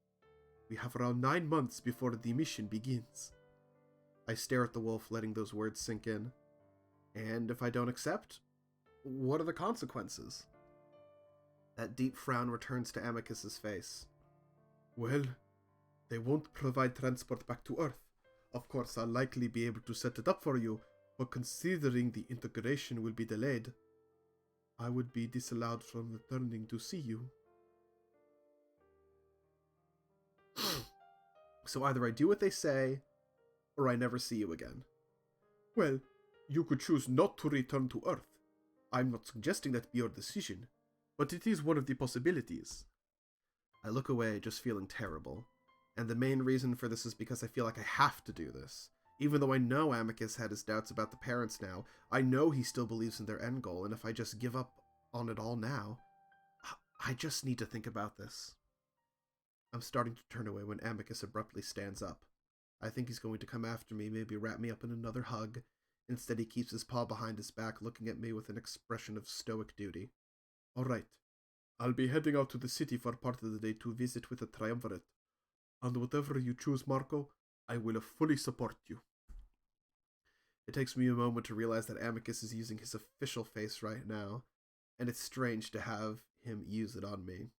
We have around 9 months before the mission begins. I stare at the wolf, letting those words sink in. And if I don't accept, what are the consequences? That deep frown returns to Amicus's face. Well, they won't provide transport back to Earth. Of course, I'll likely be able to set it up for you, but considering the integration will be delayed, I would be disallowed from returning to see you. So either I do what they say, or I never see you again. Well, you could choose not to return to Earth. I'm not suggesting that be your decision, but it is one of the possibilities. I look away, just feeling terrible. And the main reason for this is because I feel like I have to do this. Even though I know Amicus had his doubts about the parents now, I know he still believes in their end goal, and if I just give up on it all now, I just need to think about this. I'm starting to turn away when Amicus abruptly stands up. I think he's going to come after me, maybe wrap me up in another hug. Instead, he keeps his paw behind his back, looking at me with an expression of stoic duty. All right. I'll be heading out to the city for part of the day to visit with the Triumvirate. And whatever you choose, Marco, I will fully support you. It takes me a moment to realize that Amicus is using his official face right now, and it's strange to have him use it on me.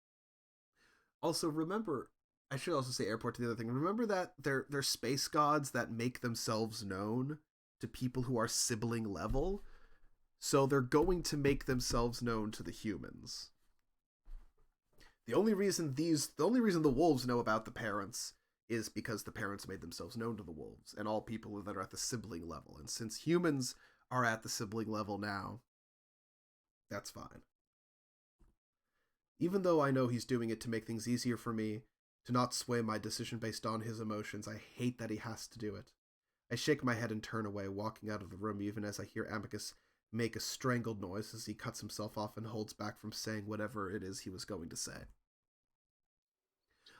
Also, remember, I should also say airport to the other thing, remember that they're space gods that make themselves known to people who are sibling level, so they're going to make themselves known to the humans. The only reason the wolves know about the parents is because the parents made themselves known to the wolves and all people that are at the sibling level. And since humans are at the sibling level now, that's fine. Even though I know he's doing it to make things easier for me, to not sway my decision based on his emotions, I hate that he has to do it. I shake my head and turn away, walking out of the room even as I hear Amicus make a strangled noise as he cuts himself off and holds back from saying whatever it is he was going to say.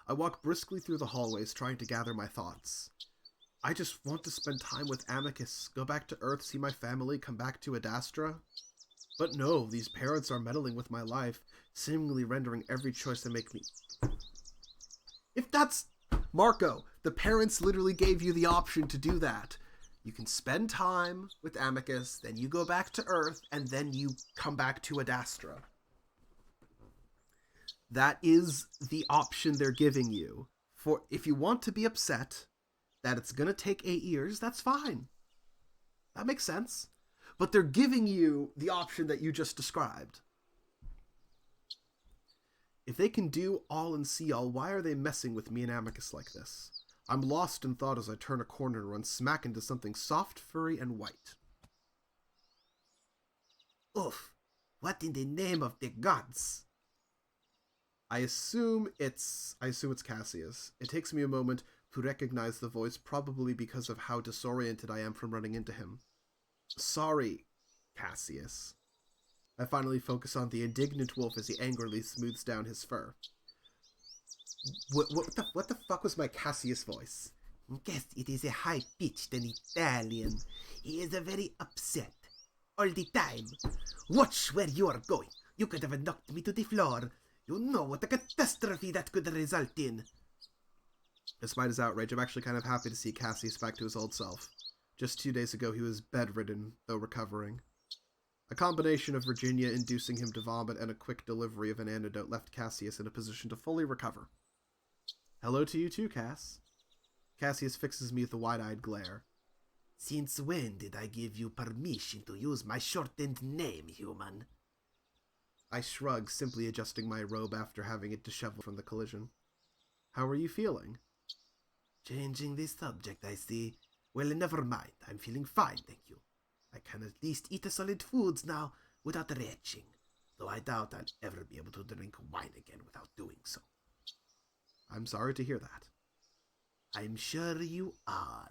I walk briskly through the hallways, trying to gather my thoughts. I just want to spend time with Amicus, go back to Earth, see my family, come back to Adastra. But no, these parents are meddling with my life, seemingly rendering every choice they make me... If that's... Marco, the parents literally gave you the option to do that. You can spend time with Amicus, then you go back to Earth, and then you come back to Adastra. That is the option they're giving you. For if you want to be upset that it's going to take 8 years, that's fine. That makes sense. But they're giving you the option that you just described. If they can do all and see all, why are they messing with me and Amicus like this? I'm lost in thought as I turn a corner and run smack into something soft, furry, and white. Oof, what in the name of the gods? I assume it's Cassius. It takes me a moment to recognize the voice, probably because of how disoriented I am from running into him. Sorry, Cassius. I finally focus on the indignant wolf as he angrily smooths down his fur. What the fuck was my Cassius voice? Guess it is a high-pitched and Italian. He is very upset. All the time. Watch where you are going. You could have knocked me to the floor. You know what a catastrophe that could result in. Despite his outrage, I'm actually kind of happy to see Cassius back to his old self. Just 2 days ago, he was bedridden, though recovering. A combination of Virginia inducing him to vomit and a quick delivery of an antidote left Cassius in a position to fully recover. Hello to you too, Cass. Cassius fixes me with a wide-eyed glare. Since when did I give you permission to use my shortened name, human? I shrug, simply adjusting my robe after having it disheveled from the collision. How are you feeling? Changing the subject, I see. Well, never mind. I'm feeling fine, thank you. I can at least eat the solid foods now without retching, though I doubt I'll ever be able to drink wine again without doing so. I'm sorry to hear that. I'm sure you are.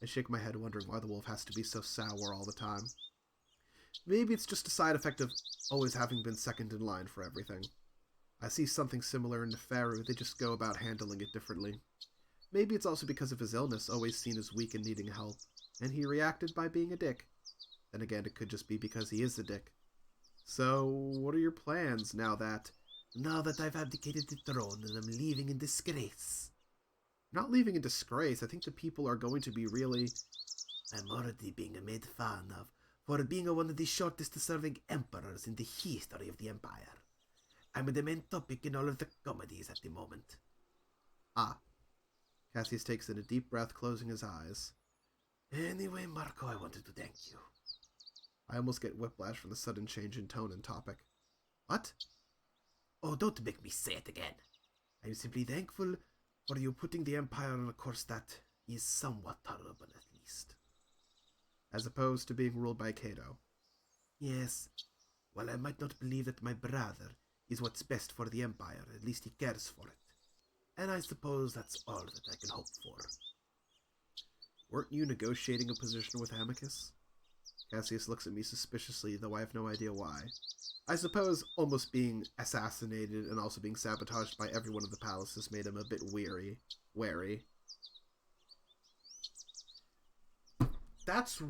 I shake my head, wondering why the wolf has to be so sour all the time. Maybe it's just a side effect of always having been second in line for everything. I see something similar in Nefaru, they just go about handling it differently. Maybe it's also because of his illness, always seen as weak and needing help, and he reacted by being a dick. Then again, it could just be because he is a dick. So, what are your plans now that I've abdicated the throne and I'm leaving in disgrace? Not leaving in disgrace, I think the people are going to be really... I'm already being made fun of for being one of the shortest-serving emperors in the history of the Empire. I'm the main topic in all of the comedies at the moment. Ah. Cassius takes in a deep breath, closing his eyes. Anyway, Marco, I wanted to thank you. I almost get whiplash from the sudden change in tone and topic. What? Oh, don't make me say it again. I'm simply thankful for you putting the Empire on a course that is somewhat tolerable, at least. As opposed to being ruled by Cato. Yes. While I might not believe that my brother is what's best for the Empire, at least he cares for it. And I suppose that's all that I can hope for. Weren't you negotiating a position with Amicus? Cassius looks at me suspiciously, though I have no idea why. I suppose almost being assassinated and also being sabotaged by everyone in the palace has made him a bit wary. That's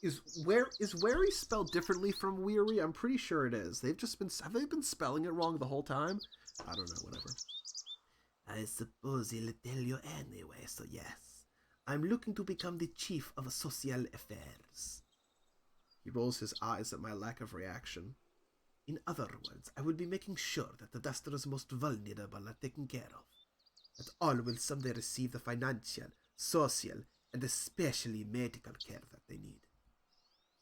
Is wary spelled differently from weary? I'm pretty sure it is. Have they been spelling it wrong the whole time? I don't know, whatever. I suppose he'll tell you anyway, so yes. I'm looking to become the chief of social affairs. He rolls his eyes at my lack of reaction. In other words, I will be making sure that the Adastra's most vulnerable are taken care of. That all will someday receive the financial, social, and especially medical care that they need.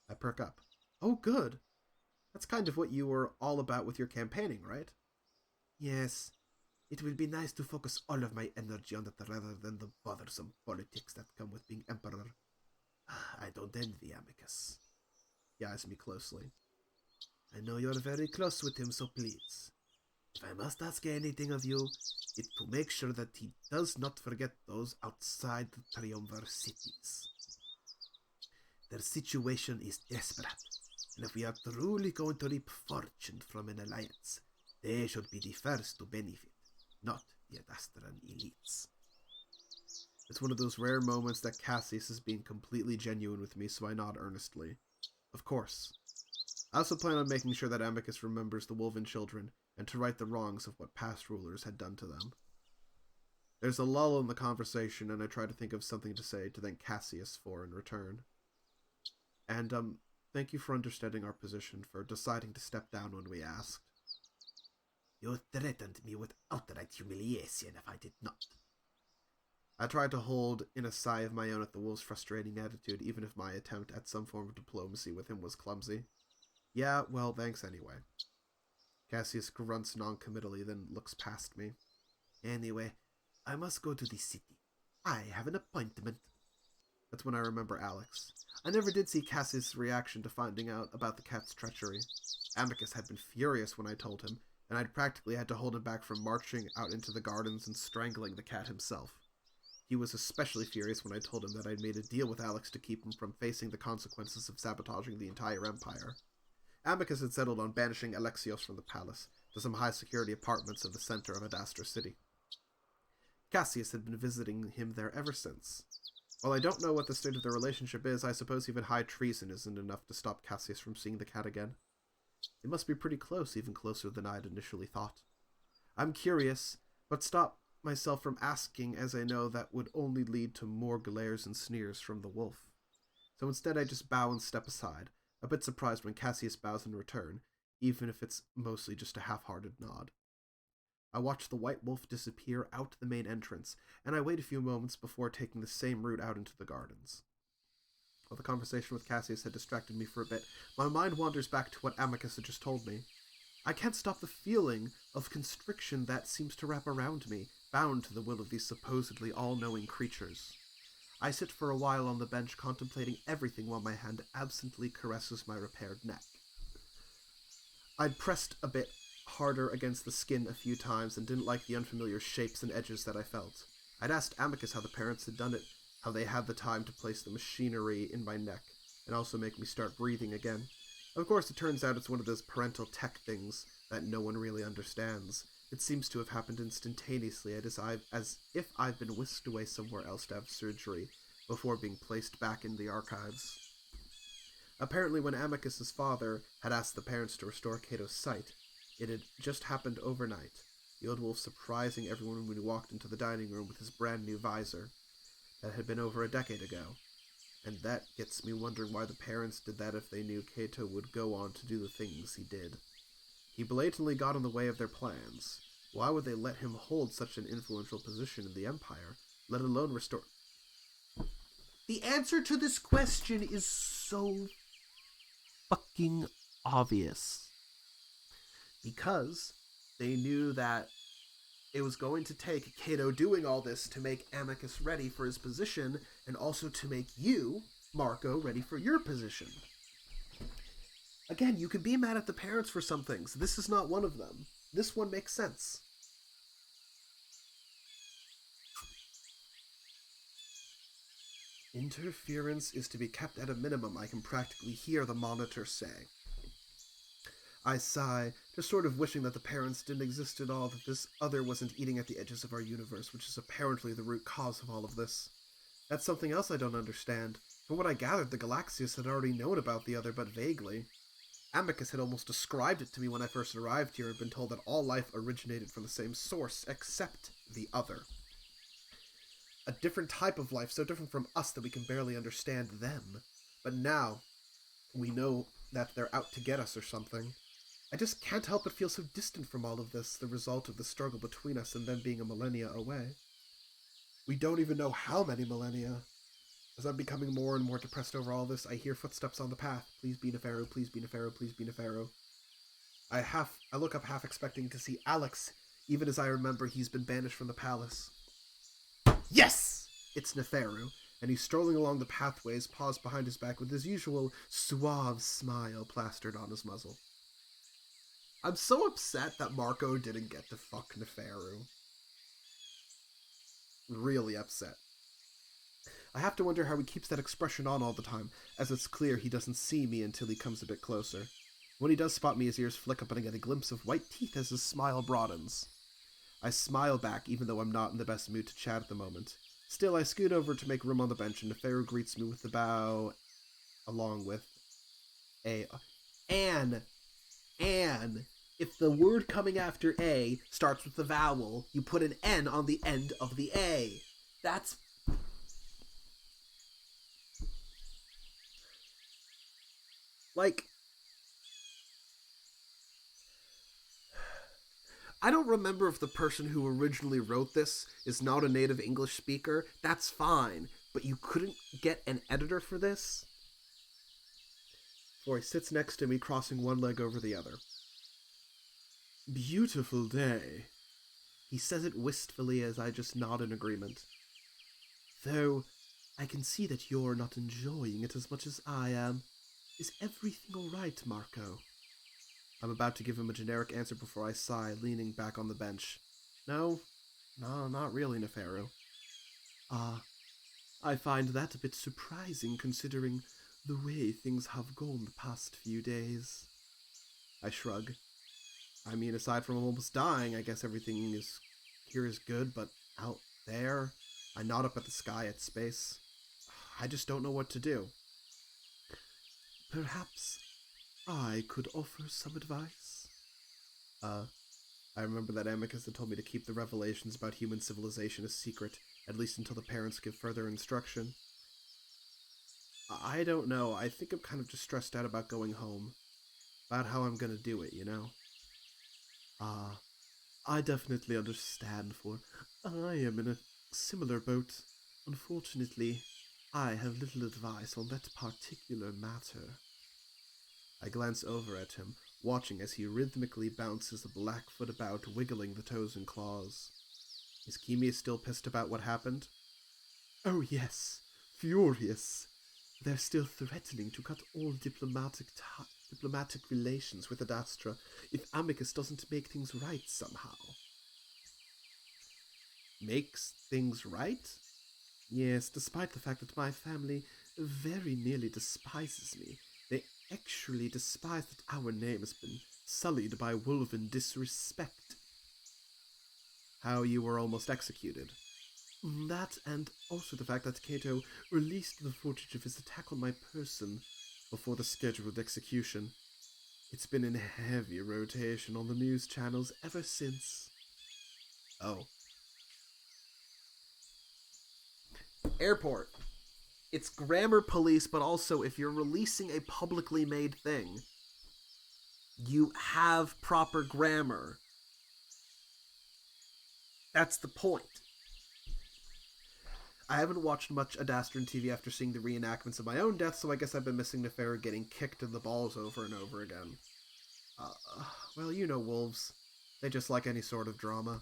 I perk up. Oh, good. That's kind of what you were all about with your campaigning, right? Yes. It will be nice to focus all of my energy on that rather than the bothersome politics that come with being emperor. I don't envy Amicus. He eyes me closely. I know you're very close with him, so please. If I must ask anything of you, it's to make sure that he does not forget those outside the Triumvir cities. Their situation is desperate, and if we are truly going to reap fortune from an alliance, they should be the first to benefit, not the Adastran elites. It's one of those rare moments that Cassius is being completely genuine with me, so I nod earnestly. Of course. I also plan on making sure that Amicus remembers the Wolven children, and to right the wrongs of what past rulers had done to them. There's a lull in the conversation, and I try to think of something to say to thank Cassius for in return. And, thank you for understanding our position, for deciding to step down when we asked. You threatened me with outright humiliation if I did not. I tried to hold in a sigh of my own at the wolf's frustrating attitude, even if my attempt at some form of diplomacy with him was clumsy. Yeah, well, thanks anyway. Cassius grunts noncommittally, then looks past me. Anyway, I must go to the city. I have an appointment. That's when I remember Alex. I never did see Cassius' reaction to finding out about the cat's treachery. Amicus had been furious when I told him, and I'd practically had to hold him back from marching out into the gardens and strangling the cat himself. He was especially furious when I told him that I'd made a deal with Alex to keep him from facing the consequences of sabotaging the entire empire. Amicus had settled on banishing Alexios from the palace to some high-security apartments in the center of Adastra City. Cassius had been visiting him there ever since. While I don't know what the state of their relationship is, I suppose even high treason isn't enough to stop Cassius from seeing the cat again. It must be pretty close, even closer than I had initially thought. I'm curious, but stop myself from asking, as I know that would only lead to more glares and sneers from the wolf. So instead I just bow and step aside, a bit surprised when Cassius bows in return, even if it's mostly just a half-hearted nod. I watched the white wolf disappear out the main entrance, and I wait a few moments before taking the same route out into the gardens. While the conversation with Cassius had distracted me for a bit, my mind wanders back to what Amicus had just told me. I can't stop the feeling of constriction that seems to wrap around me, bound to the will of these supposedly all-knowing creatures. I sit for a while on the bench contemplating everything while my hand absently caresses my repaired neck. I'd pressed a bit harder against the skin a few times and didn't like the unfamiliar shapes and edges that I felt. I'd asked Amicus how the parents had done it, how they had the time to place the machinery in my neck, and also make me start breathing again. Of course, it turns out it's one of those parental tech things that no one really understands. It seems to have happened instantaneously, as if I've been whisked away somewhere else to have surgery, before being placed back in the archives. Apparently, when Amicus's father had asked the parents to restore Cato's sight, it had just happened overnight, the old wolf surprising everyone when he walked into the dining room with his brand new visor. That had been over a decade ago, and that gets me wondering why the parents did that if they knew Cato would go on to do the things he did. He blatantly got in the way of their plans. Why would they let him hold such an influential position in the Empire, let alone restore... The answer to this question is so fucking obvious. Because they knew that it was going to take Cato doing all this to make Amicus ready for his position, and also to make you, Marco, ready for your position. Again, you can be mad at the parents for some things. This is not one of them. This one makes sense. Interference is to be kept at a minimum, I can practically hear the monitor say. I sigh, just sort of wishing that the parents didn't exist at all, that this other wasn't eating at the edges of our universe, which is apparently the root cause of all of this. That's something else I don't understand. From what I gathered, the Galaxius had already known about the other, but vaguely. Amicus had almost described it to me when I first arrived here and been told that all life originated from the same source, except the other. A different type of life, so different from us that we can barely understand them. But now, we know that they're out to get us or something. I just can't help but feel so distant from all of this, the result of the struggle between us and them being a millennia away. We don't even know how many millennia. As I'm becoming more and more depressed over all this, I hear footsteps on the path. Please be Neferu, please be Neferu, please be Neferu. I look up half expecting to see Alex, even as I remember he's been banished from the palace. Yes! It's Neferu, and he's strolling along the pathways, paws behind his back with his usual suave smile plastered on his muzzle. I'm so upset that Marco didn't get to fuck Neferu. Really upset. I have to wonder how he keeps that expression on all the time, as it's clear he doesn't see me until he comes a bit closer. When he does spot me, his ears flick up and I get a glimpse of white teeth as his smile broadens. I smile back, even though I'm not in the best mood to chat at the moment. Still, I scoot over to make room on the bench, and Neferu greets me with the bow, along with a... Anne! If the word coming after A starts with the vowel, you put an N on the end of the A. That's... Like... I don't remember if the person who originally wrote this is not a native English speaker. That's fine. But you couldn't get an editor for this? Or he sits next to me, crossing one leg over the other. Beautiful day. He says it wistfully as I just nod in agreement. Though, I can see that you're not enjoying it as much as I am. Is everything all right, Marco? I'm about to give him a generic answer before I sigh, leaning back on the bench. No, not really, Neferu. I find that a bit surprising considering the way things have gone the past few days. I shrug. I mean, aside from almost dying, I guess everything here is good, but out there, I nod up at the sky at space. I just don't know what to do. Perhaps I could offer some advice? I remember that Amicus had told me to keep the revelations about human civilization a secret, at least until the parents give further instruction. I don't know. I think I'm kind of just stressed out about going home. About how I'm gonna do it, you know? I definitely understand, for I am in a similar boat. Unfortunately, I have little advice on that particular matter. I glance over at him, watching as he rhythmically bounces the Blackfoot about, wiggling the toes and claws. Is Kimi still pissed about what happened? Oh yes, furious. They're still threatening to cut all diplomatic relations with Adastra if Amicus doesn't make things right somehow. Makes things right? Yes, despite the fact that my family very nearly despises me, they actually despise that our name has been sullied by wolven disrespect. How you were almost executed. That, and also the fact that Cato released the footage of his attack on my person before the scheduled execution. It's been in heavy rotation on the news channels ever since. Oh. Airport. It's grammar police, but also if you're releasing a publicly made thing, you have proper grammar. That's the point. I haven't watched much Adastran TV after seeing the reenactments of my own death, so I guess I've been missing Nefera getting kicked in the balls over and over again. Well, you know wolves. They just like any sort of drama.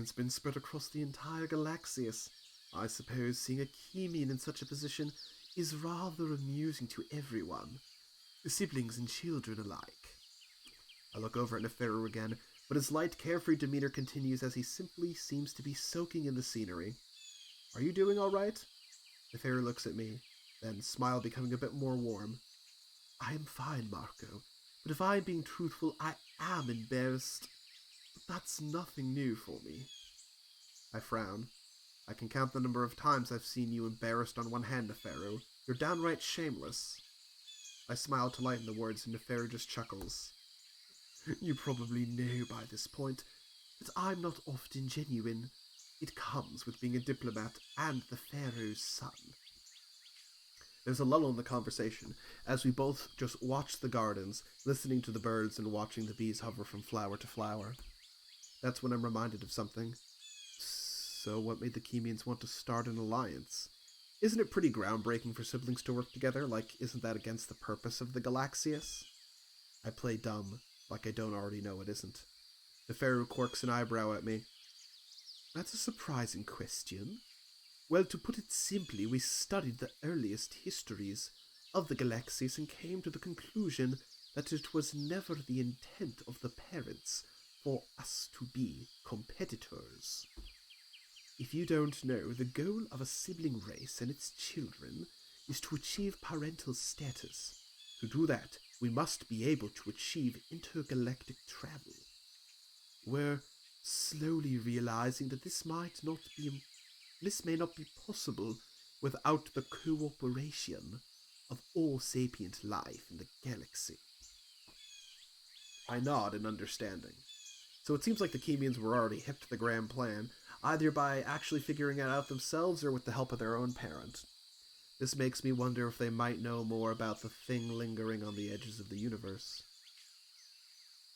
It's been spread across the entire Galaxius. I suppose seeing a Keymean in such a position is rather amusing to everyone, siblings and children alike. I look over at Nefera again, but his light, carefree demeanor continues as he simply seems to be soaking in the scenery. Are you doing all right? Nefera looks at me, then smile becoming a bit more warm. I am fine, Marco, but if I'm being truthful, I am embarrassed. But that's nothing new for me. I frown. I can count the number of times I've seen you embarrassed on one hand, Nefera. You're downright shameless. I smile to lighten the words, and Nefera just chuckles. You probably know by this point that I'm not often genuine. It comes with being a diplomat and the Pharaoh's son. There's a lull in the conversation, as we both just watch the gardens, listening to the birds and watching the bees hover from flower to flower. That's when I'm reminded of something. So what made the Keymeans want to start an alliance? Isn't it pretty groundbreaking for siblings to work together? Like, isn't that against the purpose of the Galaxius? I play dumb, like I don't already know it isn't. The Pharaoh quirks an eyebrow at me. That's a surprising question. Well, to put it simply, we studied the earliest histories of the Galaxies and came to the conclusion that it was never the intent of the parents for us to be competitors. If you don't know, the goal of a sibling race and its children is to achieve parental status. To do that, we must be able to achieve intergalactic travel. We're slowly realizing that this may not be possible without the cooperation of all sapient life in the galaxy. I nod in understanding. So it seems like the Keymeans were already hip to the grand plan, either by actually figuring it out themselves or with the help of their own parent. This makes me wonder if they might know more about the thing lingering on the edges of the universe.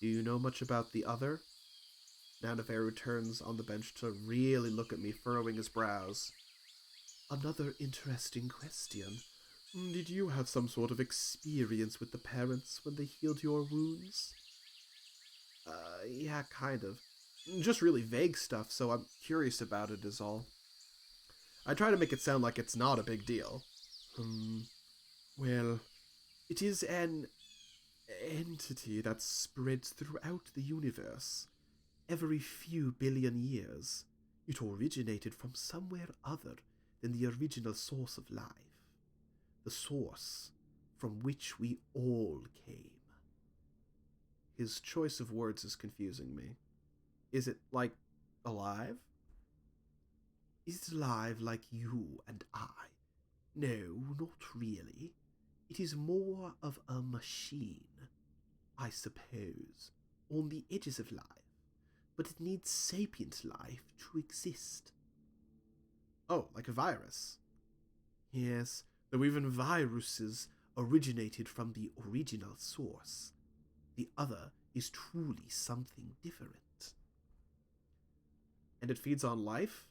Do you know much about the other? Now Nefera returns on the bench to really look at me, furrowing his brows. Another interesting question. Did you have some sort of experience with the parents when they healed your wounds? Yeah, kind of. Just really vague stuff, so I'm curious about it is all. I try to make it sound like it's not a big deal. Well, it is an entity that spreads throughout the universe. Every few billion years, it originated from somewhere other than the original source of life. The source from which we all came. His choice of words is confusing me. Is it, like, alive? Is it alive like you and I? No, not really. It is more of a machine, I suppose, on the edges of life. But it needs sapient life to exist. Oh, like a virus. Yes, though even viruses originated from the original source. The other is truly something different. And it feeds on life?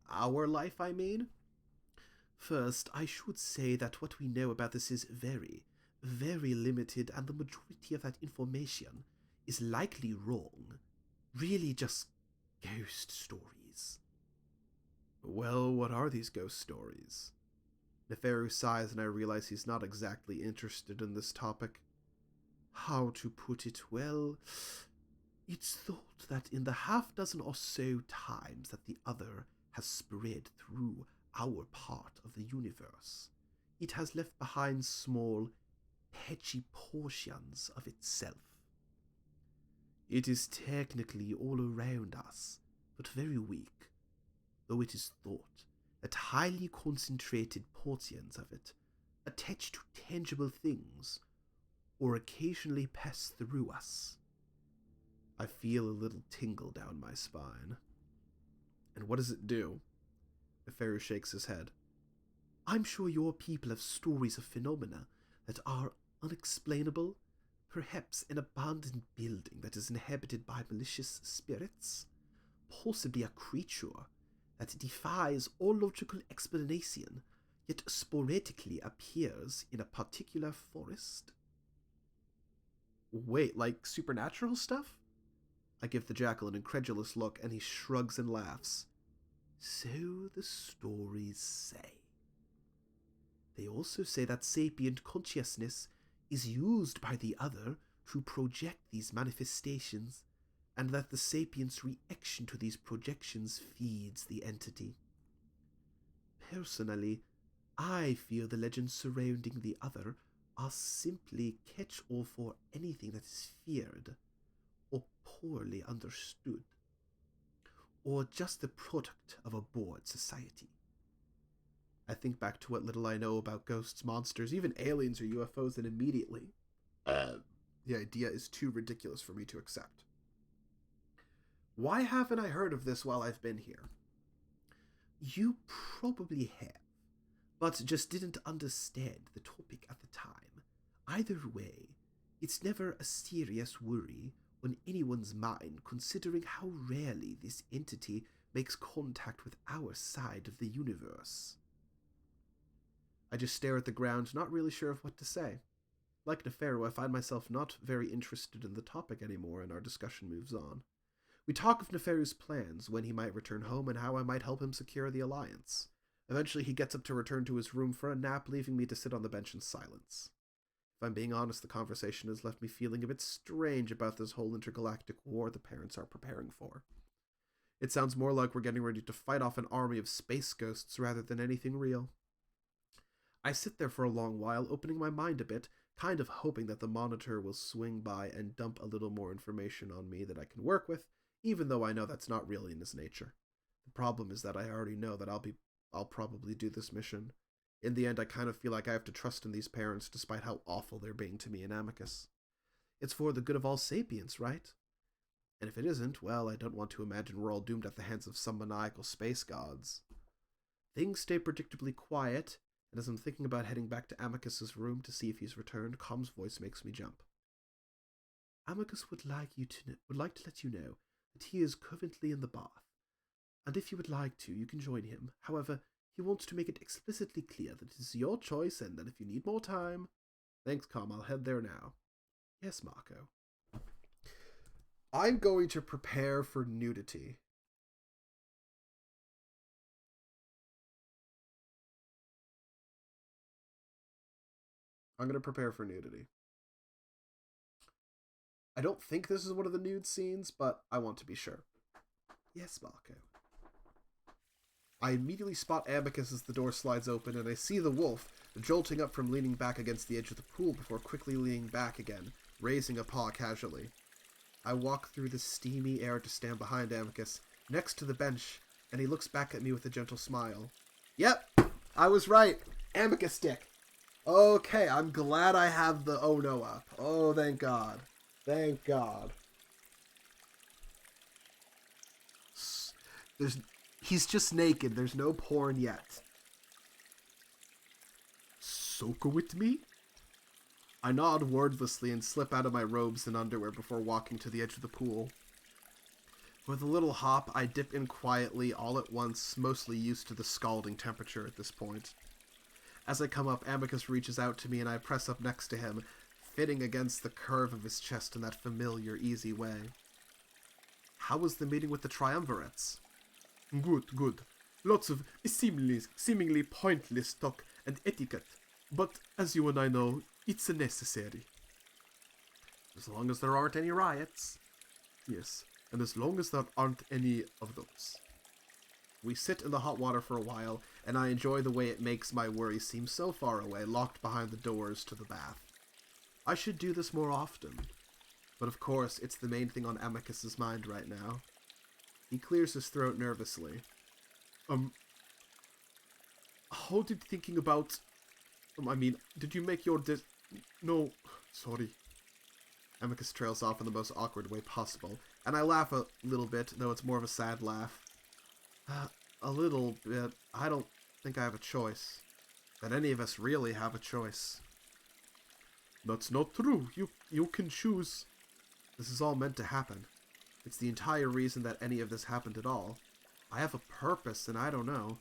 Our life, I mean? First, I should say that what we know about this is very, very limited, and the majority of that information is likely wrong. Really just ghost stories. Well, what are these ghost stories? Neferu sighs, and I realize he's not exactly interested in this topic. How to put it? Well, it's thought that in the half-dozen or so times that the other has spread through our part of the universe, it has left behind small, patchy portions of itself. It is technically all around us, but very weak, though it is thought that highly concentrated portions of it, attached to tangible things, or occasionally pass through us. I feel a little tingle down my spine. And what does it do? Neferu shakes his head. I'm sure your people have stories of phenomena that are unexplainable, perhaps an abandoned building that is inhabited by malicious spirits, possibly a creature that defies all logical explanation, yet sporadically appears in a particular forest. Wait, like supernatural stuff? I give the jackal an incredulous look, and he shrugs and laughs. So the stories say. They also say that sapient consciousness is used by the other to project these manifestations, and that the sapient's reaction to these projections feeds the entity. Personally, I feel the legends surrounding the other are simply catch-all for anything that is feared, or poorly understood, or just the product of a bored society. I think back to what little I know about ghosts, monsters, even aliens or UFOs, and immediately, the idea is too ridiculous for me to accept. Why haven't I heard of this while I've been here? You probably have, but just didn't understand the topic at the time. Either way, it's never a serious worry on anyone's mind, considering how rarely this entity makes contact with our side of the universe. I just stare at the ground, not really sure of what to say. Like Neferu, I find myself not very interested in the topic anymore, and our discussion moves on. We talk of Neferu's plans, when he might return home, and how I might help him secure the alliance. Eventually he gets up to return to his room for a nap, leaving me to sit on the bench in silence. If I'm being honest, the conversation has left me feeling a bit strange about this whole intergalactic war the parents are preparing for. It sounds more like we're getting ready to fight off an army of space ghosts rather than anything real. I sit there for a long while, opening my mind a bit, kind of hoping that the monitor will swing by and dump a little more information on me that I can work with, even though I know that's not really in his nature. The problem is that I already know that I'll probably do this mission. In the end, I kind of feel like I have to trust in these parents, despite how awful they're being to me and Amicus. It's for the good of all sapients, right? And if it isn't, well, I don't want to imagine we're all doomed at the hands of some maniacal space gods. Things stay predictably quiet, and as I'm thinking about heading back to Amicus's room to see if he's returned, Com's voice makes me jump. Amicus would like to let you know that he is currently in the bath, and if you would like to, you can join him. However, he wants to make it explicitly clear that it is your choice, and that if you need more time... Thanks, Com, I'll head there now. Yes, Marco. I'm going to prepare for nudity. I'm going to prepare for nudity. I don't think this is one of the nude scenes, but I want to be sure. Yes, Marco. I immediately spot Amicus as the door slides open, and I see the wolf jolting up from leaning back against the edge of the pool before quickly leaning back again, raising a paw casually. I walk through the steamy air to stand behind Amicus, next to the bench, and he looks back at me with a gentle smile. Yep, I was right. Amicus stick. Okay, I'm glad I have the oh no up. Oh, thank God. Thank God. He's just naked. There's no porn yet. Soak with me? I nod wordlessly and slip out of my robes and underwear before walking to the edge of the pool. With a little hop, I dip in quietly all at once, mostly used to the scalding temperature at this point. As I come up, Amicus reaches out to me and I press up next to him, fitting against the curve of his chest in that familiar, easy way. How was the meeting with the triumvirates? Good, good. Lots of seemingly pointless talk and etiquette, but as you and I know, it's necessary. As long as there aren't any riots. Yes, and as long as there aren't any of those. We sit in the hot water for a while, and I enjoy the way it makes my worries seem so far away, locked behind the doors to the bath. I should do this more often. But of course, it's the main thing on Amicus's mind right now. He clears his throat nervously. How did thinking about... did you make your No, sorry. Amicus trails off in the most awkward way possible, and I laugh a little bit, though it's more of a sad laugh. A little bit. I don't think I have a choice. That any of us really have a choice. That's not true. You can choose. This is all meant to happen. It's the entire reason that any of this happened at all. I have a purpose, and I don't know.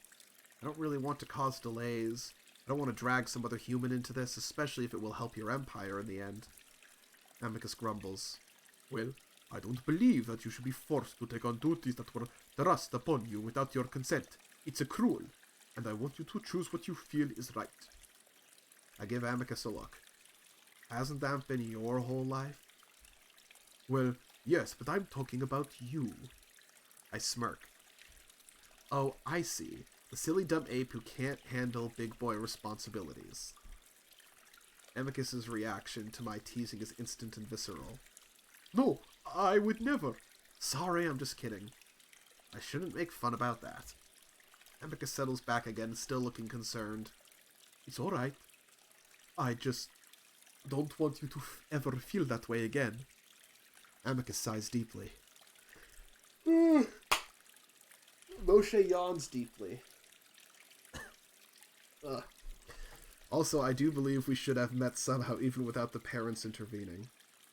I don't really want to cause delays. I don't want to drag some other human into this, especially if it will help your empire in the end. Amicus grumbles. Well, I don't believe that you should be forced to take on duties that were thrust upon you without your consent. It's cruel, and I want you to choose what you feel is right. I give Amicus a look. Hasn't that been your whole life? Well, yes, but I'm talking about you. I smirk. Oh, I see. The silly dumb ape who can't handle big boy responsibilities. Amicus's reaction to my teasing is instant and visceral. No, I would never. Sorry, I'm just kidding. I shouldn't make fun about that. Amicus settles back again, still looking concerned. It's alright. I just don't want you to ever feel that way again. Amicus sighs deeply. Moshe yawns deeply. Also, I do believe we should have met somehow, even without the parents intervening.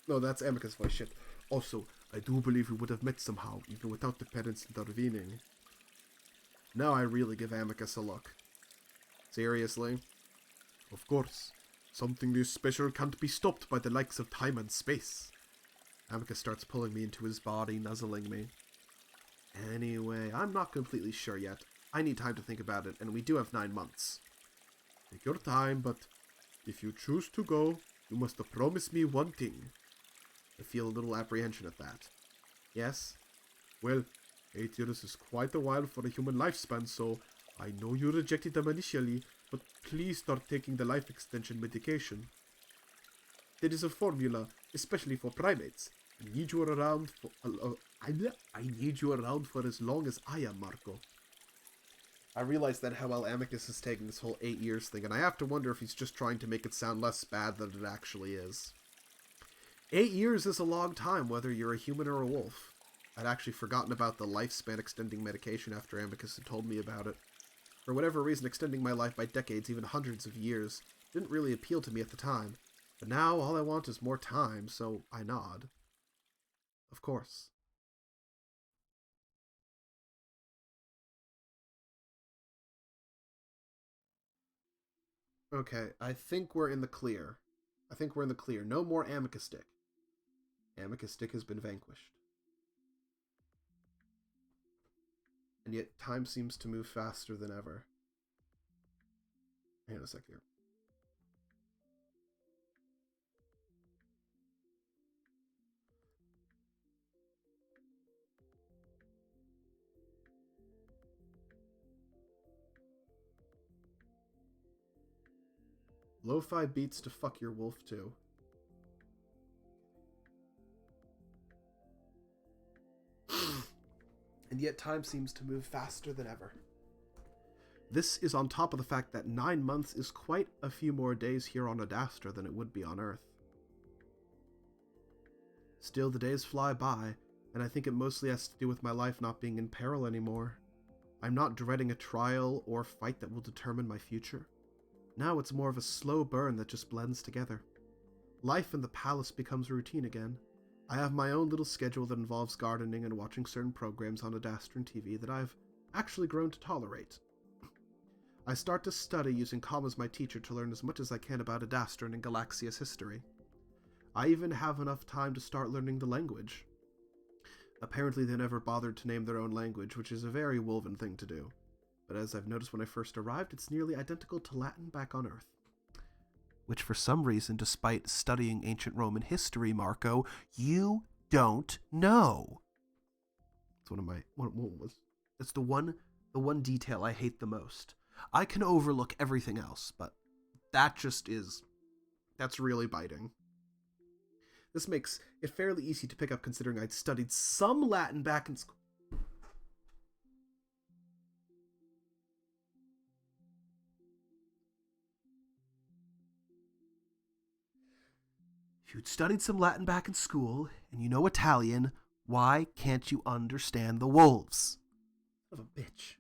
No, that's Amicus' voice, shit. Also, I do believe we would have met somehow, even without the parents intervening. Now I really give Amicus a look. Seriously? Of course. Something this special can't be stopped by the likes of time and space. Amicus starts pulling me into his body, nuzzling me. Anyway, I'm not completely sure yet. I need time to think about it, and we do have 9 months. Take your time, but if you choose to go, you must promise me one thing. I feel a little apprehension at that. Yes? Well, 8 years is quite a while for a human lifespan, so I know you rejected them initially, but please start taking the life extension medication. There is a formula, especially for primates. I need you around for I need you around for as long as I am, Marco. I realize then how well Amicus is taking this whole 8 years thing, and I have to wonder if he's just trying to make it sound less bad than it actually is. 8 years is a long time, whether you're a human or a wolf. I'd actually forgotten about the lifespan extending medication after Amicus had told me about it. For whatever reason, extending my life by decades, even hundreds of years, didn't really appeal to me at the time. But now, all I want is more time, so I nod. Of course. Okay, I think we're in the clear. No more Amicus Stick. Amicus Stick has been vanquished. And yet time seems to move faster than ever. Hang on a sec here. Lo-fi beats to fuck your wolf too. And yet time seems to move faster than ever. This is on top of the fact that 9 months is quite a few more days here on Adastra than it would be on Earth. Still, the days fly by, and I think it mostly has to do with my life not being in peril anymore. I'm not dreading a trial or fight that will determine my future. Now it's more of a slow burn that just blends together. Life in the palace becomes routine again. I have my own little schedule that involves gardening and watching certain programs on Adastra TV that I've actually grown to tolerate. I start to study using Com as my teacher to learn as much as I can about Adastra and Galaxia's history. I even have enough time to start learning the language. Apparently they never bothered to name their own language, which is a very Wolven thing to do. But as I've noticed when I first arrived, it's nearly identical to Latin back on Earth. Which for some reason, despite studying ancient Roman history, Marco, you don't know. It's it's the one detail I hate the most. I can overlook everything else, but that's really biting. This makes it fairly easy to pick up considering I'd studied some Latin back in school. If you'd studied some Latin back in school, and you know Italian, why can't you understand the wolves? Son of a bitch.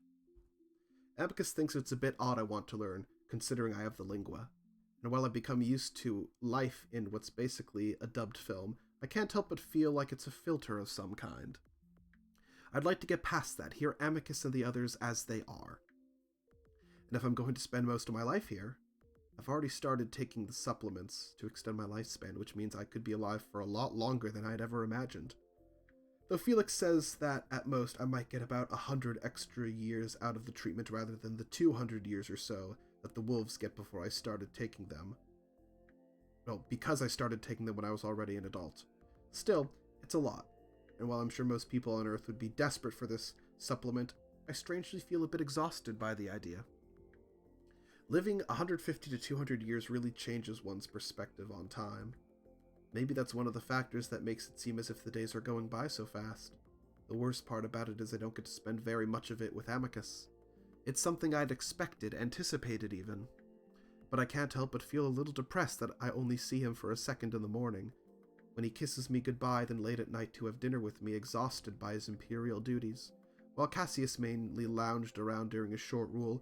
Amicus thinks it's a bit odd I want to learn, considering I have the lingua. And while I've become used to life in what's basically a dubbed film, I can't help but feel like it's a filter of some kind. I'd like to get past that, hear Amicus and the others as they are. And if I'm going to spend most of my life here, I've already started taking the supplements to extend my lifespan, which means I could be alive for a lot longer than I'd ever imagined. Though Felix says that, at most, I might get about 100 extra years out of the treatment rather than the 200 years or so that the wolves get before I started taking them. Well, because I started taking them when I was already an adult. Still, it's a lot, and while I'm sure most people on Earth would be desperate for this supplement, I strangely feel a bit exhausted by the idea. Living 150 to 200 years really changes one's perspective on time. Maybe that's one of the factors that makes it seem as if the days are going by so fast. The worst part about it is I don't get to spend very much of it with Amicus. It's something I'd expected, anticipated even. But I can't help but feel a little depressed that I only see him for a second in the morning, when he kisses me goodbye then late at night to have dinner with me, exhausted by his imperial duties. While Cassius mainly lounged around during his short rule,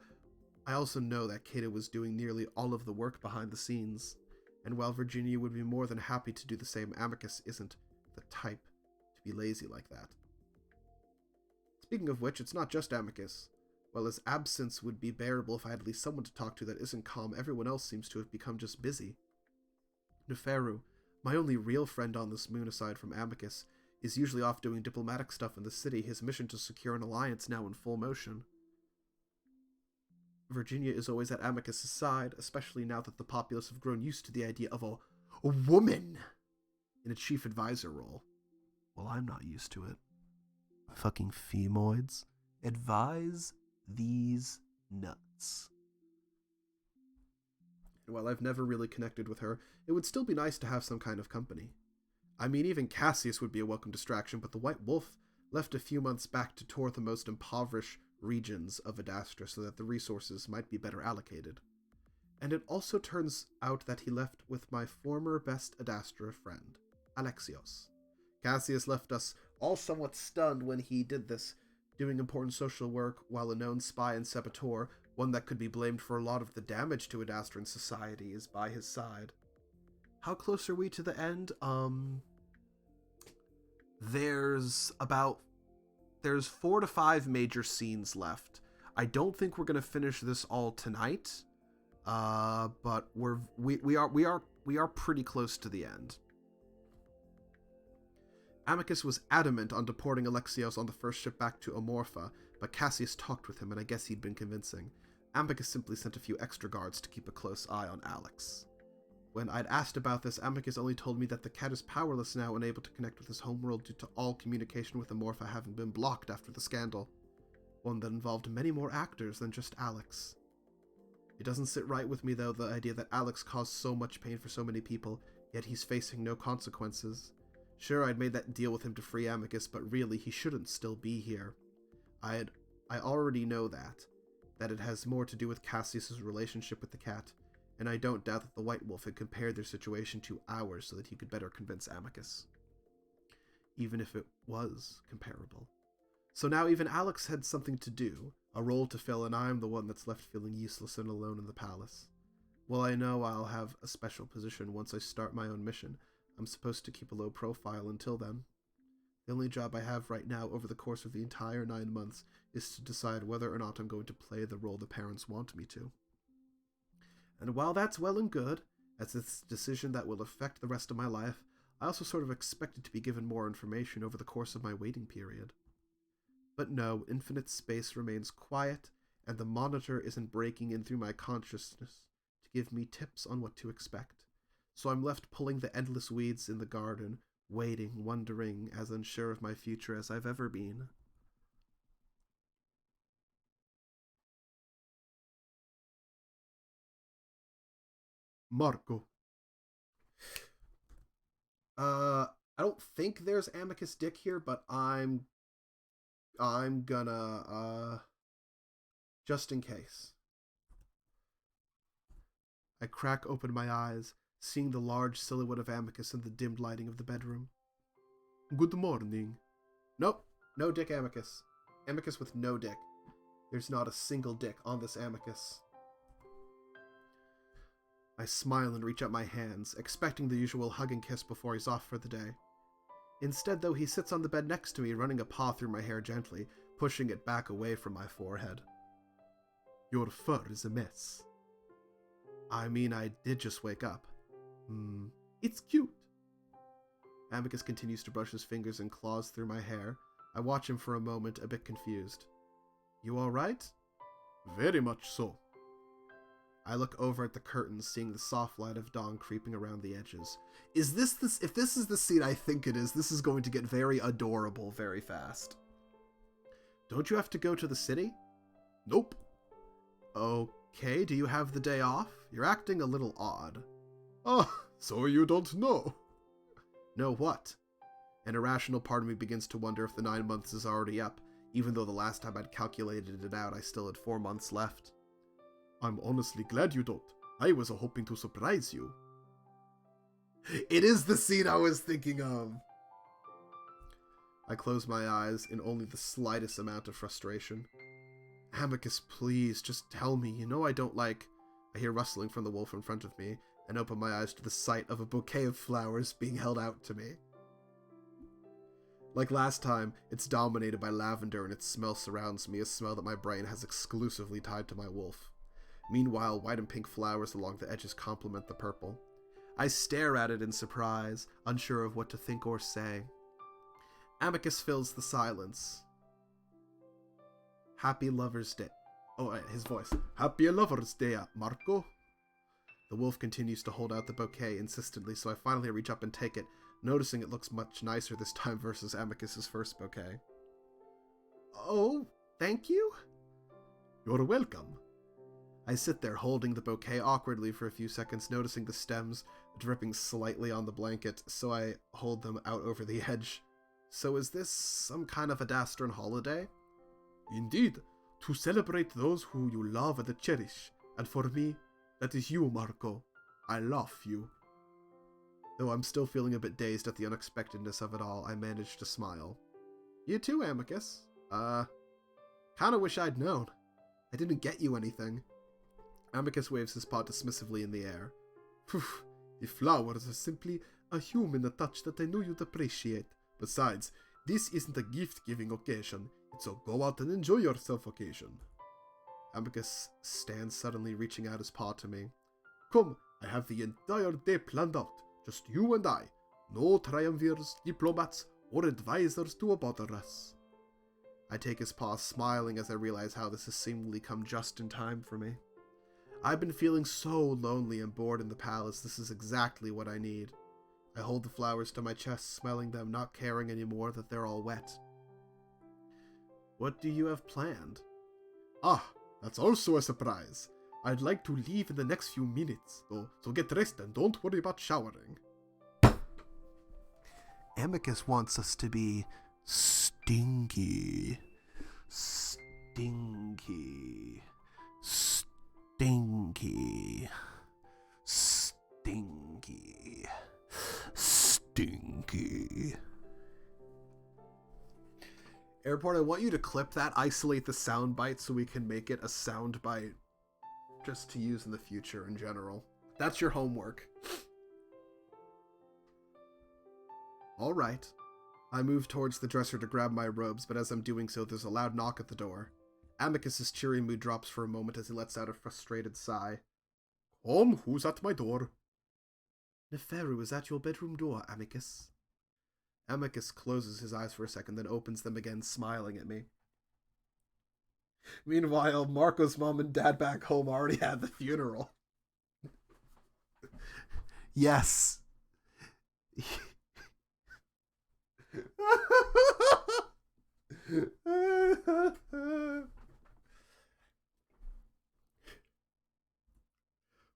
I also know that Cato was doing nearly all of the work behind the scenes, and while Virginia would be more than happy to do the same, Amicus isn't the type to be lazy like that. Speaking of which, it's not just Amicus. While his absence would be bearable if I had at least someone to talk to that isn't calm, everyone else seems to have become just busy. Neferu, my only real friend on this moon aside from Amicus, is usually off doing diplomatic stuff in the city, his mission to secure an alliance now in full motion. Virginia is always at Amicus' side, especially now that the populace have grown used to the idea of a woman in a chief advisor role. Well, I'm not used to it. Fucking femoids. Advise these nuts. And while I've never really connected with her, it would still be nice to have some kind of company. I mean, even Cassius would be a welcome distraction, but the White Wolf left a few months back to tour the most impoverished regions of Adastra so that the resources might be better allocated. And it also turns out that he left with my former best Adastra friend, Alexios. Cassius left us all somewhat stunned when he did this, doing important social work while a known spy and saboteur, one that could be blamed for a lot of the damage to Adastran society, is by his side. How close are we to the end? There's 4 to 5 major scenes left. I don't think we're gonna finish this all tonight, but we are pretty close to the end. Amicus was adamant on deporting Alexios on the first ship back to Amorpha, but Cassius talked with him, and I guess he'd been convincing. Amicus simply sent a few extra guards to keep a close eye on Alex. When I'd asked about this, Amicus only told me that the cat is powerless now, unable to connect with his homeworld due to all communication with Amorpha having been blocked after the scandal. One that involved many more actors than just Alex. It doesn't sit right with me, though, the idea that Alex caused so much pain for so many people, yet he's facing no consequences. Sure, I'd made that deal with him to free Amicus, but really, he shouldn't still be here. I already know that it has more to do with Cassius's relationship with the cat, and I don't doubt that the White Wolf had compared their situation to ours so that he could better convince Amicus. Even if it was comparable. So now even Alex had something to do, a role to fill, and I'm the one that's left feeling useless and alone in the palace. While I know I'll have a special position once I start my own mission, I'm supposed to keep a low profile until then. The only job I have right now over the course of the entire 9 months is to decide whether or not I'm going to play the role the parents want me to. And while that's well and good, as it's a decision that will affect the rest of my life, I also sort of expected to be given more information over the course of my waiting period. But no, infinite space remains quiet, and the monitor isn't breaking in through my consciousness to give me tips on what to expect. So I'm left pulling the endless weeds in the garden, waiting, wondering, as unsure of my future as I've ever been. Marco. I don't think there's Amicus Dick here, but I'm gonna, just in case. I crack open my eyes, seeing the large silhouette of Amicus in the dimmed lighting of the bedroom. Good morning. Nope, no dick Amicus. Amicus with no dick. There's not a single dick on this Amicus. I smile and reach out my hands, expecting the usual hug and kiss before he's off for the day. Instead, though, he sits on the bed next to me, running a paw through my hair gently, pushing it back away from my forehead. Your fur is a mess. I mean, I did just wake up. It's cute. Amicus continues to brush his fingers and claws through my hair. I watch him for a moment, a bit confused. You alright? Very much so. I look over at the curtains, seeing the soft light of dawn creeping around the edges. If this is the scene I think it is, this is going to get very adorable very fast. Don't you have to go to the city? Nope. Okay, do you have the day off? You're acting a little odd. Oh, so you don't know. Know what? An irrational part of me begins to wonder if the 9 months is already up, even though the last time I'd calculated it out I still had 4 months left. I'm honestly glad you don't. I was hoping to surprise you. It is the scene I was thinking of. I close my eyes in only the slightest amount of frustration. Amicus, please, just tell me. You know I don't like... I hear rustling from the wolf in front of me, and open my eyes to the sight of a bouquet of flowers being held out to me. Like last time, it's dominated by lavender, and its smell surrounds me, a smell that my brain has exclusively tied to my wolf. Meanwhile, white and pink flowers along the edges complement the purple. I stare at it in surprise, unsure of what to think or say. Amicus fills the silence. Happy Lover's Day. Oh, his voice. Happy Lover's Day, Marco. The wolf continues to hold out the bouquet insistently, so I finally reach up and take it, noticing it looks much nicer this time versus Amicus's first bouquet. Oh, thank you? You're welcome. I sit there holding the bouquet awkwardly for a few seconds, noticing the stems dripping slightly on the blanket, so I hold them out over the edge. So is this some kind of Adastran holiday? Indeed, to celebrate those who you love and cherish, and for me, that is you, Marco. I love you. Though I'm still feeling a bit dazed at the unexpectedness of it all, I manage to smile. You too, Amicus. Kinda wish I'd known. I didn't get you anything. Amicus waves his paw dismissively in the air. Phew, the flowers are simply a human touch that I knew you'd appreciate. Besides, this isn't a gift-giving occasion. It's a go-out and enjoy yourself occasion. Amicus stands suddenly, reaching out his paw to me. Come, I have the entire day planned out. Just you and I. No triumvirs, diplomats, or advisors to bother us. I take his paw, smiling as I realize how this has seemingly come just in time for me. I've been feeling so lonely and bored in the palace. This is exactly what I need. I hold the flowers to my chest, smelling them, not caring anymore that they're all wet. What do you have planned? Ah, that's also a surprise. I'd like to leave in the next few minutes, though, so get dressed and don't worry about showering. Amicus wants us to be stinky. Stinky. Stinky. Stinky. Stinky. Airport, I want you to clip that, isolate the soundbite so we can make it a soundbite just to use in the future in general. That's your homework. All right. I move towards the dresser to grab my robes, but as I'm doing so, there's a loud knock at the door. Amicus's cheery mood drops for a moment as he lets out a frustrated sigh. Who's at my door? Neferu is at your bedroom door, Amicus. Amicus closes his eyes for a second, then opens them again, smiling at me. Meanwhile, Marco's mom and dad back home already had the funeral. Yes.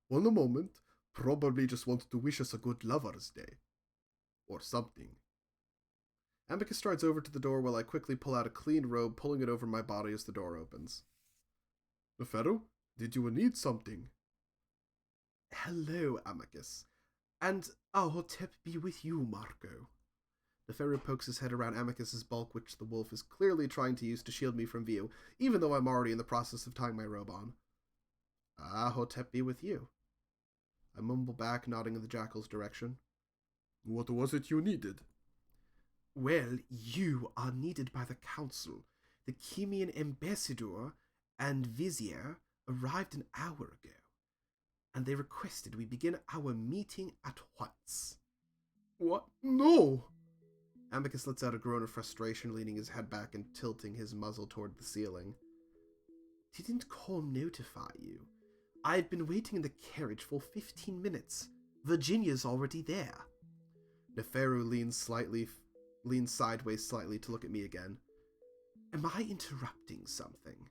One moment, probably just wanted to wish us a good Lover's Day. Or something. Amicus strides over to the door while I quickly pull out a clean robe, pulling it over my body as the door opens. Neferu, did you need something? Hello, Amicus. And Ahotep be with you, Marco. Neferu pokes his head around Amicus's bulk, which the wolf is clearly trying to use to shield me from view, even though I'm already in the process of tying my robe on. Ahotep be with you. I mumble back, nodding in the jackal's direction. What was it you needed? Well, you are needed by the council. The Chemian ambassador and vizier arrived an hour ago, and they requested we begin our meeting at once. What? No! Amicus lets out a groan of frustration, leaning his head back and tilting his muzzle toward the ceiling. Didn't Colm notify you? I've been waiting in the carriage for 15 minutes. Virginia's already there. Neferu leans sideways slightly to look at me again. Am I interrupting something?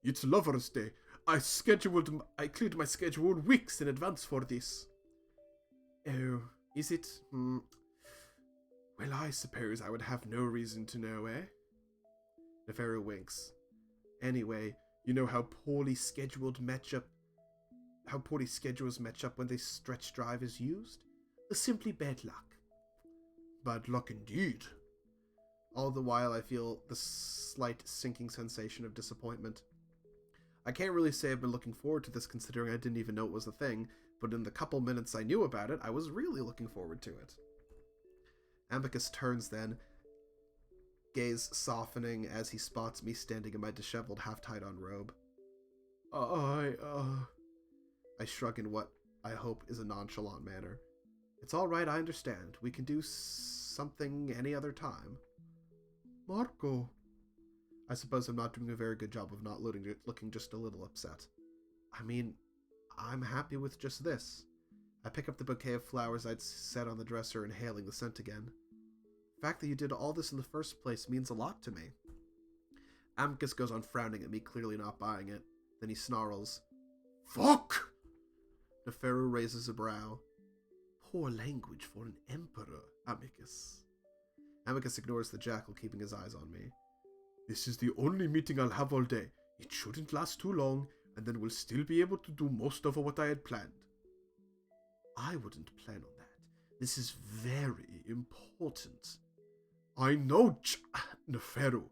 It's Lover's Day. I cleared my schedule weeks in advance for this. Oh, is it? Well, I suppose I would have no reason to know, eh? Neferu winks. Anyway, you know how poorly schedules match up when the stretch drive is used? Simply bad luck. Bad luck indeed. All the while I feel the slight sinking sensation of disappointment. I can't really say I've been looking forward to this, considering I didn't even know it was a thing, but in the couple minutes I knew about it, I was really looking forward to it. Amicus turns then, gaze softening as he spots me standing in my disheveled, half-tied-on robe. I shrug in what I hope is a nonchalant manner. It's all right, I understand. We can do something any other time. Marco. I suppose I'm not doing a very good job of not looking just a little upset. I mean, I'm happy with just this. I pick up the bouquet of flowers I'd set on the dresser, inhaling the scent again. The fact that you did all this in the first place means a lot to me. Amicus goes on frowning at me, clearly not buying it. Then he snarls, "Fuck!" Neferu raises a brow. Poor language for an emperor, Amicus. Amicus ignores the jackal, keeping his eyes on me. This is the only meeting I'll have all day. It shouldn't last too long, and then we'll still be able to do most of what I had planned. I wouldn't plan on that. This is very important. I know, Neferu,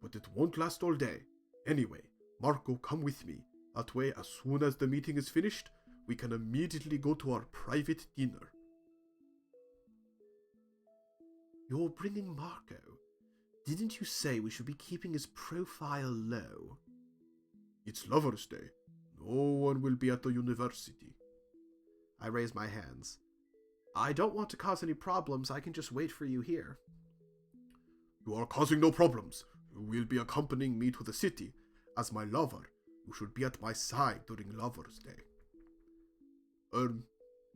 but it won't last all day. Anyway, Marco, come with me. That way, as soon as the meeting is finished, we can immediately go to our private dinner. You're bringing Marco. Didn't you say we should be keeping his profile low? It's Lover's Day. No one will be at the university. I raise my hands. I don't want to cause any problems. I can just wait for you here. You are causing no problems. You will be accompanying me to the city. As my lover, you should be at my side during Lover's Day.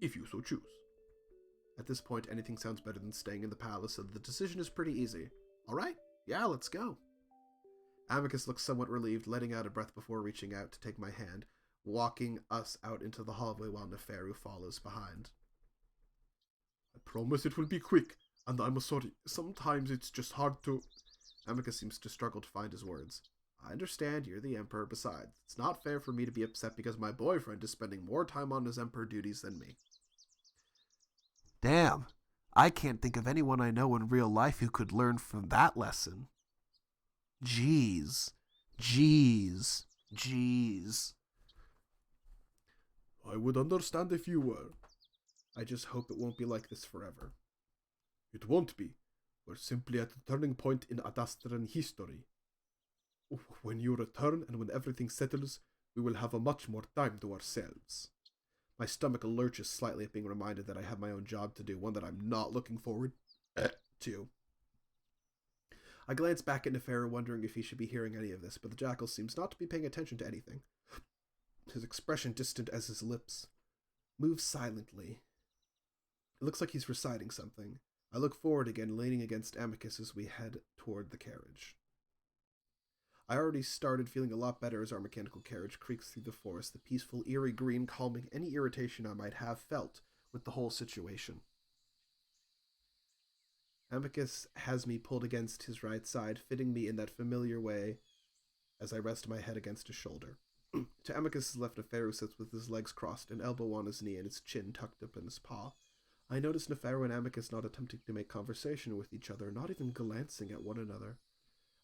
If you so choose. At this point, anything sounds better than staying in the palace, so the decision is pretty easy. Alright, yeah, let's go. Amicus looks somewhat relieved, letting out a breath before reaching out to take my hand, walking us out into the hallway while Neferu follows behind. I promise it will be quick, and I'm sorry, sometimes it's just hard to... Amicus seems to struggle to find his words. I understand, you're the emperor. Besides, it's not fair for me to be upset because my boyfriend is spending more time on his emperor duties than me. Damn, I can't think of anyone I know in real life who could learn from that lesson. Jeez. I would understand if you were. I just hope it won't be like this forever. It won't be. We're simply at a turning point in Adastran history. When you return and when everything settles, we will have a much more time to ourselves. My stomach lurches slightly at being reminded that I have my own job to do, one that I'm not looking forward to. I glance back at Neferu, wondering if he should be hearing any of this, but the jackal seems not to be paying attention to anything. His expression distant as his lips moves silently. It looks like he's reciting something. I look forward again, leaning against Amicus as we head toward the carriage. I already started feeling a lot better as our mechanical carriage creaks through the forest, the peaceful, eerie green calming any irritation I might have felt with the whole situation. Amicus has me pulled against his right side, fitting me in that familiar way as I rest my head against his shoulder. To Amicus's left, Neferu sits with his legs crossed, an elbow on his knee and his chin tucked up in his paw. I notice Neferu and Amicus not attempting to make conversation with each other, not even glancing at one another.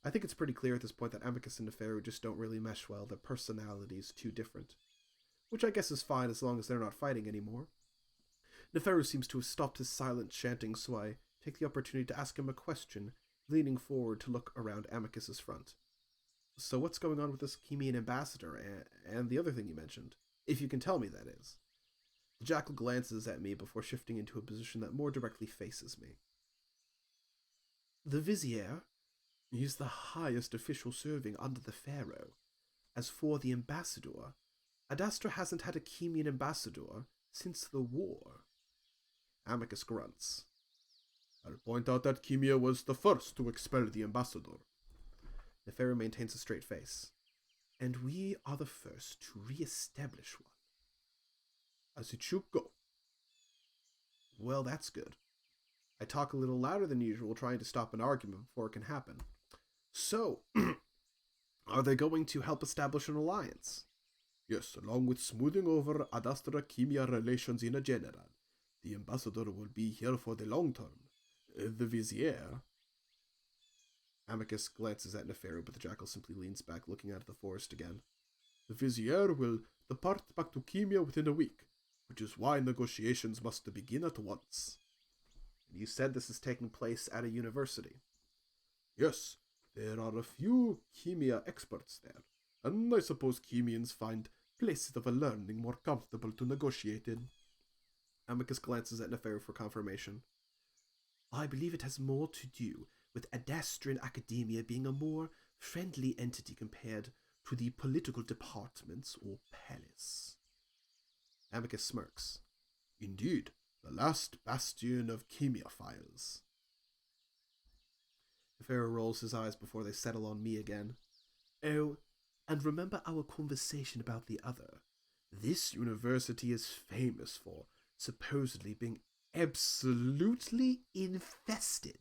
I think it's pretty clear at this point that Amicus and Neferu just don't really mesh well, their personalities too different. Which I guess is fine as long as they're not fighting anymore. Neferu seems to have stopped his silent chanting, so I take the opportunity to ask him a question, leaning forward to look around Amicus's front. So what's going on with this Chemian ambassador and the other thing you mentioned? If you can tell me, that is. The jackal glances at me before shifting into a position that more directly faces me. The vizier is the highest official serving under the pharaoh. As for the ambassador, Adastra hasn't had a Chemian ambassador since the war. Amicus grunts. I'll point out that Chemia was the first to expel the ambassador. Neferu maintains a straight face. And we are the first to re-establish one. As it should go. Well, that's good. I talk a little louder than usual, trying to stop an argument before it can happen. So, are they going to help establish an alliance? Yes, along with smoothing over Adastra-Chemia relations in a general. The ambassador will be here for the long term. The vizier... Amicus glances at Neferu, but the jackal simply leans back, looking out at the forest again. The vizier will depart back to Chemia within a week, which is why negotiations must begin at once. You said this is taking place at a university. Yes, there are a few Chemia experts there, and I suppose Chemians find places of learning more comfortable to negotiate in. Amicus glances at Neferu for confirmation. I believe it has more to do with Adastrian academia being a more friendly entity compared to the political departments or palace. Amicus smirks. Indeed, the last bastion of chemiophiles. Neferu rolls his eyes before they settle on me again. Oh, and remember our conversation about the other. This university is famous for supposedly being absolutely infested.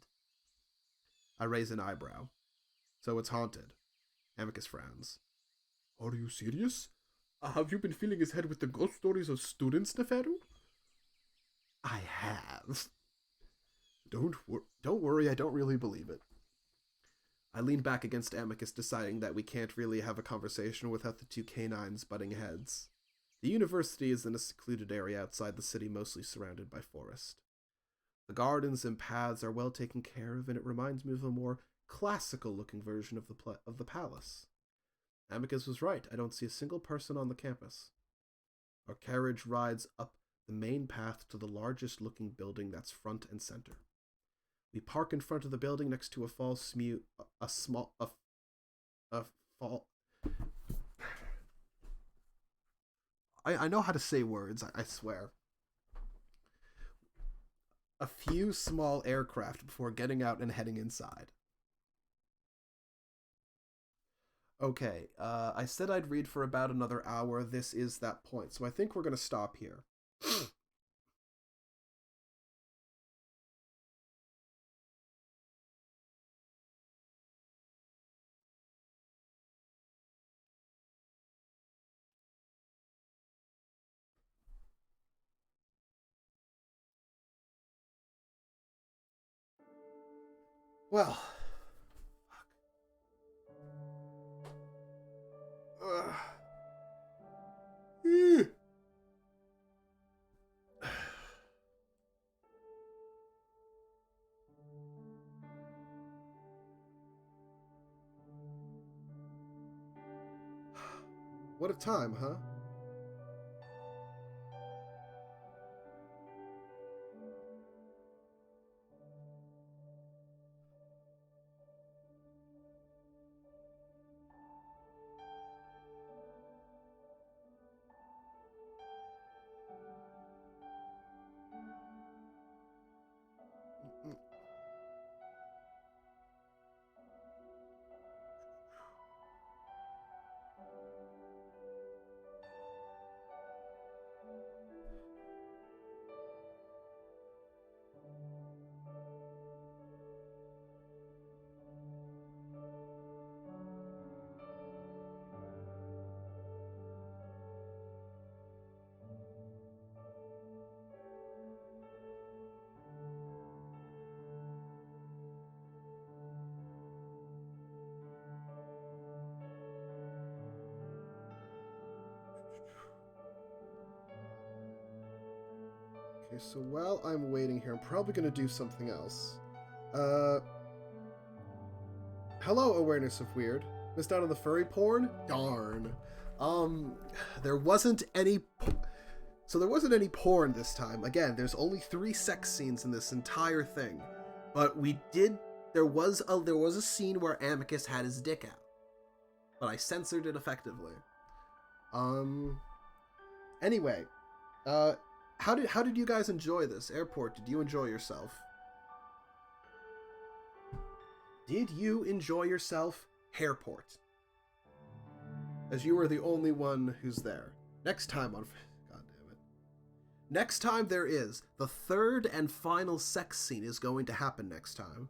I raise an eyebrow. So it's haunted. Amicus frowns. Are you serious? Have you been filling his head with the ghost stories of students, Neferu? I have. Don't worry, I don't really believe it. I lean back against Amicus, deciding that we can't really have a conversation without the two canines butting heads. The university is in a secluded area outside the city, mostly surrounded by forest. The gardens and paths are well taken care of, and it reminds me of a more classical-looking version of the palace. Amicus was right. I don't see a single person on the campus. Our carriage rides up the main path to the largest-looking building that's front and center. We park in front of the building next to I know how to say words, I swear. A few small aircraft before getting out and heading inside. Okay, I said I'd read for about another hour. This is that point, so I think we're going to stop here. Well, What a time, huh? Okay, so while I'm waiting here, I'm probably going to do something else. Hello, awareness of weird. Missed out on the furry porn? Darn. There wasn't any... So there wasn't any porn this time. Again, there's only 3 sex scenes in this entire thing. But we did... There was a scene where Amicus had his dick out. But I censored it effectively. Anyway, how did you guys enjoy this? Airport, did you enjoy yourself? Did you enjoy yourself, Hairport? As you were the only one who's there. Next time on... God damn it. Next time there is. The 3rd and final sex scene is going to happen next time.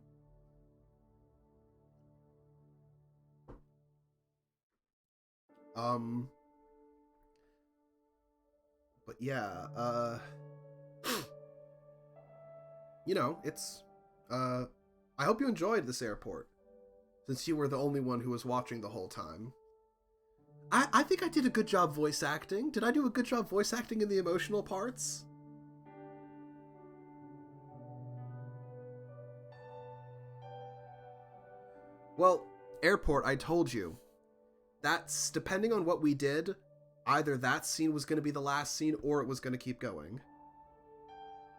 But yeah, you know, it's, I hope you enjoyed this, Airport, since you were the only one who was watching the whole time. I think I did a good job voice acting. Did I do a good job voice acting in the emotional parts? Well, Airport, I told you. That's, depending on what we did, either that scene was going to be the last scene or it was going to keep going.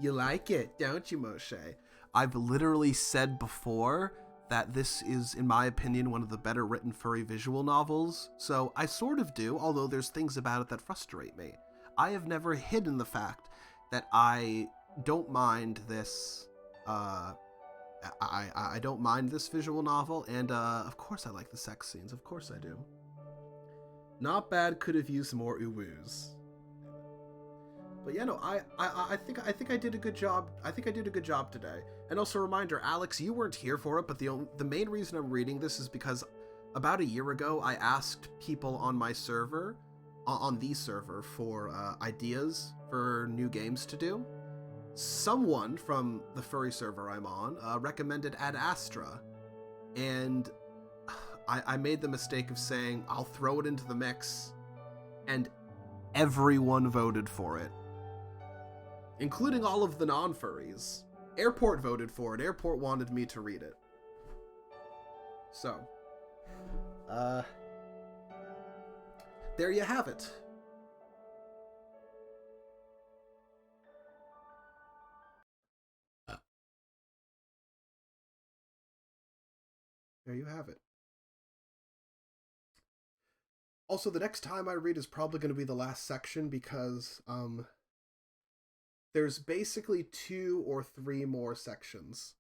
You like it, don't you, Moshe? I've literally said before that this is, in my opinion, one of the better written furry visual novels, so I sort of do, although there's things about it that frustrate me. I have never hidden the fact that I don't mind this, I don't mind this visual novel, and of course I like the sex scenes, of course I do. Not bad, could have used more uwoos. But yeah, no, I think I did a good job. I think I did a good job today. And also a reminder, Alex, you weren't here for it, but the main reason I'm reading this is because about a year ago, I asked people on my server, on the server, for ideas for new games to do. Someone from the furry server I'm on recommended Adastra, and I made the mistake of saying I'll throw it into the mix, and everyone voted for it. Including all of the non-furries. Airport voted for it. Airport wanted me to read it. So, there you have it. There you have it. Also, the next time I read is probably going to be the last section because, there's basically 2 or 3 more sections.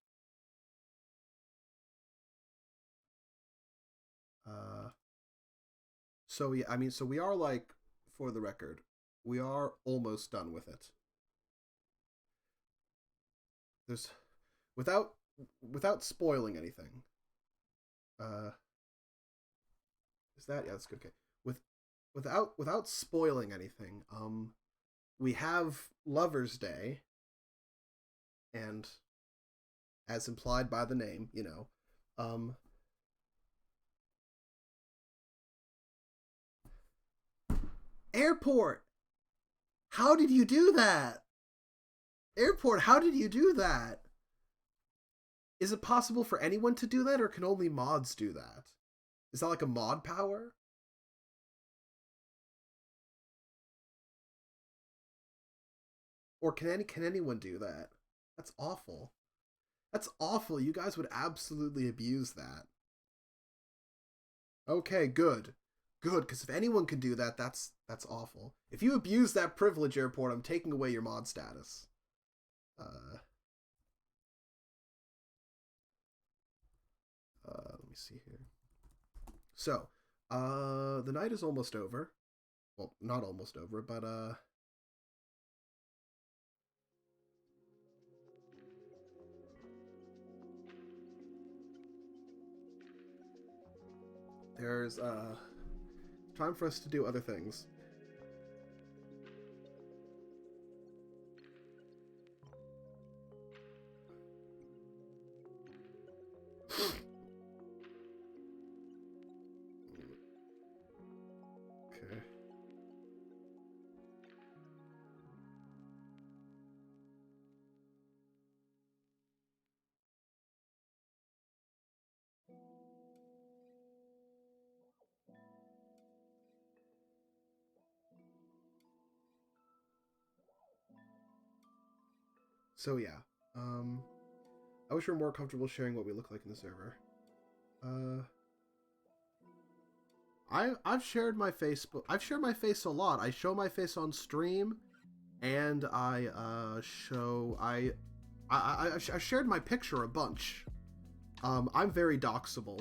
So yeah, I mean, so we are, like, for the record, we are almost done with it. There's, without spoiling anything. Is that, yeah, that's good. Okay. Without spoiling anything, we have Lover's Day, and as implied by the name, you know, Airport! How did you do that? Airport, how did you do that? Is it possible for anyone to do that, or can only mods do that? Is that like a mod power? Or can anyone do that? That's awful. That's awful. You guys would absolutely abuse that. Okay, good. Good, because if anyone can do that, that's awful. If you abuse that privilege, Airport, I'm taking away your mod status. Let me see here. So, the night is almost over. Well, not almost over, but there's time for us to do other things. Okay. So yeah, I wish we were more comfortable sharing what we look like in the server. I've shared my Facebook. I've shared my face a lot. I show my face on stream, and I shared my picture a bunch. I'm very doxable.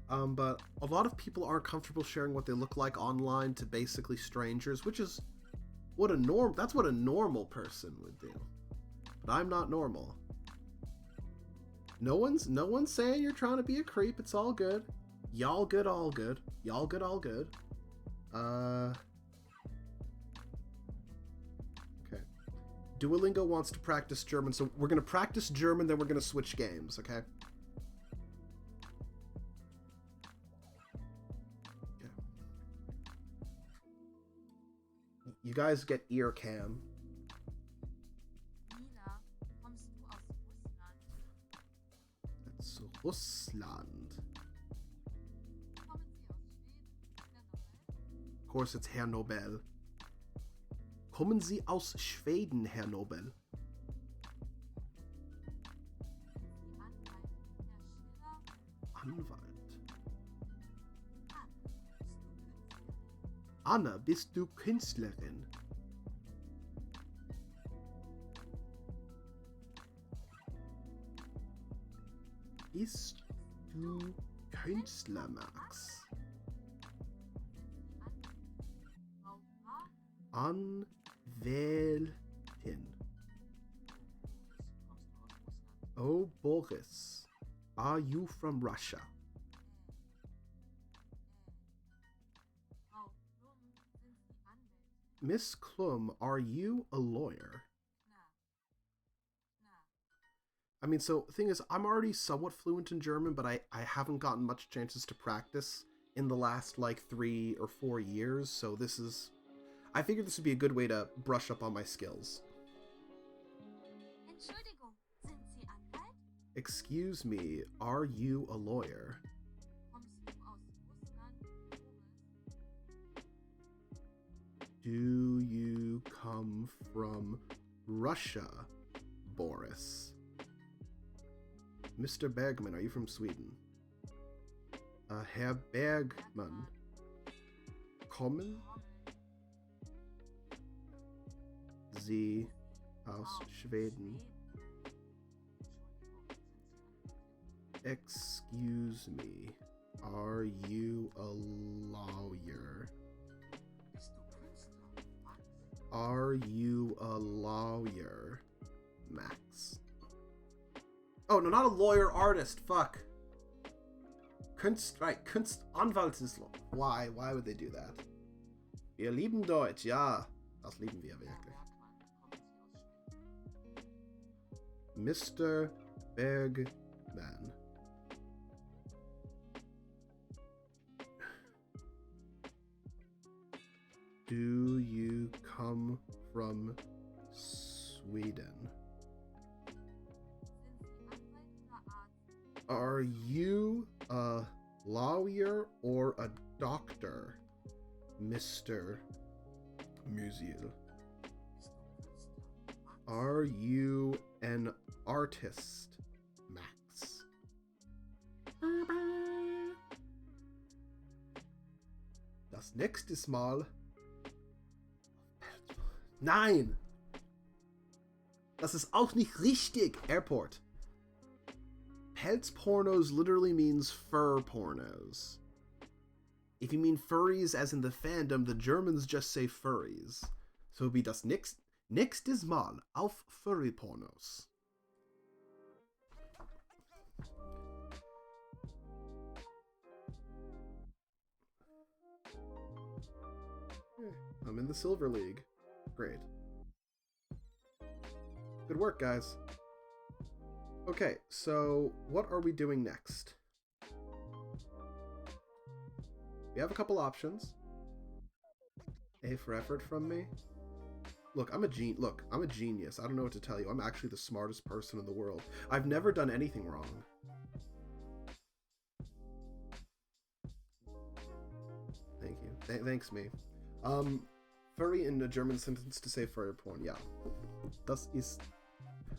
But a lot of people aren't comfortable sharing what they look like online to basically strangers, which is that's what a normal person would do. But I'm not normal. No one's saying you're trying to be a creep. It's all good. Y'all good, all good. Y'all good, all good. Okay. Duolingo wants to practice German, so we're gonna practice German, then we're gonna switch games, okay? You guys get ear cam. That's Russland. Of course, it's Herr Nobel. Kommen Sie aus Schweden, Herr Nobel? Anwalt. Anna, bist du Künstlerin? Bist du Künstler, Max? Anwältin. Oh, Boris. Are you from Russia? Miss Klum, are you a lawyer? I mean, so the thing is, I'm already somewhat fluent in German, but I haven't gotten much chances to practice in the last, like, 3 or 4 years, so this is... I figured this would be a good way to brush up on my skills. Excuse me, are you a lawyer? Do you come from Russia, Boris? Mr. Bergman, are you from Sweden? Herr Bergman. Kommen Sie aus Schweden? Excuse me, are you a lawyer? Are you a lawyer, Max? Oh, no, not a lawyer, artist. Fuck. Anwalt ist Why would they do that? Wir lieben Deutsch, ja. Das lieben wir wirklich. Mr. Bergman. Do you come from Sweden? Are you a lawyer or a doctor, Mr. Musiel. Are you an artist, Max? Das nächste Mal. Nein! Das ist auch nicht richtig, Airport. Pelz pornos literally means fur pornos. If you mean furries as in the fandom, the Germans just say furries. So it'd be das nächstes Mal auf Furry Pornos. I'm in the Silver League. Great. Good work, guys. Okay, so what are we doing next? We have a couple options. A for effort from me. Look, I'm a genius. I don't know what to tell you. I'm actually the smartest person in the world. I've never done anything wrong. Thank you. Thanks, me. Furry in a German sentence to say furry porn. Yeah. Das ist...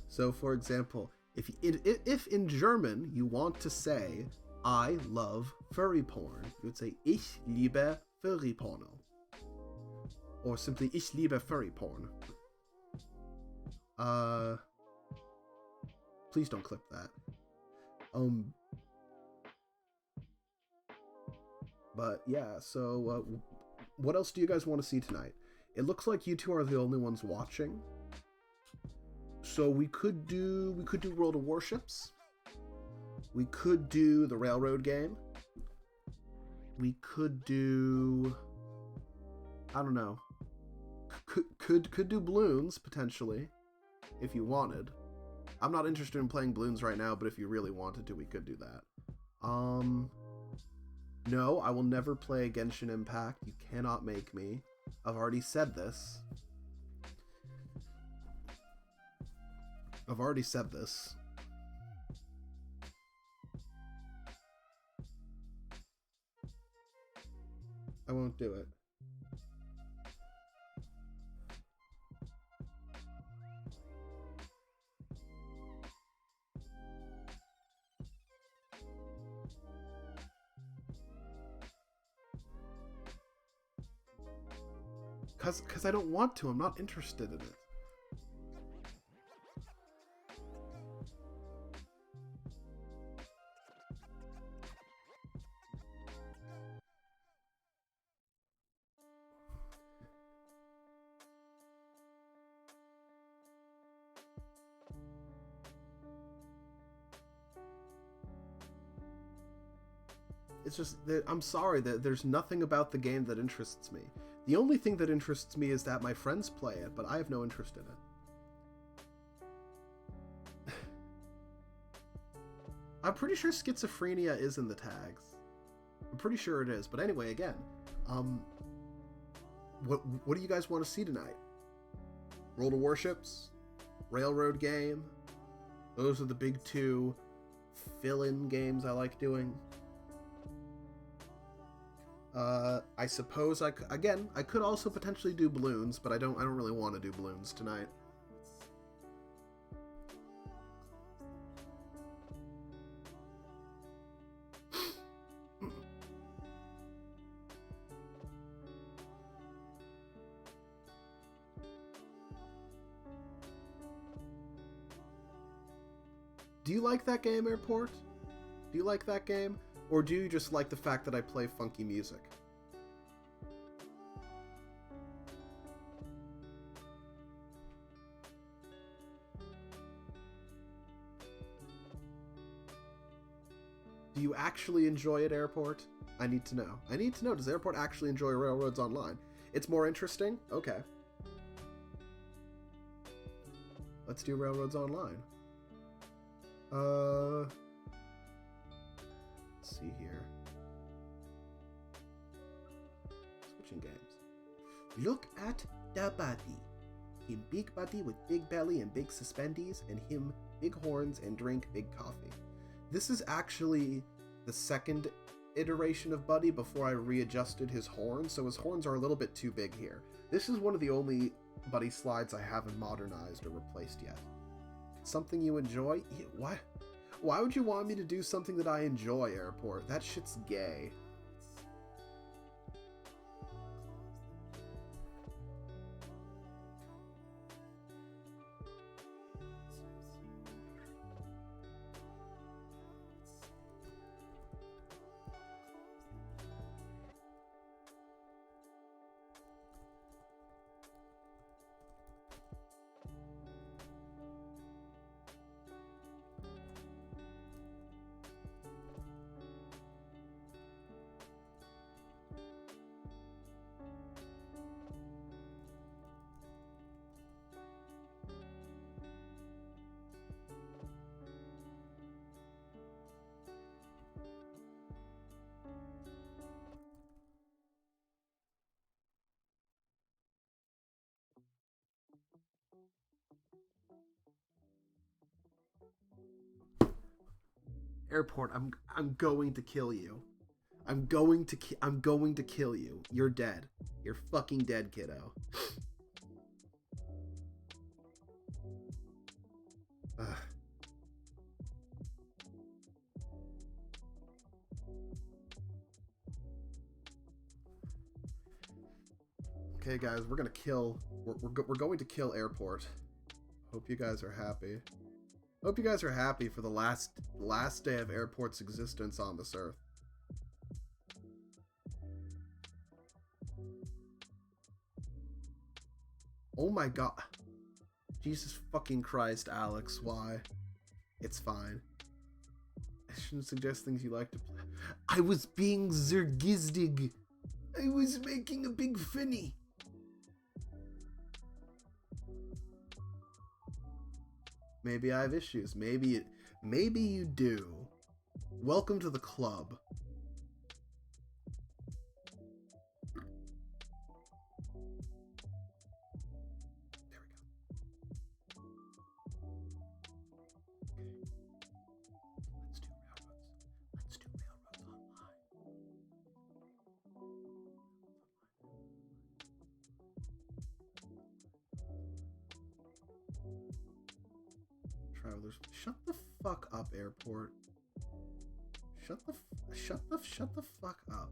So, for example, if in German you want to say, I love furry porn, you would say, Ich liebe furry porno. Or simply, Ich liebe furry porn. Please don't clip that. But yeah, so, what else do you guys want to see tonight? It looks like you two are the only ones watching. So we could do World of Warships. We could do the Railroad game. We could do, I don't know. Could do balloons potentially, if you wanted. I'm not interested in playing balloons right now, but if you really wanted to, we could do that. No, I will never play Genshin Impact. You cannot make me. I've already said this. I won't do it. Cause I don't want to. I'm not interested in it. It's just that I'm sorry that there's nothing about the game that interests me. The only thing that interests me is that my friends play it, but I have no interest in it. I'm pretty sure schizophrenia is in the tags. I'm pretty sure it is. But anyway, again, what do you guys want to see tonight? World of Warships? Railroad game? Those are the big two fill-in games I like doing. I suppose I could also potentially do balloons, but I don't really want to do balloons tonight. Do you like that game, Airport? Do you like that game? Or do you just like the fact that I play funky music? Do you actually enjoy it, Airport? I need to know. I need to know, does Airport actually enjoy Railroads Online? It's more interesting? Okay. Let's do Railroads Online. Let's see here. Switching games. Look at the body. Him big body with big belly and big suspendies, and him big horns and drink big coffee. This is actually the second iteration of Buddy before I readjusted his horns, so his horns are a little bit too big here. This is one of the only buddy slides I haven't modernized or replaced yet. Something you enjoy? Yeah, why? Why would you want me to do something that I enjoy, Airport? That shit's gay. Airport, I'm going to kill you. I'm going to kill you. You're dead. You're fucking dead, kiddo. Ugh. Okay, guys, we're gonna kill. We're going to kill Airport. Hope you guys are happy. Hope you guys are happy for the last day of Airport's existence on this earth. Oh my god. Jesus fucking Christ, Alex, why? It's fine. I shouldn't suggest things you like to play. I was being zergizdig. I was making a big finny. Maybe I have issues. Maybe you do. Welcome to the club. There we go. Let's do railroads online. Travelers, shut the fuck up, Airport. Shut the fuck up.